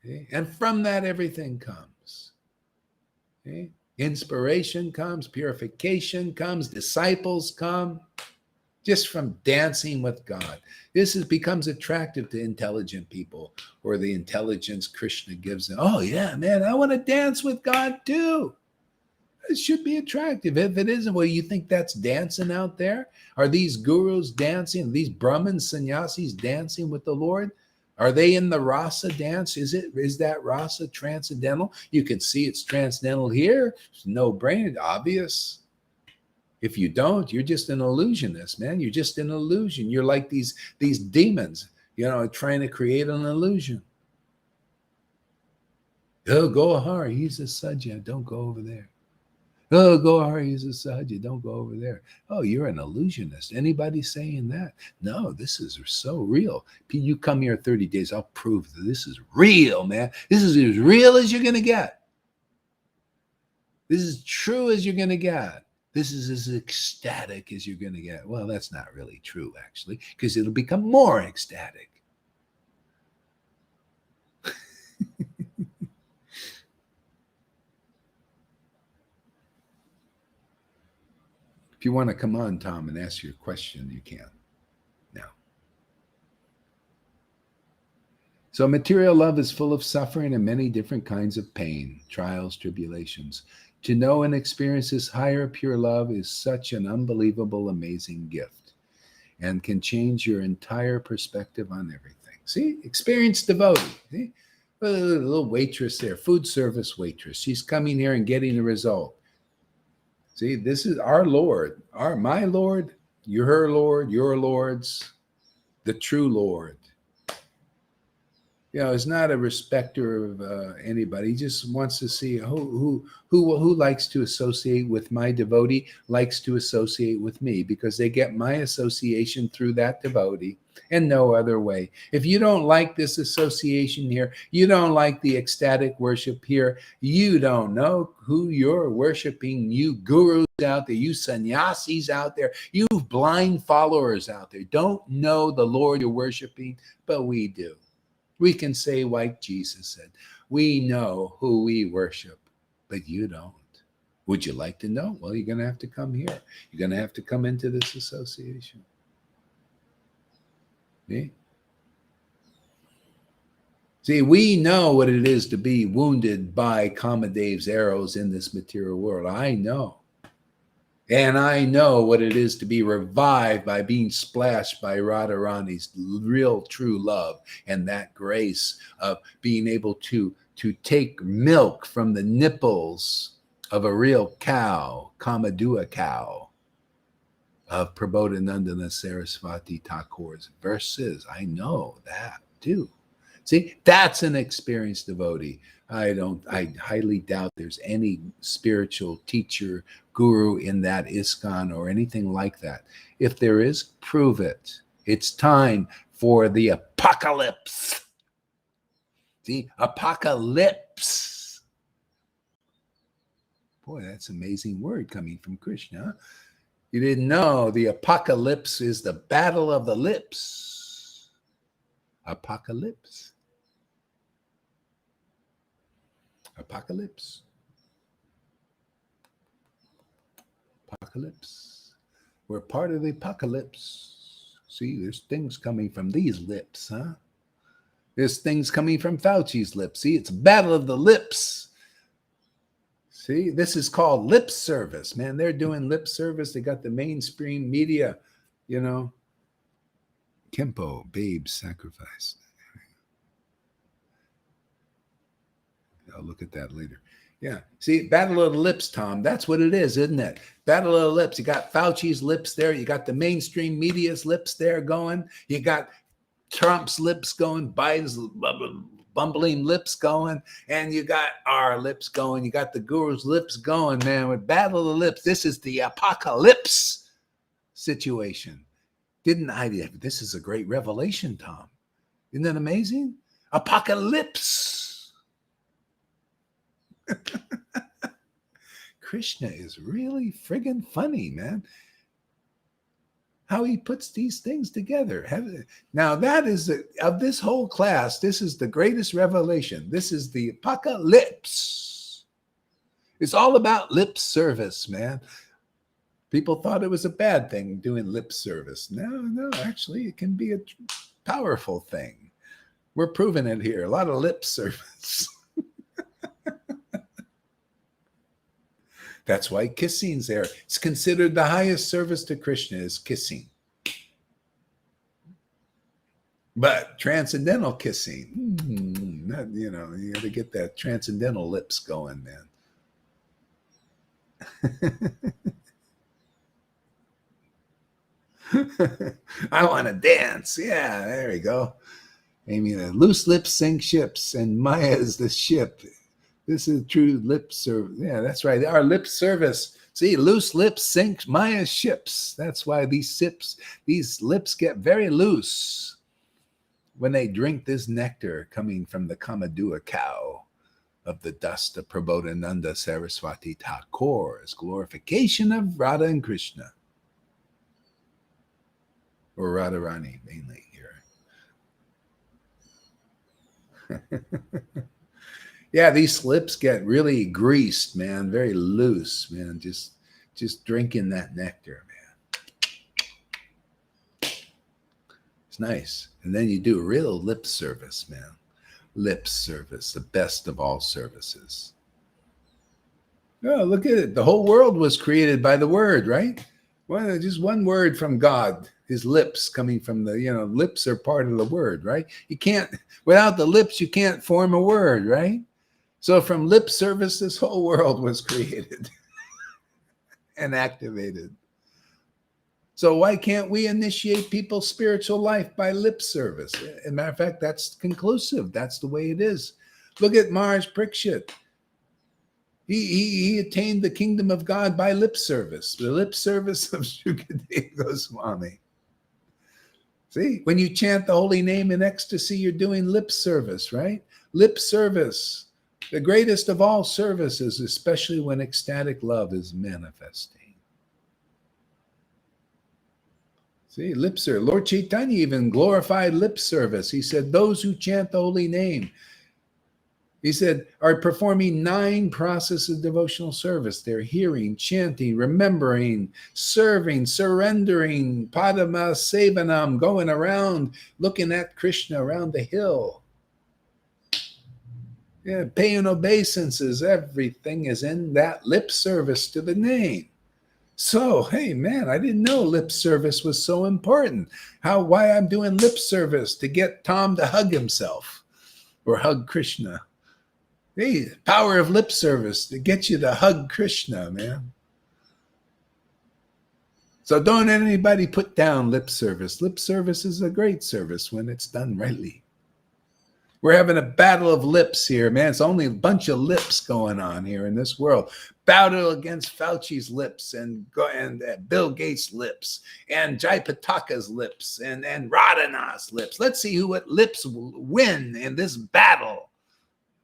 Okay? And from that, everything comes. Okay? Inspiration comes, purification comes, disciples come. Just from dancing with God. This becomes attractive to intelligent people, or the intelligence Krishna gives them. Oh, yeah, man, I want to dance with God too. It should be attractive. If it isn't, well, you think that's dancing out there? Are these gurus dancing? Are these Brahmins, sannyasis dancing with the Lord? Are they in the rasa dance? Is that rasa transcendental? You can see it's transcendental here. It's no brainer, obvious. If you don't, you're just an illusionist, man. You're just an illusion. You're like these demons, trying to create an illusion. Oh, Gohar, he's a Sajja. Don't go over there. Oh, Gohar, he's a Sajja. Don't go over there. Oh, you're an illusionist. Anybody saying that? No, this is so real. You come here 30 days, I'll prove that this is real, man. This is as real as you're going to get. This is true as you're going to get. This is as ecstatic as you're going to get. Well, that's not really true, actually, because it'll become more ecstatic. If you want to come on, Tom, and ask your question, you can now. So material love is full of suffering and many different kinds of pain, trials, tribulations. To know and experience this higher pure love is such an unbelievable, amazing gift and can change your entire perspective on everything. See, experienced devotee. See? A little waitress there, food service waitress. She's coming here and getting a result. See, this is our Lord, my Lord, your Lord, your Lord's, the true Lord. He's not a respecter of anybody. He just wants to see who likes to associate with my devotee, likes to associate with me, because they get my association through that devotee and no other way. If you don't like this association here, you don't like the ecstatic worship here, you don't know who you're worshiping, you gurus out there, you sannyasis out there, you blind followers out there, don't know the Lord you're worshiping, but we do. We can say, like Jesus said, we know who we worship, but you don't. Would you like to know? Well, you're going to have to come here. You're going to have to come into this association. See, we know what it is to be wounded by Kamadev's arrows in this material world. I know. And I know what it is to be revived by being splashed by Radharani's real true love and that grace of being able to take milk from the nipples of a real cow, Kamadua cow, of Prabodhanandana Saraswati Thakur's verses. I know that too. See, that's an experienced devotee. I highly doubt there's any spiritual teacher, guru in that ISKCON or anything like that. If there is, prove it. It's time for the apocalypse. See, apocalypse. Boy, that's an amazing word coming from Krishna. You didn't know the apocalypse is the battle of the lips. Apocalypse. Apocalypse. Apocalypse. We're part of the apocalypse. See, there's things coming from these lips, huh? There's things coming from Fauci's lips. See, it's a battle of the lips. See, this is called lip service, man. They're doing lip service. They got the mainstream media, you know. Kempo, babe, sacrifice. I'll look at that later. Yeah. See, battle of the lips, Tom. That's what it is, isn't it? Battle of the lips. You got Fauci's lips there. You got the mainstream media's lips there going. You got Trump's lips going, Biden's bumbling lips going, and you got our lips going. You got the guru's lips going, man. With battle of the lips, this is the apocalypse situation. This is a great revelation, Tom. Isn't that amazing? Apocalypse. Krishna is really friggin' funny, man. How he puts these things together. Now that is of this whole class, this is the greatest revelation. This is the apocalypse. It's all about lip service, man. People thought it was a bad thing doing lip service. No, actually it can be a powerful thing. We're proving it here. A lot of lip service. That's why kissing's there. It's considered the highest service to Krishna is kissing. But transcendental kissing, you got to get that transcendental lips going, man. I want to dance. Yeah, there we go. Amy, loose lips sink ships, and Maya is the ship. This is true lip service. Yeah, that's right. Our lip service. See, loose lips sink Maya's ships. That's why these lips get very loose when they drink this nectar coming from the Kamadua cow of the dust of Prabodhananda Saraswati Thakur's glorification of Radha and Krishna. Or Radharani, mainly here. Yeah, these lips get really greased, man, very loose, man. Just drinking that nectar, man. It's nice. And then you do real lip service, man. Lip service, the best of all services. Oh, look at it. The whole world was created by the word, right? Well, just one word from God. His lips coming from the, lips are part of the word, right? You can't, without the lips, you can't form a word, right? So from lip service, this whole world was created and activated. So why can't we initiate people's spiritual life by lip service? As a matter of fact, that's conclusive. That's the way it is. Look at Maharaj Parikshit. He attained the kingdom of God by lip service, the lip service of Shukadeva Goswami. See, when you chant the holy name in ecstasy, you're doing lip service, right? Lip service. The greatest of all services, especially when ecstatic love is manifesting. See, lip service. Lord Chaitanya even glorified lip service. He said, those who chant the holy name, he said, are performing 9 processes of devotional service. They're hearing, chanting, remembering, serving, surrendering, padama sevanam, going around, looking at Krishna around the hill. Yeah, paying obeisances, everything is in that lip service to the name. So, hey, man, I didn't know lip service was so important. Why I'm doing lip service to get Tom to hug himself or hug Krishna. Hey, power of lip service to get you to hug Krishna, man. So don't anybody put down lip service. Lip service is a great service when it's done rightly. We're having a battle of lips here, man. It's only a bunch of lips going on here in this world. Battle against Fauci's lips and Bill Gates' lips and Jai Pataka's lips and Radhana's lips. Let's see who lips will win in this battle.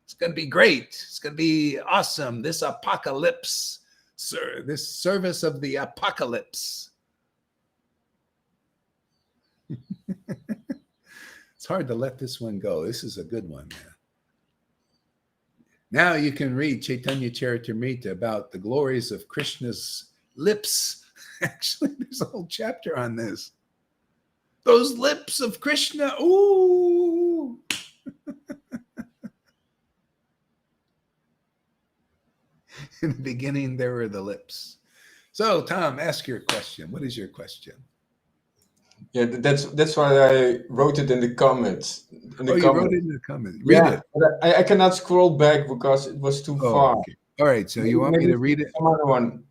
It's going to be great. It's going to be awesome. This apocalypse, sir, this service of the apocalypse. It's hard to let this one go. This is a good one, man. Now you can read Chaitanya Charitamrita about the glories of Krishna's lips. Actually, there's a whole chapter on this. Those lips of Krishna. Ooh. In the beginning, there were the lips. So, Tom, ask your question. What is your question? Yeah, that's why I wrote it in the comments. You wrote it in the comments. Read it. But I cannot scroll back because it was too far. Okay. All right, so you want me to read it?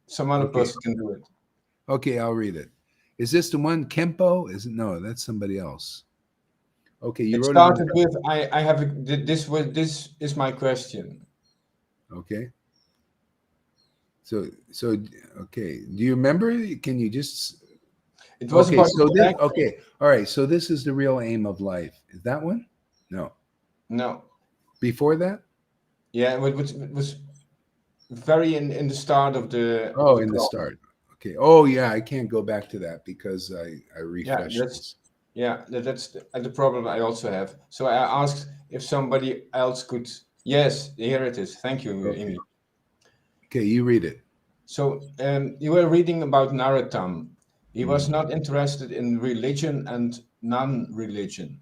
Some other person can do it. Okay, I'll read it. Is this the one, Kempo? No, that's somebody else. Okay, you wrote started with, I have, this is my question. Okay. So, okay. Do you remember? Can you just... It was okay, so this, okay, all right. So this is the real aim of life. Is that one? No. Before that? Yeah, it was very in the start of the. Oh, in the start. Okay. Oh, yeah. I can't go back to that because I refreshed. That's the problem I also have. So I asked if somebody else could. Yes, here it is. Thank you, Amy. Okay, you read it. So you were reading about Narottam. He was not interested in religion and non-religion,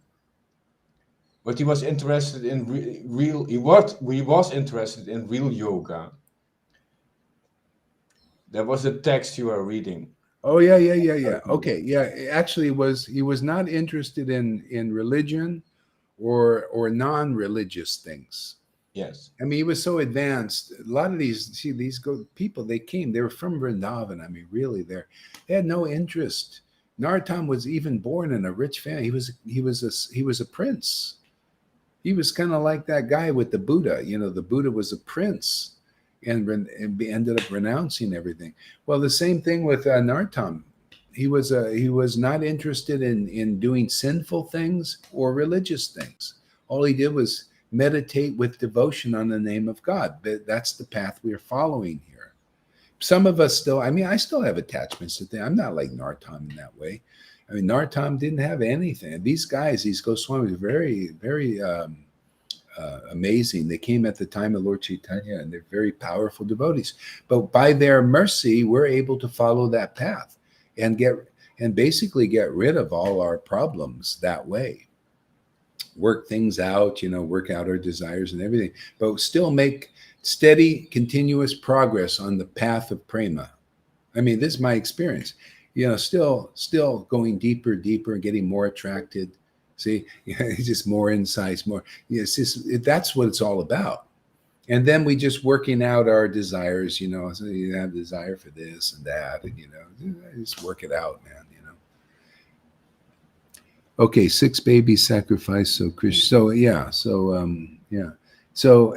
but he was interested in real. He was interested in real yoga. That was the text you were reading. Oh yeah. Okay, yeah. Actually, he was not interested in religion or non-religious things. Yes. I mean, he was so advanced. A lot of these people, they were from Vrindavan. I mean, really, they had no interest. Narottam was even born in a rich family. He was a prince. He was kind of like that guy with the Buddha. You know, the Buddha was a prince and ended up renouncing everything. Well, the same thing with Narottam. He was not interested in doing sinful things or religious things. All he did was meditate with devotion on the name of God. That's the path we are following here. Some of us still, I mean, I still have attachments to things. I'm not like Narottam in that way. I mean, Narottam didn't have anything. These guys, these Goswamis, very, very amazing. They came at the time of Lord Chaitanya, and they're very powerful devotees. But by their mercy, we're able to follow that path and basically get rid of all our problems that way. Work things out, work out our desires and everything, but still make steady, continuous progress on the path of prema. I mean, this is my experience. Still going deeper, getting more attracted. See, just more insights, more. That's what it's all about. And then we just working out our desires. So you have desire for this and that, and just work it out, man. Okay, 6 babies sacrificed. So Krishna. So yeah. So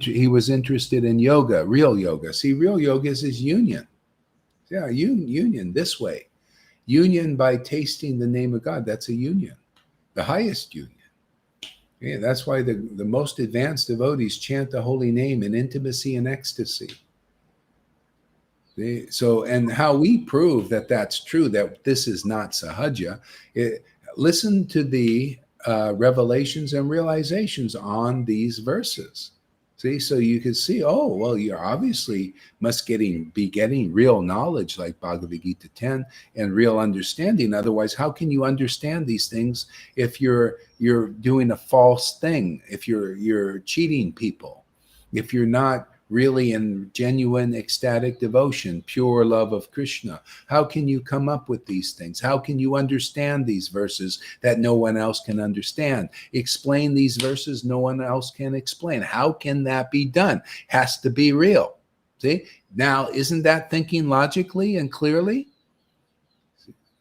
he was interested in yoga, real yoga. See, real yoga is union. Yeah, union this way, union by tasting the name of God. That's a union, the highest union. Yeah, that's why the most advanced devotees chant the holy name in intimacy and ecstasy. So, and how we prove that that's true, that this is not sahaja. Listen to the revelations and realizations on these verses. See, so you can see, oh, well, you obviously must be getting real knowledge like Bhagavad Gita 10 and real understanding. Otherwise, how can you understand these things if you're doing a false thing, if you're cheating people, if you're not really in genuine ecstatic devotion, pure love of Krishna? How can you come up with these things? How can you understand these verses that no one else can understand? Explain these verses no one else can explain. How can that be done? Has to be real. See? Now, isn't that thinking logically and clearly?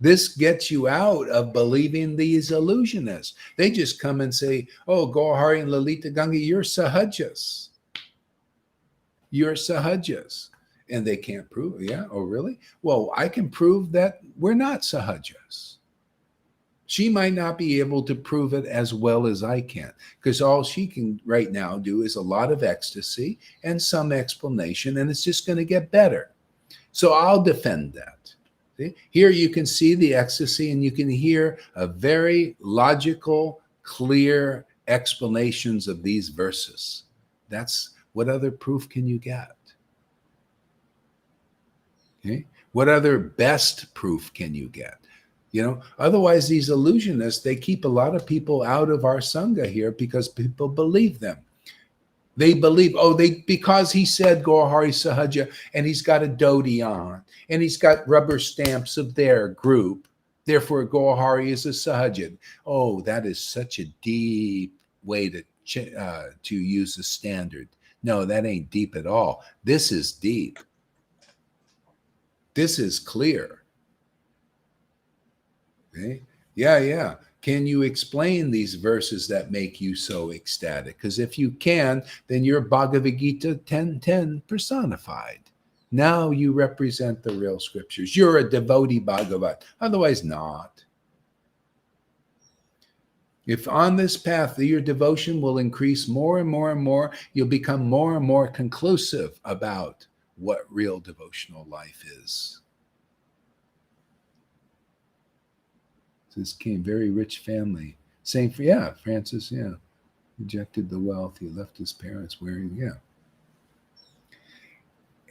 This gets you out of believing these illusionists. They just come and say, oh, Gaurahari and Lalita Ganga, you're sahajas. You're sahajas. And they can't prove, yeah, oh, really? Well, I can prove that we're not sahajas. She might not be able to prove it as well as I can, because all she can right now do is a lot of ecstasy and some explanation, and it's just going to get better. So I'll defend that. See? Here you can see the ecstasy, and you can hear a very logical, clear explanations of these verses. That's what other proof can you get? Okay? What other best proof can you get? Otherwise these illusionists, they keep a lot of people out of our Sangha here because people believe them. They believe, because he said Gaurahari Sahaja and he's got a dhoti on and he's got rubber stamps of their group, therefore Gaurahari is a Sahaja. Oh, that is such a deep way to use the standard. No, that ain't deep at all. This is deep. This is clear. Okay? Yeah. Can you explain these verses that make you so ecstatic? Because if you can, then you're Bhagavad Gita 10:10 personified. Now you represent the real scriptures. You're a devotee Bhagavat. Otherwise not. If on this path your devotion will increase more and more and more, you'll become more and more conclusive about what real devotional life is. This came very rich family. Francis, rejected the wealth. He left his parents wearing,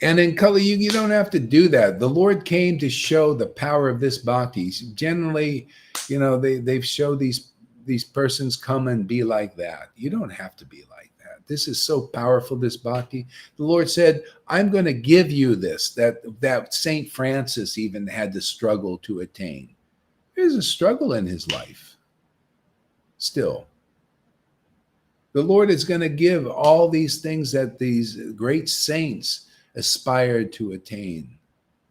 And in Kali Yuga, you don't have to do that. The Lord came to show the power of this bhakti. Generally, they've showed these persons come and be like that. You don't have to be like that. This is so powerful, this bhakti. The Lord said, I'm going to give you this, that Saint Francis even had to struggle to attain. There's a struggle in his life. Still. The Lord is going to give all these things that these great saints aspired to attain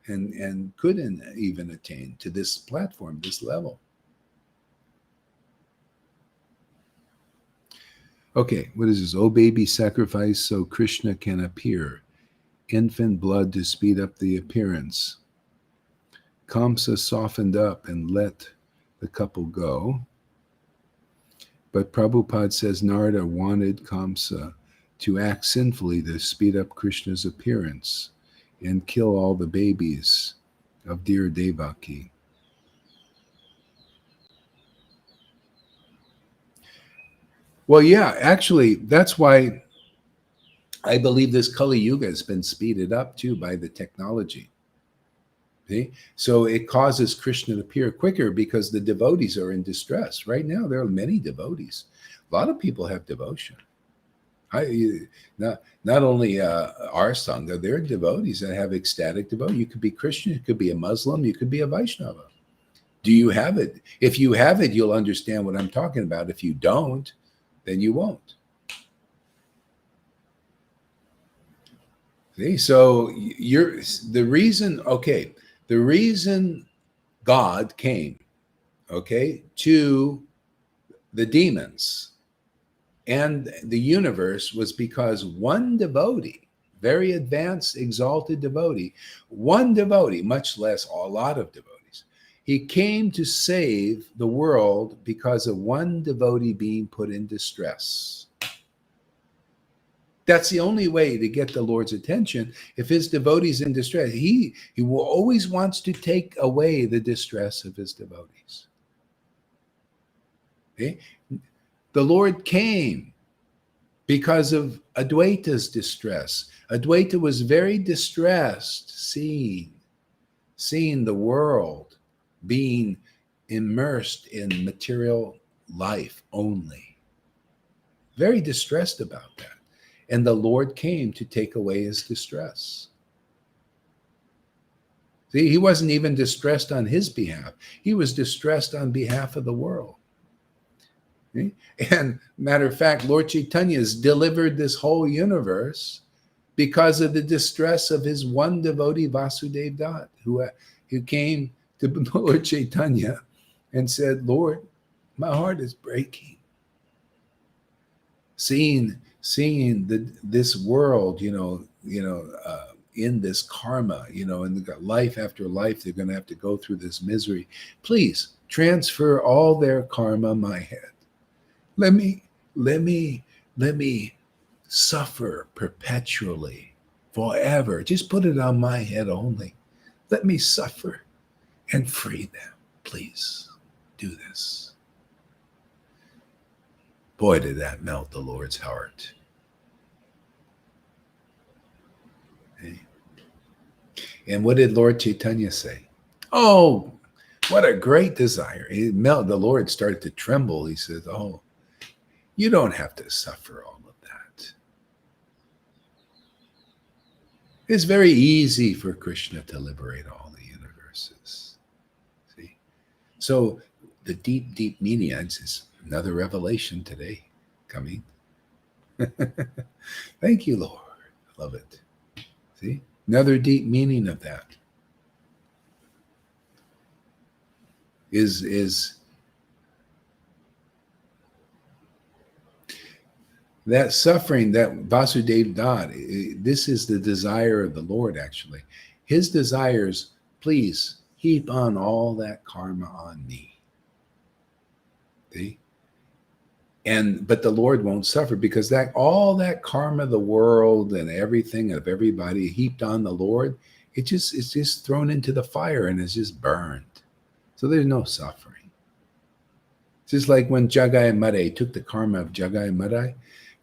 and couldn't even attain to this platform, this level. Okay, what is this? Oh, baby, sacrifice so Krishna can appear. Infant blood to speed up the appearance. Kamsa softened up and let the couple go. But Prabhupada says Narada wanted Kamsa to act sinfully to speed up Krishna's appearance and kill all the babies of dear Devaki. Well, yeah, actually, that's why I believe this Kali Yuga has been speeded up too by the technology. See? So it causes Krishna to appear quicker because the devotees are in distress. Right now, there are many devotees. A lot of people have devotion. Not only our Sangha, there are devotees that have ecstatic devotion. You could be Christian, you could be a Muslim, you could be a Vaishnava. Do you have it? If you have it, you'll understand what I'm talking about. If you don't, then you won't. See, so the reason God came, to the demons and the universe was because one devotee, very advanced, exalted devotee, one devotee, much less a lot of devotees, he came to save the world because of one devotee being put in distress. That's the only way to get the Lord's attention. If his devotee's in distress, he will always wants to take away the distress of his devotees. Okay? The Lord came because of Advaita's distress. Advaita was very distressed seeing the world being immersed in material life only. Very distressed about that. And the Lord came to take away his distress. See, he wasn't even distressed on his behalf. He was distressed on behalf of the world. See? And matter of fact, Lord Chaitanya has delivered this whole universe because of the distress of his one devotee, Vasudev Dutt, who came to Lord Chaitanya and said, Lord, my heart is breaking. Seeing this world, in this karma, in the life after life, they're going to have to go through this misery. Please transfer all their karma my head. Let me suffer perpetually, forever. Just put it on my head only. Let me suffer and free them. Please do this. Boy, did that melt the Lord's heart. Okay. And what did Lord Chaitanya say? Oh, what a great desire. The Lord started to tremble. He said, oh, you don't have to suffer all of that. It's very easy for Krishna to liberate all the universes. See? So the deep, deep meaning is another revelation today coming. Thank you, Lord. I love it. See? Another deep meaning of that is that suffering that Vasudeva died. This is the desire of the Lord, actually. His desires, please heap on all that karma on me. See? But the Lord won't suffer because all that karma of the world and everything of everybody heaped on the Lord, it's just thrown into the fire and it's just burned. So there's no suffering. It's just like when Jagai Madai took the karma of Jagai Madai,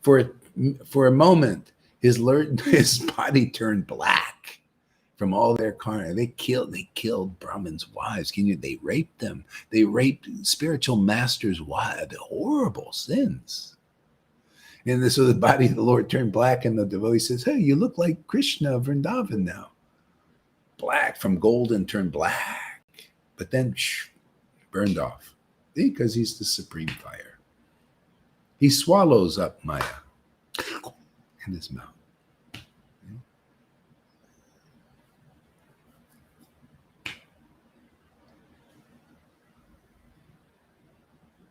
for a moment, his body turned black from all their karma. They killed Brahmins' wives. They raped them. They raped spiritual masters' wives. Horrible sins. And so the body of the Lord turned black, and the devotee says, hey, you look like Krishna of Vrindavan now. Black, from golden turned black. But then burned off. Because he's the supreme fire. He swallows up Maya in his mouth.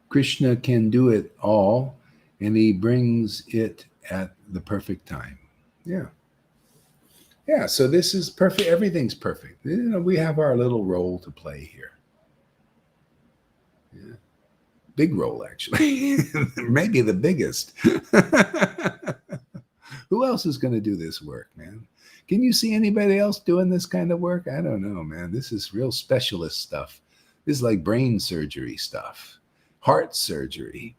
Krishna can do it all, and he brings it at the perfect time. Yeah. Yeah, so this is perfect. Everything's perfect. We have our little role to play here. Yeah. Big role, actually. Maybe the biggest. Who else is going to do this work, man? Can you see anybody else doing this kind of work? I don't know, man. This is real specialist stuff. This is like brain surgery stuff. Heart surgery,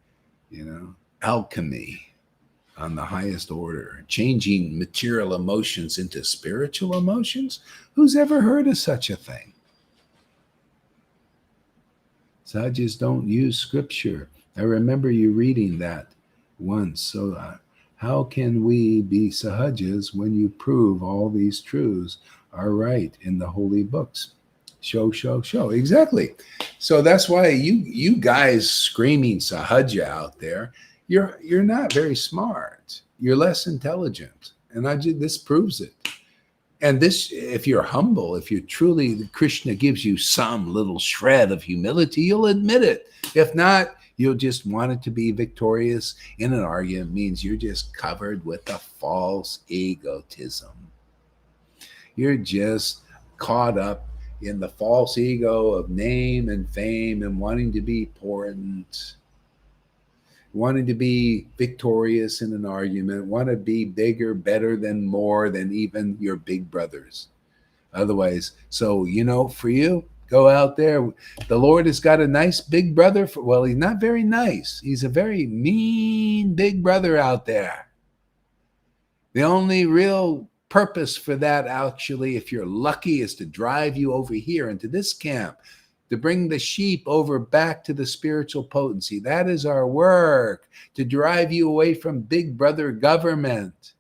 alchemy on the highest order, changing material emotions into spiritual emotions. Who's ever heard of such a thing? Sahajas don't use scripture. I remember you reading that once. So how can we be sahajas when you prove all these truths are right in the holy books? Show. Exactly. So that's why you guys screaming sahaja out there, you're not very smart. You're less intelligent. And this proves it. And this, if you're humble, if you truly, Krishna gives you some little shred of humility, you'll admit it. If not, you'll just want it to be victorious in an argument. It means you're just covered with a false egotism. You're just caught up in the false ego of name and fame and wanting to be important, wanting to be victorious in an argument, want to be bigger, better than more than even your big brothers. Otherwise, so, for you, go out there. The Lord has got a nice big brother. He's not very nice. He's a very mean big brother out there. The only real purpose for that, actually, if you're lucky, is to drive you over here into this camp, to bring the sheep over back to the spiritual potency. That is our work, to drive you away from big brother government.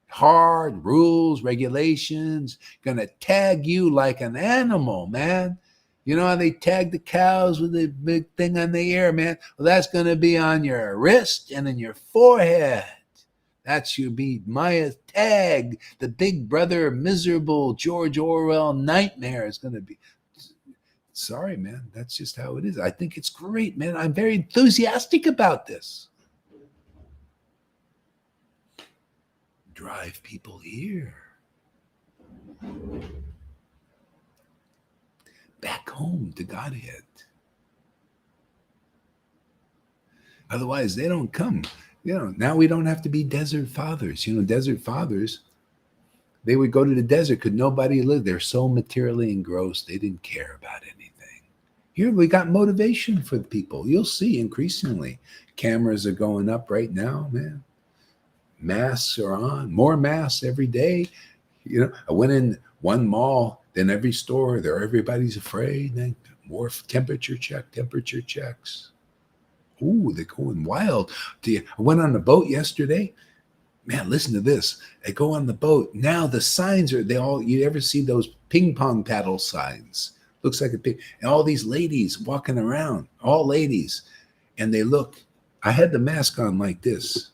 Hard rules, regulations, gonna tag you like an animal, man. You know how they tag the cows with the big thing on the ear, man? Well, that's gonna be on your wrist and in your forehead. That should be Maya's tag. The big brother, miserable George Orwell nightmare is going to be. Sorry, man. That's just how it is. I think it's great, man. I'm very enthusiastic about this. Drive people here. Back home to Godhead. Otherwise, they don't come. Now we don't have to be desert fathers. Desert fathers, they would go to the desert because nobody lived. They're so materially engrossed, they didn't care about anything. Here we got motivation for the people. You'll see increasingly. Cameras are going up right now, man. Masks are on. More masks every day. I went in one mall, then every store, everybody's afraid. Then more temperature checks. Ooh, they're going wild. I went on the boat yesterday. Man, listen to this. I go on the boat. Now the signs are, you ever see those ping pong paddle signs? Looks like a pig. And all these ladies walking around, all ladies. And they look, I had the mask on like this.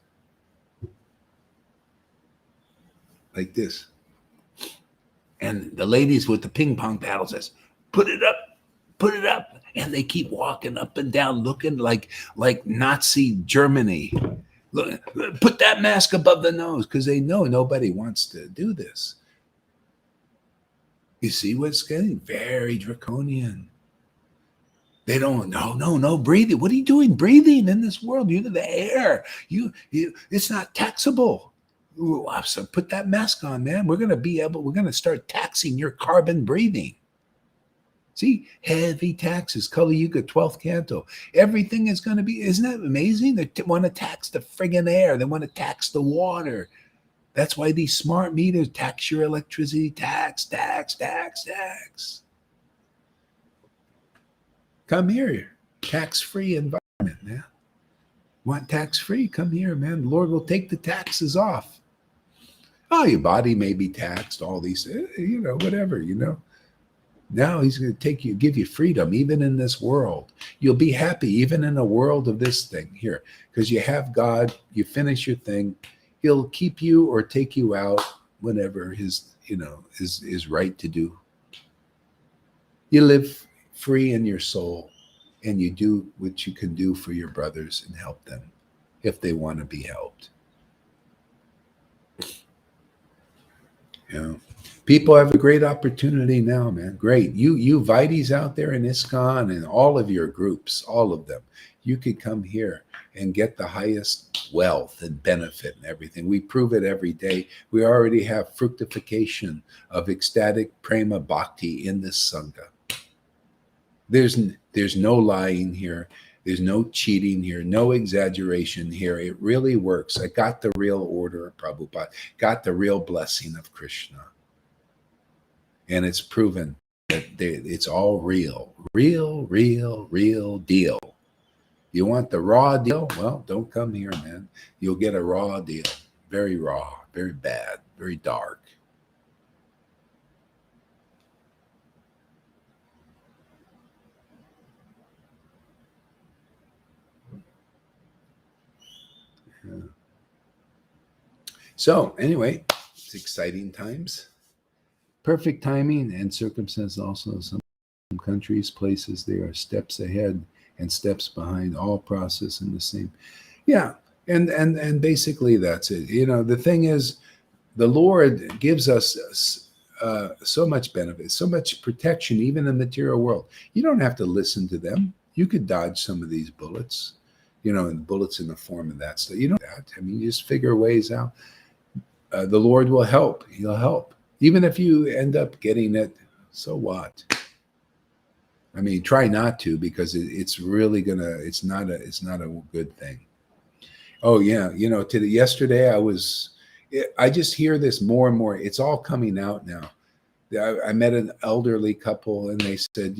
Like this. And the ladies with the ping pong paddle says, put it up. And they keep walking up and down looking like Nazi Germany. Look, put that mask above the nose because they know nobody wants to do this. You see what's getting very draconian. They don't, no, breathing. What are you doing breathing in this world? You're the air. It's not taxable. So put that mask on, man. We're going to start taxing your carbon breathing. See, heavy taxes, Kali Yuga, 12th canto. Everything is going to be, isn't that amazing? They want to tax the friggin' air. They want to tax the water. That's why these smart meters tax your electricity, tax. Come here, tax-free environment, man. Want tax-free? Come here, man. The Lord will take the taxes off. Oh, your body may be taxed, all these, whatever, Now he's going to give you freedom, even in this world. You'll be happy, even in a world of this thing here, because you have God, you finish your thing. He'll keep you or take you out whenever is right to do. You live free in your soul, and you do what you can do for your brothers and help them if they want to be helped. People have a great opportunity now, man. Great. You Vites out there in ISKCON and all of your groups, all of them, you could come here and get the highest wealth and benefit and everything. We prove it every day. We already have fructification of ecstatic prema bhakti in this Sangha. There's no lying here. There's no cheating here, no exaggeration here. It really works. I got the real order of Prabhupada, got the real blessing of Krishna. And it's proven that it's all real deal. You want the raw deal? Well, don't come here, man. You'll get a raw deal. Very raw, very bad, very dark. Yeah. So anyway, it's exciting times. Perfect timing and circumstance also. Some countries, places, they are steps ahead and steps behind, all process in the same. Yeah. And basically that's it. The thing is, the Lord gives us so much benefit, so much protection, even in the material world. You don't have to listen to them. You could dodge some of these bullets, and bullets in the form of that stuff. You know that. I mean, you just figure ways out. The Lord will help. He'll help. Even if you end up getting it, so what? I mean, try not to, because it's really it's not a good thing. Oh yeah, yesterday I just hear this more and more. It's all coming out now. I met an elderly couple, and they said,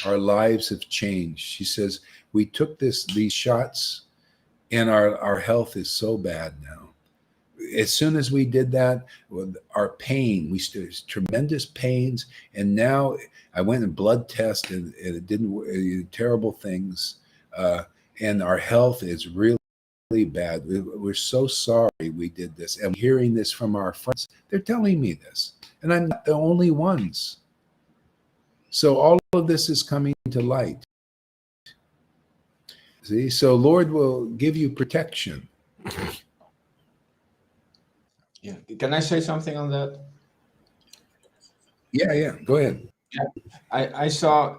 our lives have changed. She says, we took these shots, and our health is so bad now. As soon as we did that, our pain, we stood tremendous pains. And now I went and blood test, and it didn't, terrible things. And our health is really bad. We're so sorry we did this. And hearing this from our friends, they're telling me this. And I'm not the only ones. So all of this is coming to light. See, so Lord will give you protection. Yeah. Can I say something on that? Yeah, go ahead. Yeah. I saw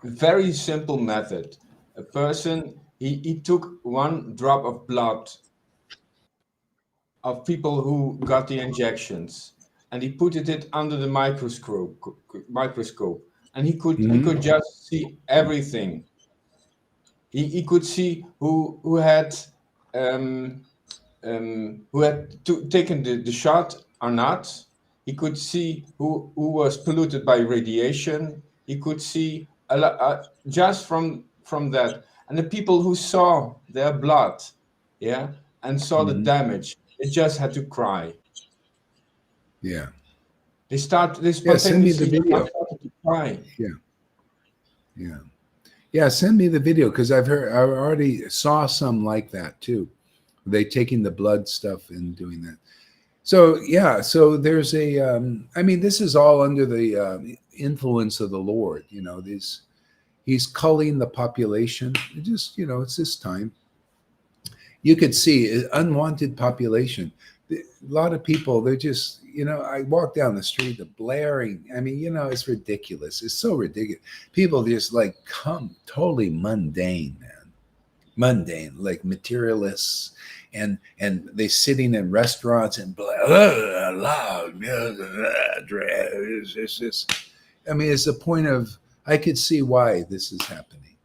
a very simple method. A person, he took one drop of blood of people who got the injections, and he put it under the microscope, and he could just see everything. He could see who had taken the shot or not. He could see who was polluted by radiation. He could see a lot, just from that. And the people who saw their blood, yeah, and saw the damage, they just had to cry. Yeah. They Yeah, send me the spontaneously video. started to cry. Yeah, send me the video, because I already saw some like that too. They taking the blood stuff and doing that. So yeah, so there's a I mean, this is all under the influence of the Lord. He's culling the population. It's this time. You could see unwanted population. A lot of people, they're just, I walk down the street, the blaring. I mean, it's ridiculous. It's so ridiculous. People just like come totally mundane, man. Mundane, like materialists, and they sitting in restaurants and loud. It's just, I mean, it's the point of, I could see why this is happening.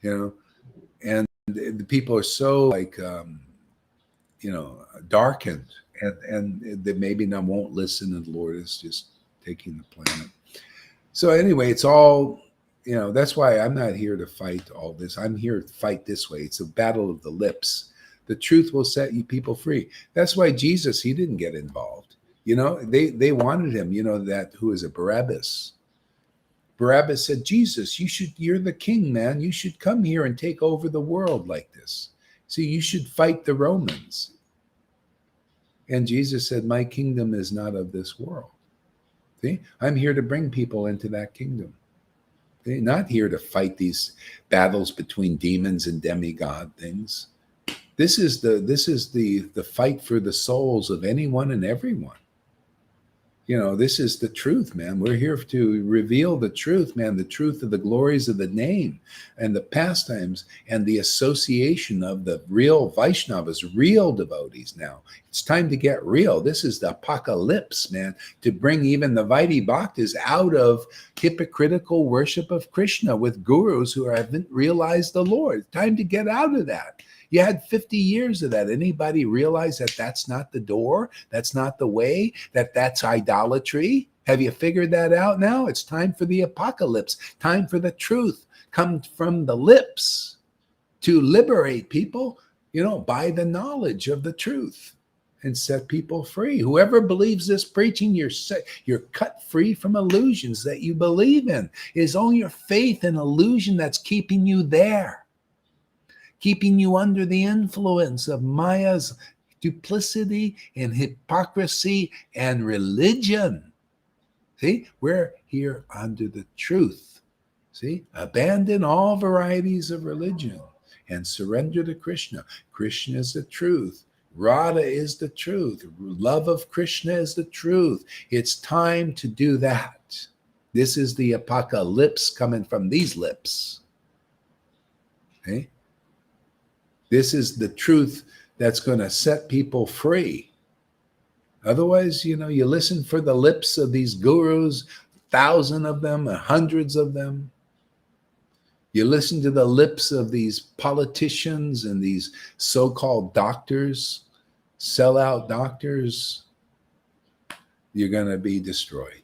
And the people are so like darkened, and they maybe not won't listen, and the Lord is just taking the planet. So anyway, it's all, that's why I'm not here to fight all this. I'm here to fight this way. It's a battle of the lips. The truth will set you people free. That's why Jesus, he didn't get involved. They wanted him, that who is a Barabbas. Barabbas said, Jesus, you're the king, man. You should come here and take over the world like this. See, you should fight the Romans. And Jesus said, my kingdom is not of this world. See, I'm here to bring people into that kingdom. They're not here to fight these battles between demons and demigod things. This is the fight for the souls of anyone and everyone. This is the truth, man. We're here to reveal the truth, man, the truth of the glories of the name and the pastimes and the association of the real Vaishnavas, real devotees now. It's time to get real. This is the apocalypse, man, to bring even the Vaidhi Bhaktas out of hypocritical worship of Krishna with gurus who haven't realized the Lord. Time to get out of that. You had 50 years of that. Anybody realize that that's not the door? That's not the way? That's idolatry? Have you figured that out now? It's time for the apocalypse. Time for the truth. Come from the lips to liberate people, by the knowledge of the truth and set people free. Whoever believes this preaching, you're cut free from illusions that you believe in. It is only your faith and illusion that's keeping you there. Keeping you under the influence of Maya's duplicity and hypocrisy and religion. See, we're here under the truth. See, abandon all varieties of religion and surrender to Krishna. Krishna is the truth. Radha is the truth. Love of Krishna is the truth. It's time to do that. This is the apocalypse coming from these lips. Okay? This is the truth that's going to set people free. Otherwise, you listen for the lips of these gurus, 1,000 of them, hundreds of them. You listen to the lips of these politicians and these so-called doctors, sellout doctors. You're going to be destroyed.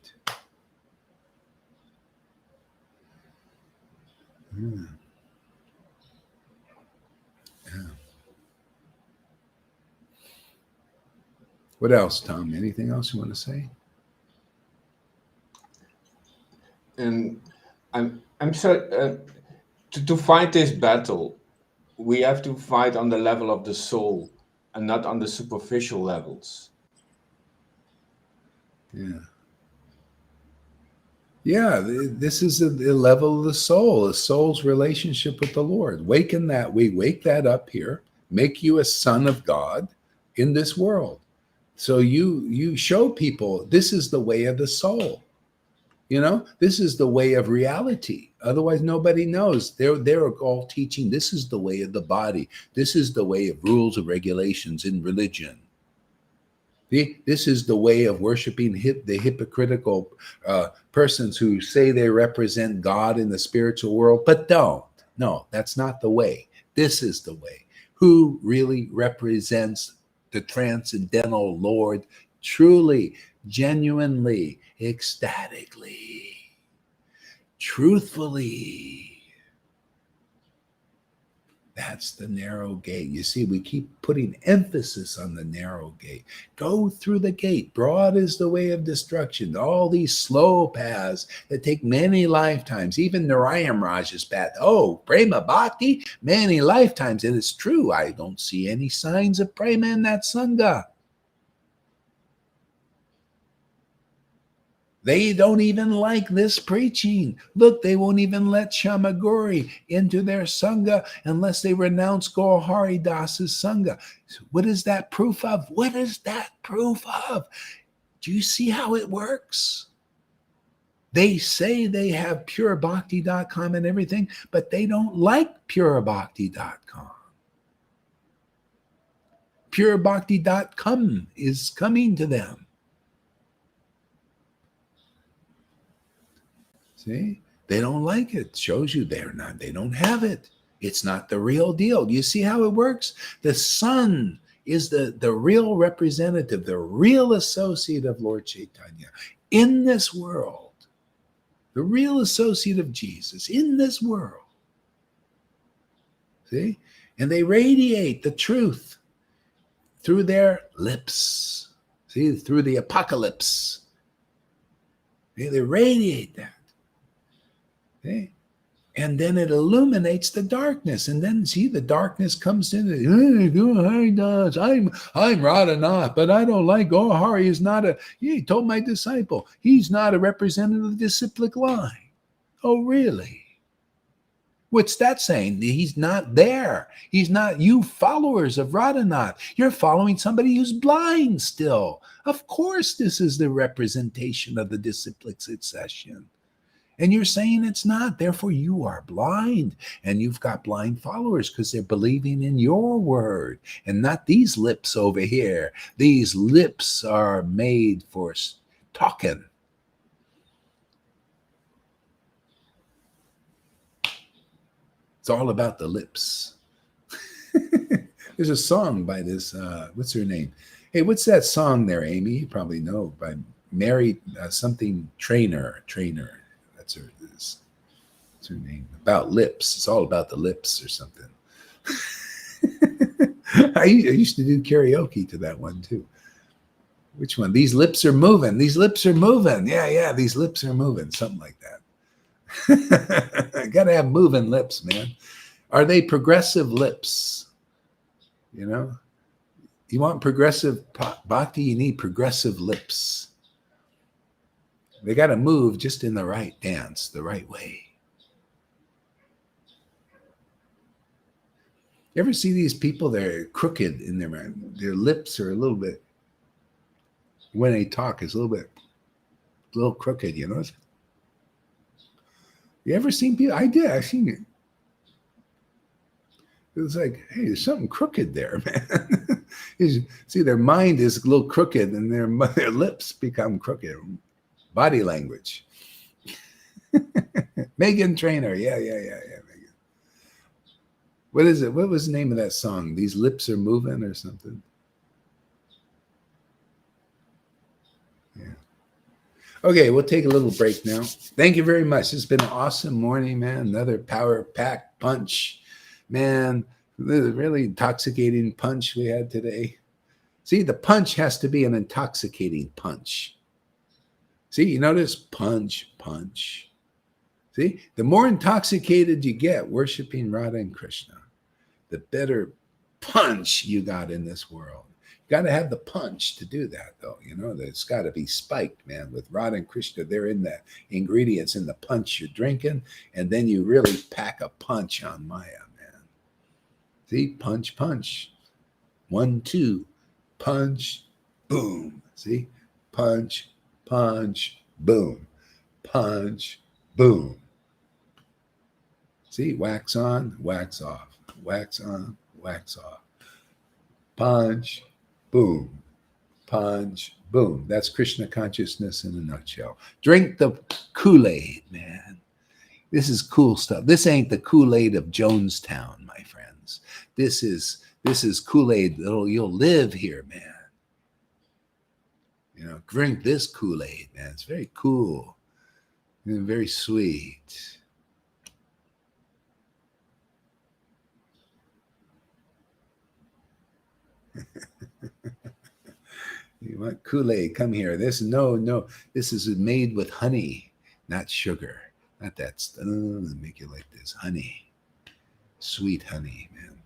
Yeah. What else, Tom? Anything else you want to say? And I'm so to fight this battle, we have to fight on the level of the soul and not on the superficial levels. Yeah. Yeah, this is the level of the soul, the soul's relationship with the Lord. We wake that up here, make you a son of God in this world. So you show people this is the way of the soul. This is the way of reality. Otherwise, nobody knows. They're all teaching this is the way of the body. This is the way of rules and regulations in religion. This is the way of worshiping the hypocritical persons who say they represent God in the spiritual world, but don't. No, that's not the way. This is the way. Who really represents the transcendental Lord truly, genuinely, ecstatically, truthfully? That's the narrow gate. You see, we keep putting emphasis on the narrow gate. Go through the gate. Broad is the way of destruction. All these slow paths that take many lifetimes, even Narayam Raj's path. Oh, Prema Bhakti, many lifetimes. And it's true. I don't see any signs of Prema in that Sangha. They don't even like this preaching. Look, they won't even let Shamaguri into their Sangha unless they renounce Gaurahari Das's Sangha. So what is that proof of? What is that proof of? Do you see how it works? They say they have purebhakti.com and everything, but they don't like purebhakti.com. Purebhakti.com is coming to them. See, they don't like it. Shows you they don't have it. It's not the real deal. Do you see how it works? The Son is the real representative, the real associate of Lord Chaitanya in this world, the real associate of Jesus in this world. See? And they radiate the truth through their lips. See, through the apocalypse. See, they radiate that. Okay. And then it illuminates the darkness. And then see the darkness comes in. Hey, Gaurahari Das. I'm Radhanath, but I don't like Gaurahari. He told my disciple, he's not a representative of the disciplic line. Oh, really? What's that saying? He's not there. He's not, you followers of Radhanath. You're following somebody who's blind still. Of course, this is the representation of the disciplic succession. And you're saying it's not. Therefore, you are blind. And you've got blind followers because they're believing in your word and not these lips over here. These lips are made for talking. It's all about the lips. There's a song by this, what's her name? Hey, what's that song there, Amy? You probably know, by Mary something Trainer. That's her name. About lips. It's all about the lips or something. I used to do karaoke to that one too. Which one? These lips are moving. These lips are moving. Yeah. These lips are moving. Something like that. Got to have moving lips, man. Are they progressive lips? You want progressive bhakti, you need progressive lips. They got to move just in the right dance, the right way. You ever see these people? They're crooked in their mind. Their lips are a little bit, when they talk, it's a little crooked, You ever seen people? I did. I've seen it. It was like, hey, there's something crooked there, man. See, their mind is a little crooked and their lips become crooked. Body language. Megan Trainor. Yeah, Megan. What is it? What was the name of that song? These lips are moving or something? Yeah. Okay, we'll take a little break now. Thank you very much. It's been an awesome morning, man. Another power-packed punch. Man, really intoxicating punch we had today. See, the punch has to be an intoxicating punch. See, you notice? Punch. See, the more intoxicated you get worshiping Radha and Krishna, the better punch you got in this world. Got to have the punch to do that, though. It's got to be spiked, man. With Radha and Krishna, they're in the ingredients in the punch you're drinking, and then you really pack a punch on Maya, man. See, punch, punch. 1, 2, punch, boom. See, punch, punch, boom, punch, boom. See, wax on, wax off, wax on, wax off. Punch, boom, punch, boom. That's Krishna consciousness in a nutshell. Drink the Kool-Aid, man. This is cool stuff. This ain't the Kool-Aid of Jonestown, my friends. This is Kool-Aid you'll live here, man. Drink this Kool-Aid, man. It's very cool and very sweet. You want Kool-Aid? Come here. This is made with honey, not sugar. Not that stuff. Make it like this. Honey. Sweet honey, man.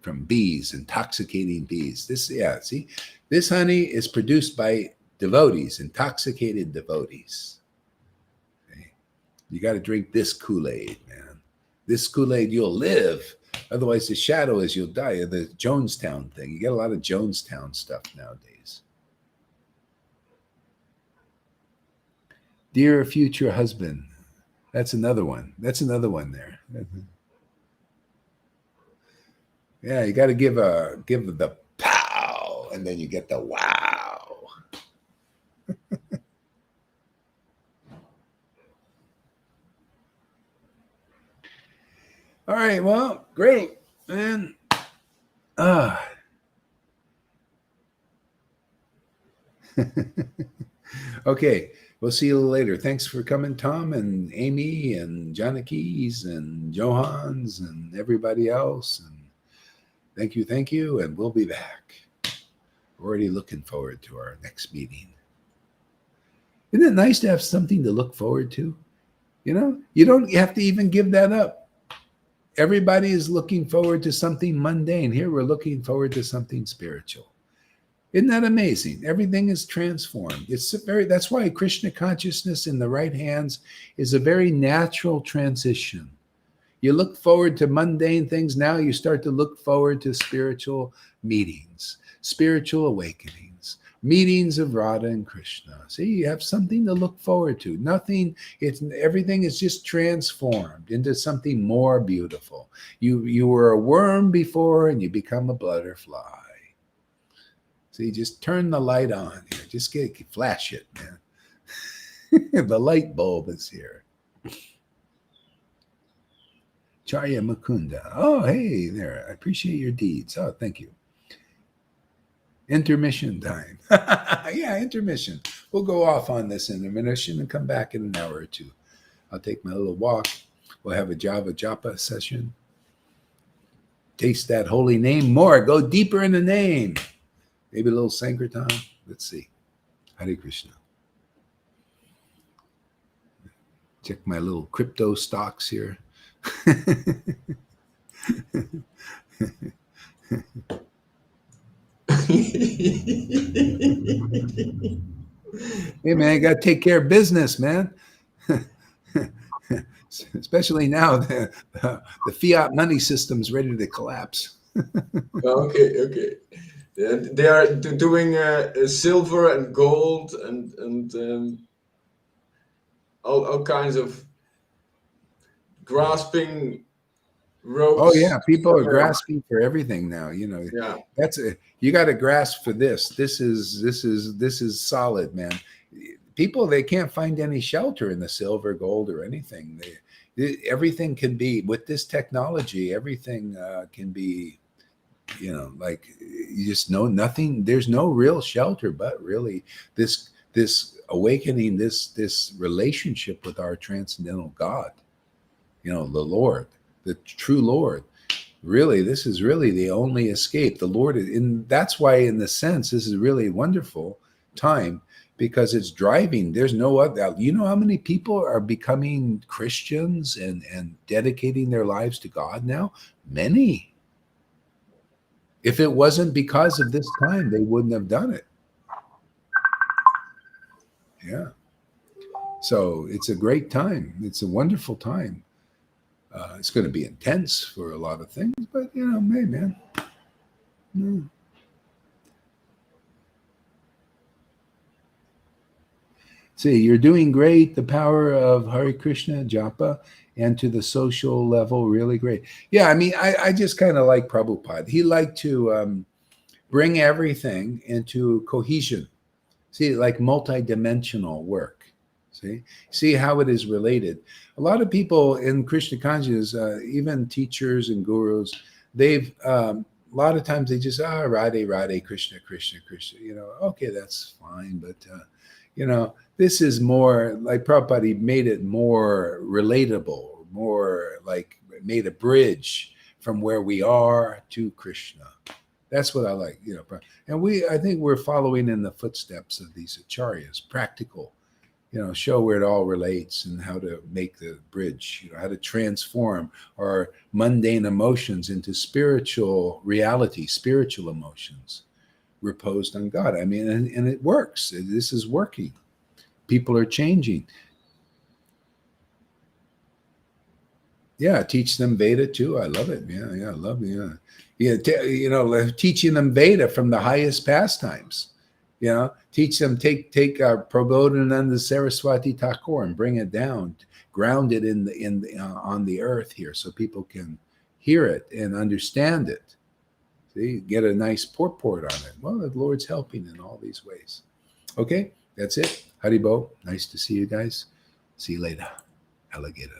From bees, intoxicating bees. See? This honey is produced by devotees, intoxicated devotees. Okay? You got to drink this Kool-Aid, man. This Kool-Aid, you'll live. Otherwise, the shadow is you'll die. The Jonestown thing. You get a lot of Jonestown stuff nowadays. Dear future husband. That's another one. That's another one there. Yeah, you got to give the pow, and then you get the wow. All right, well, great, man. Okay, we'll see you later. Thanks for coming, Tom and Amy and Janakis and Johans and everybody else. And thank you, and we'll be back. Already looking forward to our next meeting. Isn't it nice to have something to look forward to? You don't have to even give that up. Everybody is looking forward to something mundane. Here we're looking forward to something spiritual. Isn't that amazing? Everything is transformed. That's why Krishna consciousness in the right hands is a very natural transition. You look forward to mundane things. Now you start to look forward to spiritual meetings, spiritual awakenings, meetings of Radha and Krishna. See, you have something to look forward to. Everything is just transformed into something more beautiful. You were a worm before and you become a butterfly. See, just turn the light on here. Just flash it, man. The light bulb is here. Charya Mukunda. Oh, hey there. I appreciate your deeds. Oh, thank you. Intermission time. Yeah, intermission. We'll go off on this intermission and come back in an hour or two. I'll take my little walk. We'll have a Japa session. Taste that holy name more. Go deeper in the name. Maybe a little Sankirtan. Let's see. Hare Krishna. Check my little crypto stocks here. Hey, man, you got to take care of business, man. Especially now, the fiat money system's ready to collapse. Okay. They are doing silver and gold and all kinds of grasping ropes. Oh yeah, people are grasping for everything now. Yeah. You got to grasp for this. This is solid, man. People, they can't find any shelter in the silver, gold, or anything. Everything can be with this technology. Everything can be. Like you just know nothing. There's no real shelter, but really this awakening, this relationship with our transcendental God, the Lord, the true Lord. Really, this is really the only escape. The Lord, that's why, in the sense, this is really a wonderful time because it's driving. There's no other. You know how many people are becoming Christians and dedicating their lives to God now? Many. If it wasn't because of this time, they wouldn't have done it. Yeah. So it's a great time. It's a wonderful time. It's going to be intense for a lot of things, but hey, man. Mm. See, you're doing great. The power of Hare Krishna Japa, and to the social level, really great. Yeah, I mean, I just kind of like Prabhupada. He liked to bring everything into cohesion. See, like multidimensional work. See how it is related. A lot of people in Krishna consciousness, even teachers and gurus, they've a lot of times they just Radhe Radhe Krishna Krishna Krishna. Okay, that's fine, but this is more like Prabhupada. He made it more relatable, more like made a bridge from where we are to Krishna. That's what I like, and I think we're following in the footsteps of these acharyas, practical, show where it all relates and how to make the bridge, how to transform our mundane emotions into spiritual reality, spiritual emotions reposed on God. I mean, and it works. This is working. People are changing. Yeah, teach them Veda too. I love it. Yeah, I love it. Yeah, teaching them Veda from the highest pastimes. Teach them, take Prabodhananda Saraswati Thakur and bring it down, ground it on the earth here, so people can hear it and understand it. See, get a nice purport on it. Well, the Lord's helping in all these ways. Okay, that's it. Haribo, nice to see you guys. See you later, alligator.